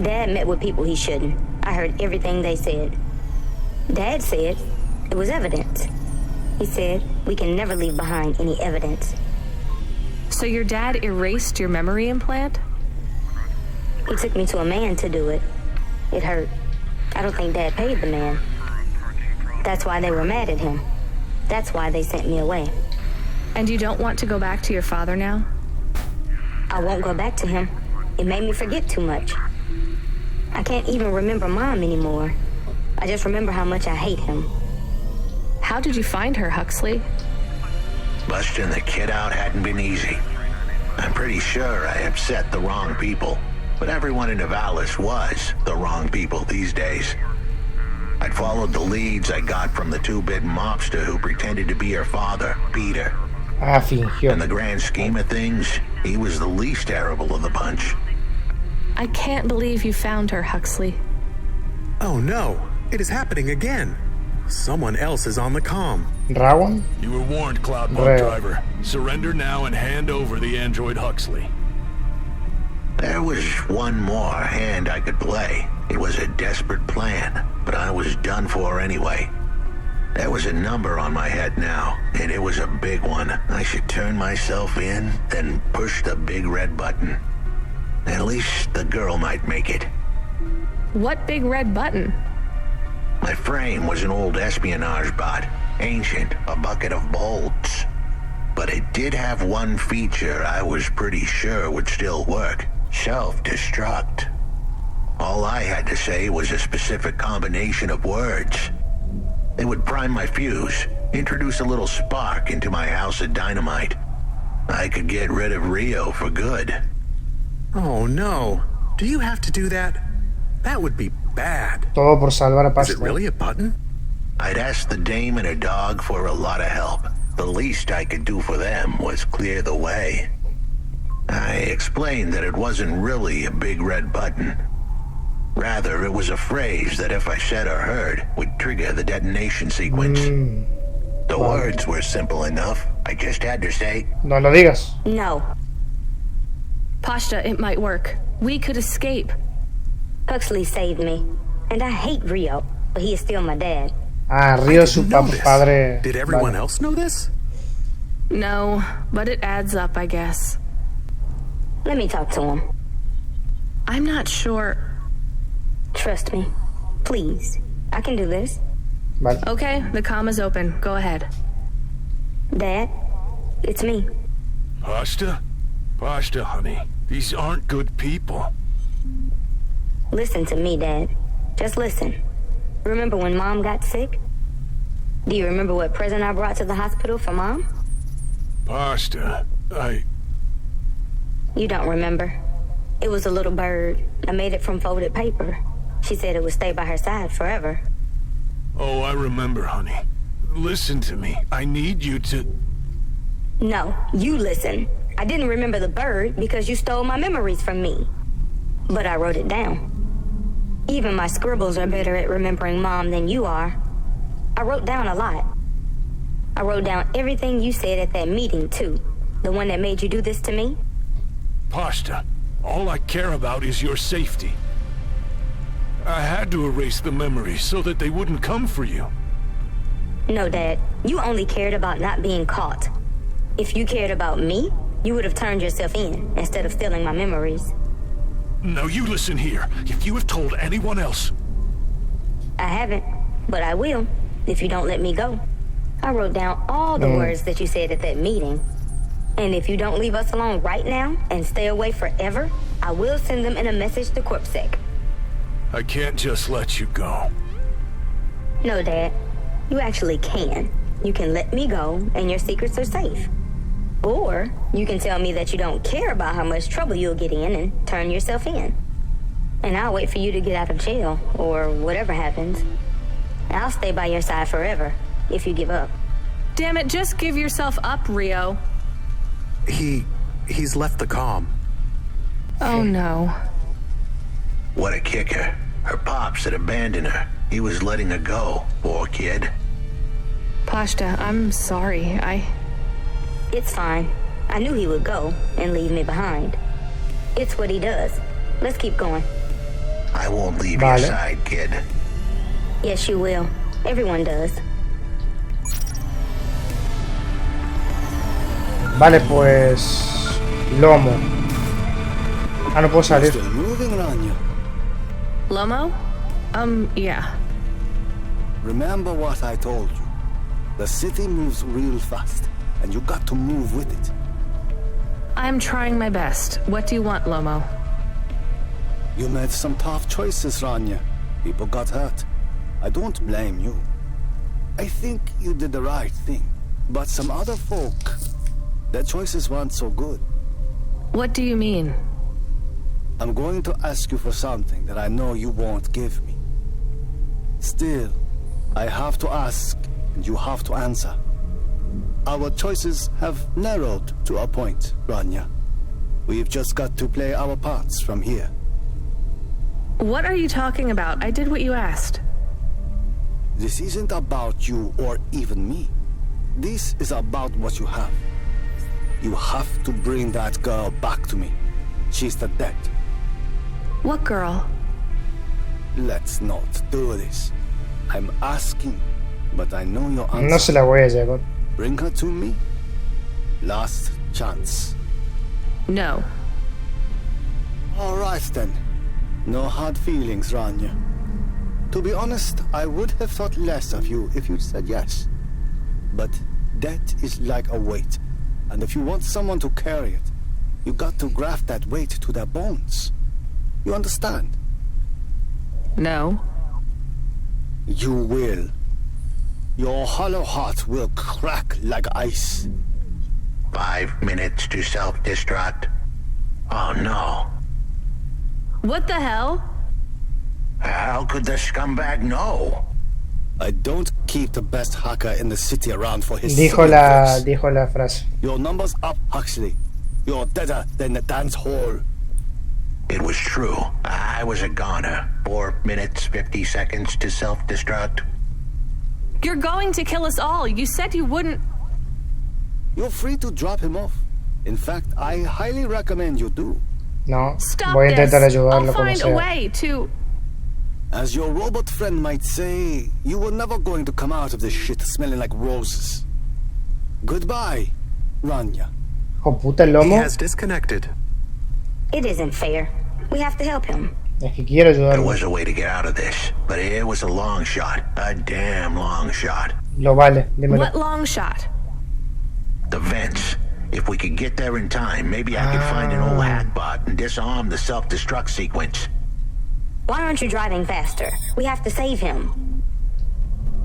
Dad met with people he shouldn't. I heard everything they said. Dad said it was evidence. He said we can never leave behind any evidence. So your dad erased your memory implant? He took me to a man to do it. It hurt. I don't think Dad paid the man. That's why they were mad at him. That's why they sent me away. And you don't want to go back to your father now? I won't go back to him. It made me forget too much. I can't even remember Mom anymore. I just remember how much I hate him. How did you find her, Huxley? Busting the kid out hadn't been easy. I'm pretty sure I upset the wrong people, but everyone in Nivalis was the wrong people these days. I'd followed the leads I got from the two-bit mobster who pretended to be her father, Peter. In the grand scheme of things, he was the least terrible of the bunch. I can't believe you found her, Huxley. Oh no, it is happening again. Someone else is on the comm. Rawan? You were warned, Cloudpunk driver. Surrender now and hand over the android Huxley. There was one more hand I could play. It was a desperate plan, but I was done for anyway. There was a number on my head now, and it was a big one. I should turn myself in, then push the big red button. At least the girl might make it. What big red button? My frame was an old espionage bot, ancient, a bucket of bolts. But it did have one feature I was pretty sure would still work. Self-destruct. All I had to say was a specific combination of words. It would prime my fuse, introduce a little spark into my house of dynamite. I could get rid of Rio for good. Oh no. Do you have to do that? That would be bad. Todo por salvar a Is it really a button? I'd asked the dame and her dog for a lot of help. The least I could do for them was clear the way. I explained that it wasn't really a big red button. Rather, it was a phrase that if I said or heard would trigger the detonation sequence. The words were simple enough. I just had to say, No lo digas. No. Pashta, it might work. We could escape. Huxley saved me. And I hate Rio, but he is still my dad. Rio es su padre. Did everyone else know this? No, but it adds up, I guess. Let me talk to him. I'm not sure. Trust me. Please. I can do this. Okay, the comm is open. Go ahead. Dad, it's me. Pashta? Pashta, honey. These aren't good people. Listen to me, Dad. Just listen. Remember when Mom got sick? Do you remember what present I brought to the hospital for Mom? Pashta, You don't remember. It was a little bird. I made it from folded paper. She said it would stay by her side forever. Oh, I remember, honey. Listen to me. I need you to... No, you listen. I didn't remember the bird because you stole my memories from me. But I wrote it down. Even my scribbles are better at remembering Mom than you are. I wrote down a lot. I wrote down everything you said at that meeting, too. The one that made you do this to me. Pashta, all I care about is your safety. I had to erase the memories so that they wouldn't come for you. No, Dad. You only cared about not being caught. If you cared about me, you would have turned yourself in instead of stealing my memories. Now you listen here. If you have told anyone else... I haven't, but I will, if you don't let me go. I wrote down all the words that you said at that meeting. And if you don't leave us alone right now and stay away forever, I will send them in a message to CorpSec. I can't just let you go. No, Dad. You actually can. You can let me go and your secrets are safe. Or you can tell me that you don't care about how much trouble you'll get in and turn yourself in. And I'll wait for you to get out of jail or whatever happens. I'll stay by your side forever if you give up. Damn it, just give yourself up, Rio. He's left the comm. Oh no. What a kicker. Her pops had abandoned her. He was letting her go, poor kid. Pashta, I'm sorry. It's fine. I knew he would go and leave me behind. It's what he does. Let's keep going. I won't leave your side, kid. Yes, you will. Everyone does. Vale, pues... Lomo. No puedo salir. Lomo? Yeah. Remember what I told you. The city moves real fast. and you got to move with it. I'm trying my best. What do you want, Lomo? You made some tough choices, Rania. People got hurt. I don't blame you. I think you did the right thing. But some other folk, their choices weren't so good. What do you mean? I'm going to ask you for something that I know you won't give me. Still, I have to ask, and you have to answer. Our choices have narrowed to a point, Rania. We've just got to play our parts from here. What are you talking about? I did what you asked. This isn't about you or even me. This is about what you have. You have to bring that girl back to me. She's the dead. What girl? Let's not do this. I'm asking, but I know your answer. No se la voy a llevar. Bring her to me. Last chance. No. All right then. No hard feelings, Rania. To be honest, I would have thought less of you if you'd said yes. But death is like a weight, and if you want someone to carry it, you got to graft that weight to their bones. You understand? No. You will. Your hollow heart will crack like ice. 5 minutes to self-destruct. Oh no. What the hell? How could the scumbag know? I don't keep the best hacker in the city around for his dijo la frase. Your number's up, Huxley. You're deader than the dance hall. It was true. I was a goner. 4 minutes, 50 seconds to self-destruct. You're going to kill us all. You said you wouldn't. You're free to drop him off. In fact, I highly recommend you do. No. Stop Voy a intentar this. ayudarlo I'll como find sea. a way to. As your robot friend might say, you were never going to come out of this shit smelling like roses. Goodbye, Rania. Oh, puta el lomo. He has disconnected. It isn't fair. We have to help him. Es que quiero There ayudarlo. was a way to get out of this, but it was a long shot. A damn long shot. Lo vale, dímelo. What long shot? The vents. If we could get there in time, maybe I could find an old hackbot and disarm the self-destruct sequence. Why aren't you driving faster? We have to save him.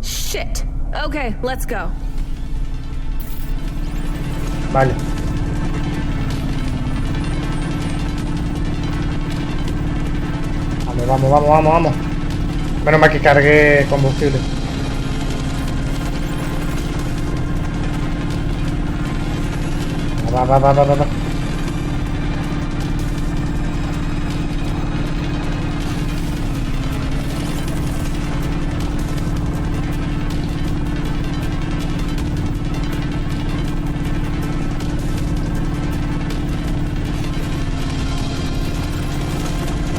Shit. Okay, let's go. Vale. Vamos. Menos mal que cargué combustible. Va.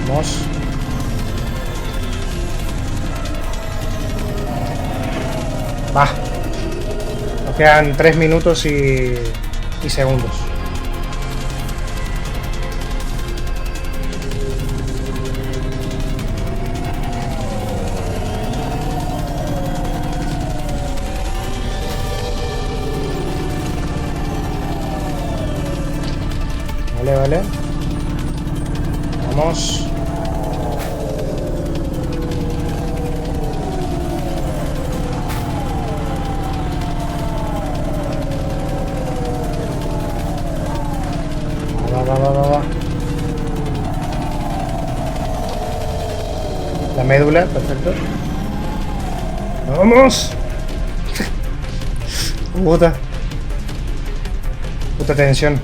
Vamos. Va. Nos quedan 3 minutos y segundos. Vale. Vamos. Va. La médula, perfecto. ¡Vamos! Puta tensión.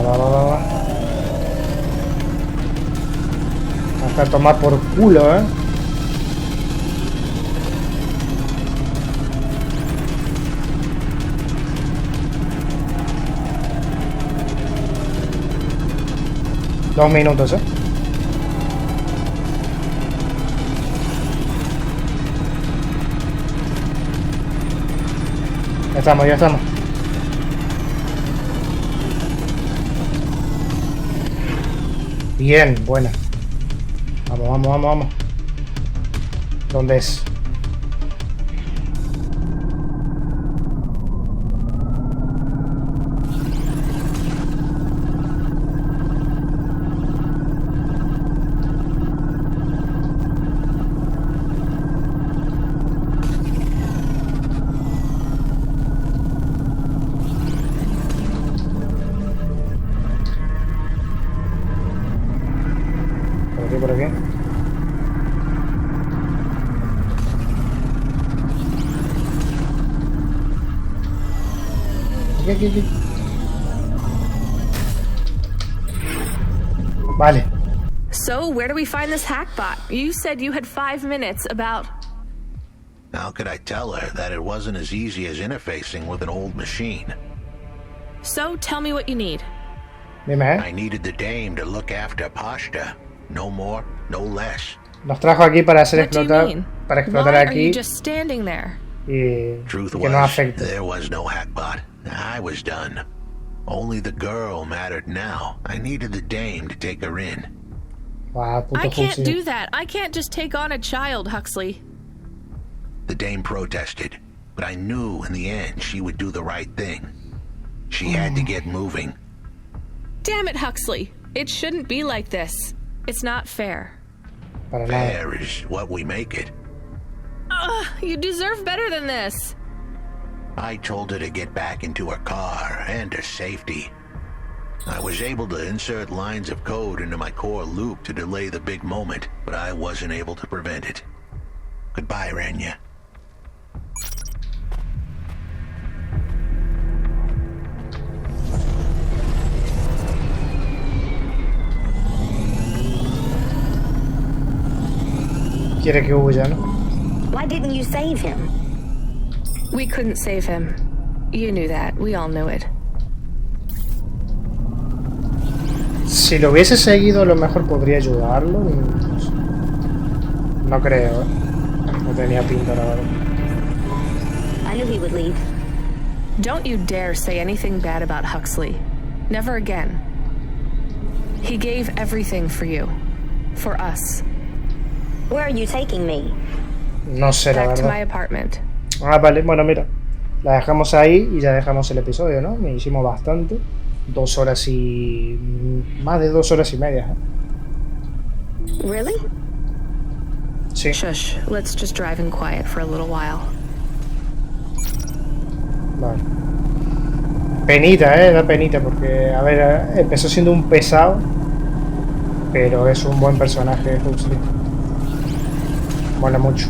Va. Hasta tomar por culo, ¿eh? Dos minutos, ¿eh? Ya estamos. Bien, buena. Vamos, vamos, vamos, vamos. ¿Dónde es? Por aquí. Aquí. Vale. So, where do we find this hackbot? You said you had 5 minutes about... How could I tell her that it wasn't as easy as interfacing with an old machine? So, tell me what you need. I needed the dame to look after Pashta. No more, no less. Nos trajo aquí para hacer What do you explotar, mean? para explotar Why are aquí you just standing there? y Truth que no was, afecte. there was no hackbot. I was done. Only the girl mattered now. I needed the dame to take her in. Wow, puto I can't Huxley. do that. I can't just take on a child, Huxley. The dame protested, but I knew in the end she would do the right thing. She had to get moving. Damn it, Huxley. It shouldn't be like this. It's not fair. Fair is what we make it. You deserve better than this. I told her to get back into her car and her safety. I was able to insert lines of code into my core loop to delay the big moment, but I wasn't able to prevent it. Goodbye, Rania. Quiere que huya, ¿no? Why didn't you save him? We couldn't save him. You knew that. We all knew it. Si lo hubiese seguido, a lo mejor podría ayudarlo. No creo, ¿eh? No tenía pinta, la verdad. I knew he would leave. Don't you dare say anything bad about Huxley. Never again. He gave everything for you. For us. Where are you taking me? No sé, la Back to verdad. my apartment. Ah, vale, bueno, mira. La dejamos ahí y ya dejamos el episodio, ¿no? Me hicimos bastante. 2 horas y... más de 2 horas y media, ¿eh? Really? Sí. Shush. Let's just drive in quiet for a little while. Vale. Penita, da penita porque, a ver, empezó siendo un pesado, pero es un buen personaje, Huxley. Mola mucho.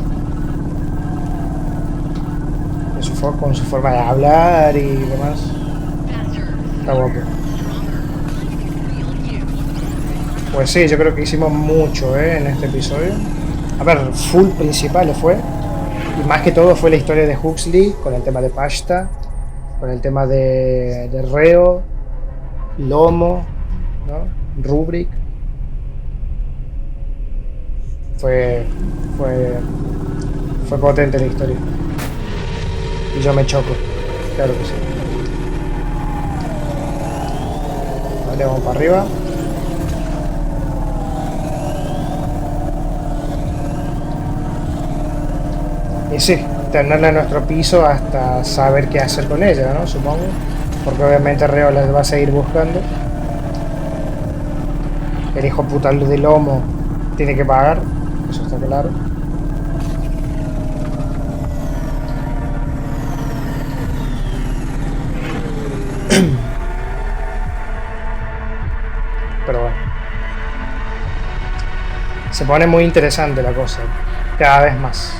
Con su forma de hablar y demás. Está guapo. Pues sí, yo creo que hicimos mucho en este episodio. A ver, full principales fue. Y más que todo fue la historia de Huxley, con el tema de Pashta, con el tema de Reo, Lomo, ¿no? Rubric. Fue potente la historia. Y yo me choco, claro que sí. Vale, vamos para arriba. Y sí, tenerla en nuestro piso hasta saber qué hacer con ella, ¿no? Supongo. Porque obviamente Reo la va a seguir buscando. El hijo puta de Lomo tiene que pagar, eso está claro. Pero bueno, se pone muy interesante la cosa, cada vez más,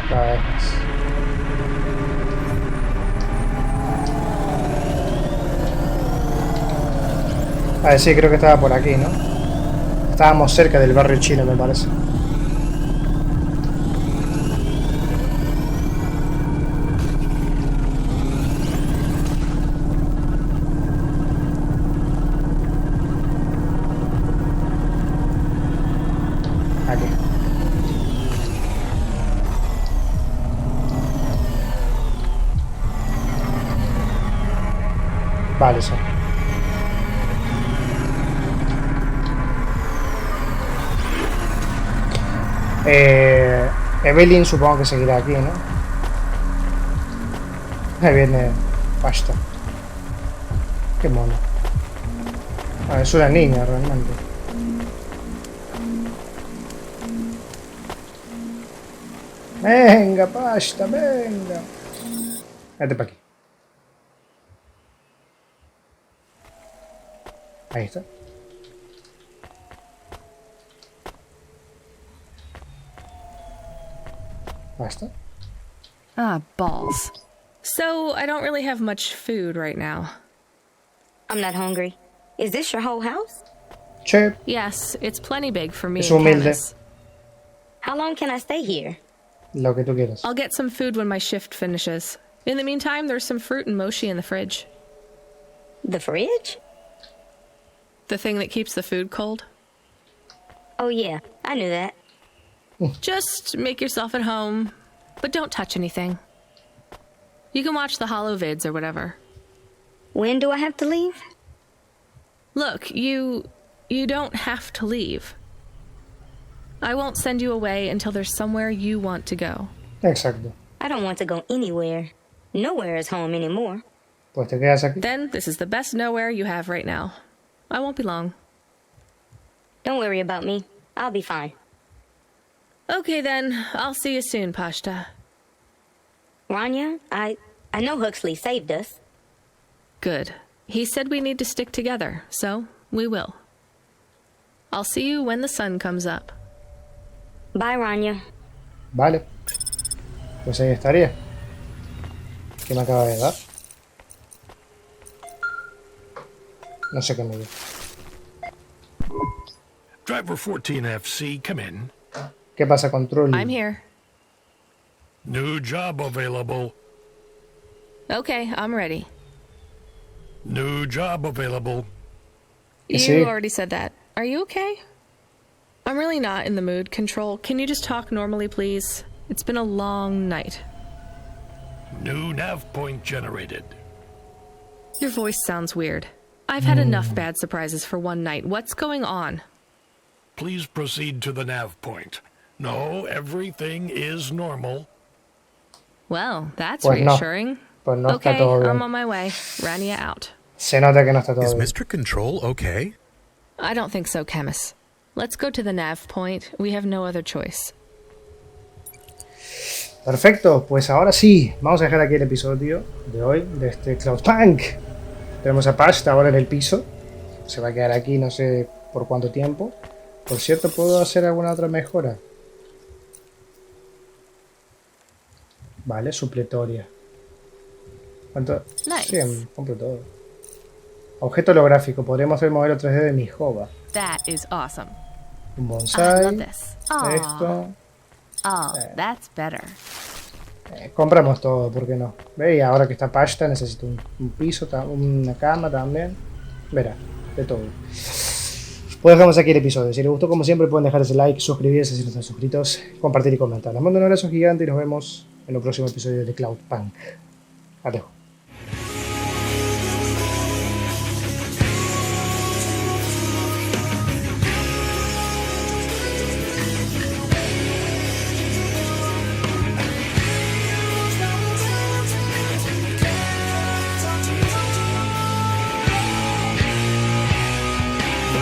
cada vez más. A ver, sí, creo que estaba por aquí, ¿no? Estábamos cerca del barrio chino, me parece. Vale, sí. Evelyn supongo que seguirá aquí, ¿no? Ahí viene Pasta. Qué mono. Ah, es una niña realmente. Venga, Pasta, venga. Vete para aquí. Ahí está. Basta. Ah, balls. So, I don't really have much food right now. I'm not hungry. Is this your whole house? Che. Yes, it's plenty big for me Es and humilde. Camus. How long can I stay here? Lo que tú quieras. I'll get some food when my shift finishes. In the meantime, there's some fruit and mochi in the fridge. The fridge? The thing that keeps the food cold. Oh yeah, I knew that. Just make yourself at home, but don't touch anything. You can watch the holo vids or whatever. When do I have to leave? Look, you don't have to leave. I won't send you away until there's somewhere you want to go. Exacto. I don't want to go anywhere. Nowhere is home anymore. Pues te quedas aquí. Then this is the best nowhere you have right now. I won't be long. Don't worry about me. I'll be fine. Okay then, I'll see you soon, Pashta. Rania, I know Huxley saved us. Good. He said we need to stick together, so we will. I'll see you when the sun comes up. Bye, Rania. Vale. Pues ahí estaría. ¿Qué me acaba de dar? No sé qué me dio. Driver 14FC, come in. ¿Qué pasa con Trulli? I'm here. New job available. Okay, I'm ready. New job available. You already said that. Are you okay? I'm really not in the mood. Control, can you just talk normally, please? It's been a long night. New nav point generated. Your voice sounds weird. I've had enough bad surprises for one night. What's going on? Please proceed to the nav point. No, everything is normal. Well, that's Pues no. reassuring. Pues no Okay, está todo bien. I'm on my way. Rania out. Se nota que no está todo Is bien. Mr. Control okay? I don't think so, Camus. Let's go to the nav point. We have no other choice. Perfecto, pues ahora sí, vamos a dejar aquí el episodio de hoy, de este Cloudpunk. Tenemos a Pasta ahora en el piso. Se va a quedar aquí no sé por cuánto tiempo. Por cierto, ¿puedo hacer alguna otra mejora? Vale, supletoria. ¿Cuánto? Nice. Sí, compro todo. Objeto holográfico. Podríamos hacer el modelo 3D de mi jova. That is awesome. Un I bonsai. love this. Aw. Esto. Oh, that's better. Compramos todo, ¿por qué no? ¿Ve? Y ahora que está Pasta necesito un piso, una cama también. Verá, de todo. Pues dejamos aquí el episodio. Si les gustó, como siempre, pueden dejar ese like, suscribirse si no están suscritos, compartir y comentar. Les mando un abrazo gigante y nos vemos en el próximo episodio de Cloudpunk. Adiós.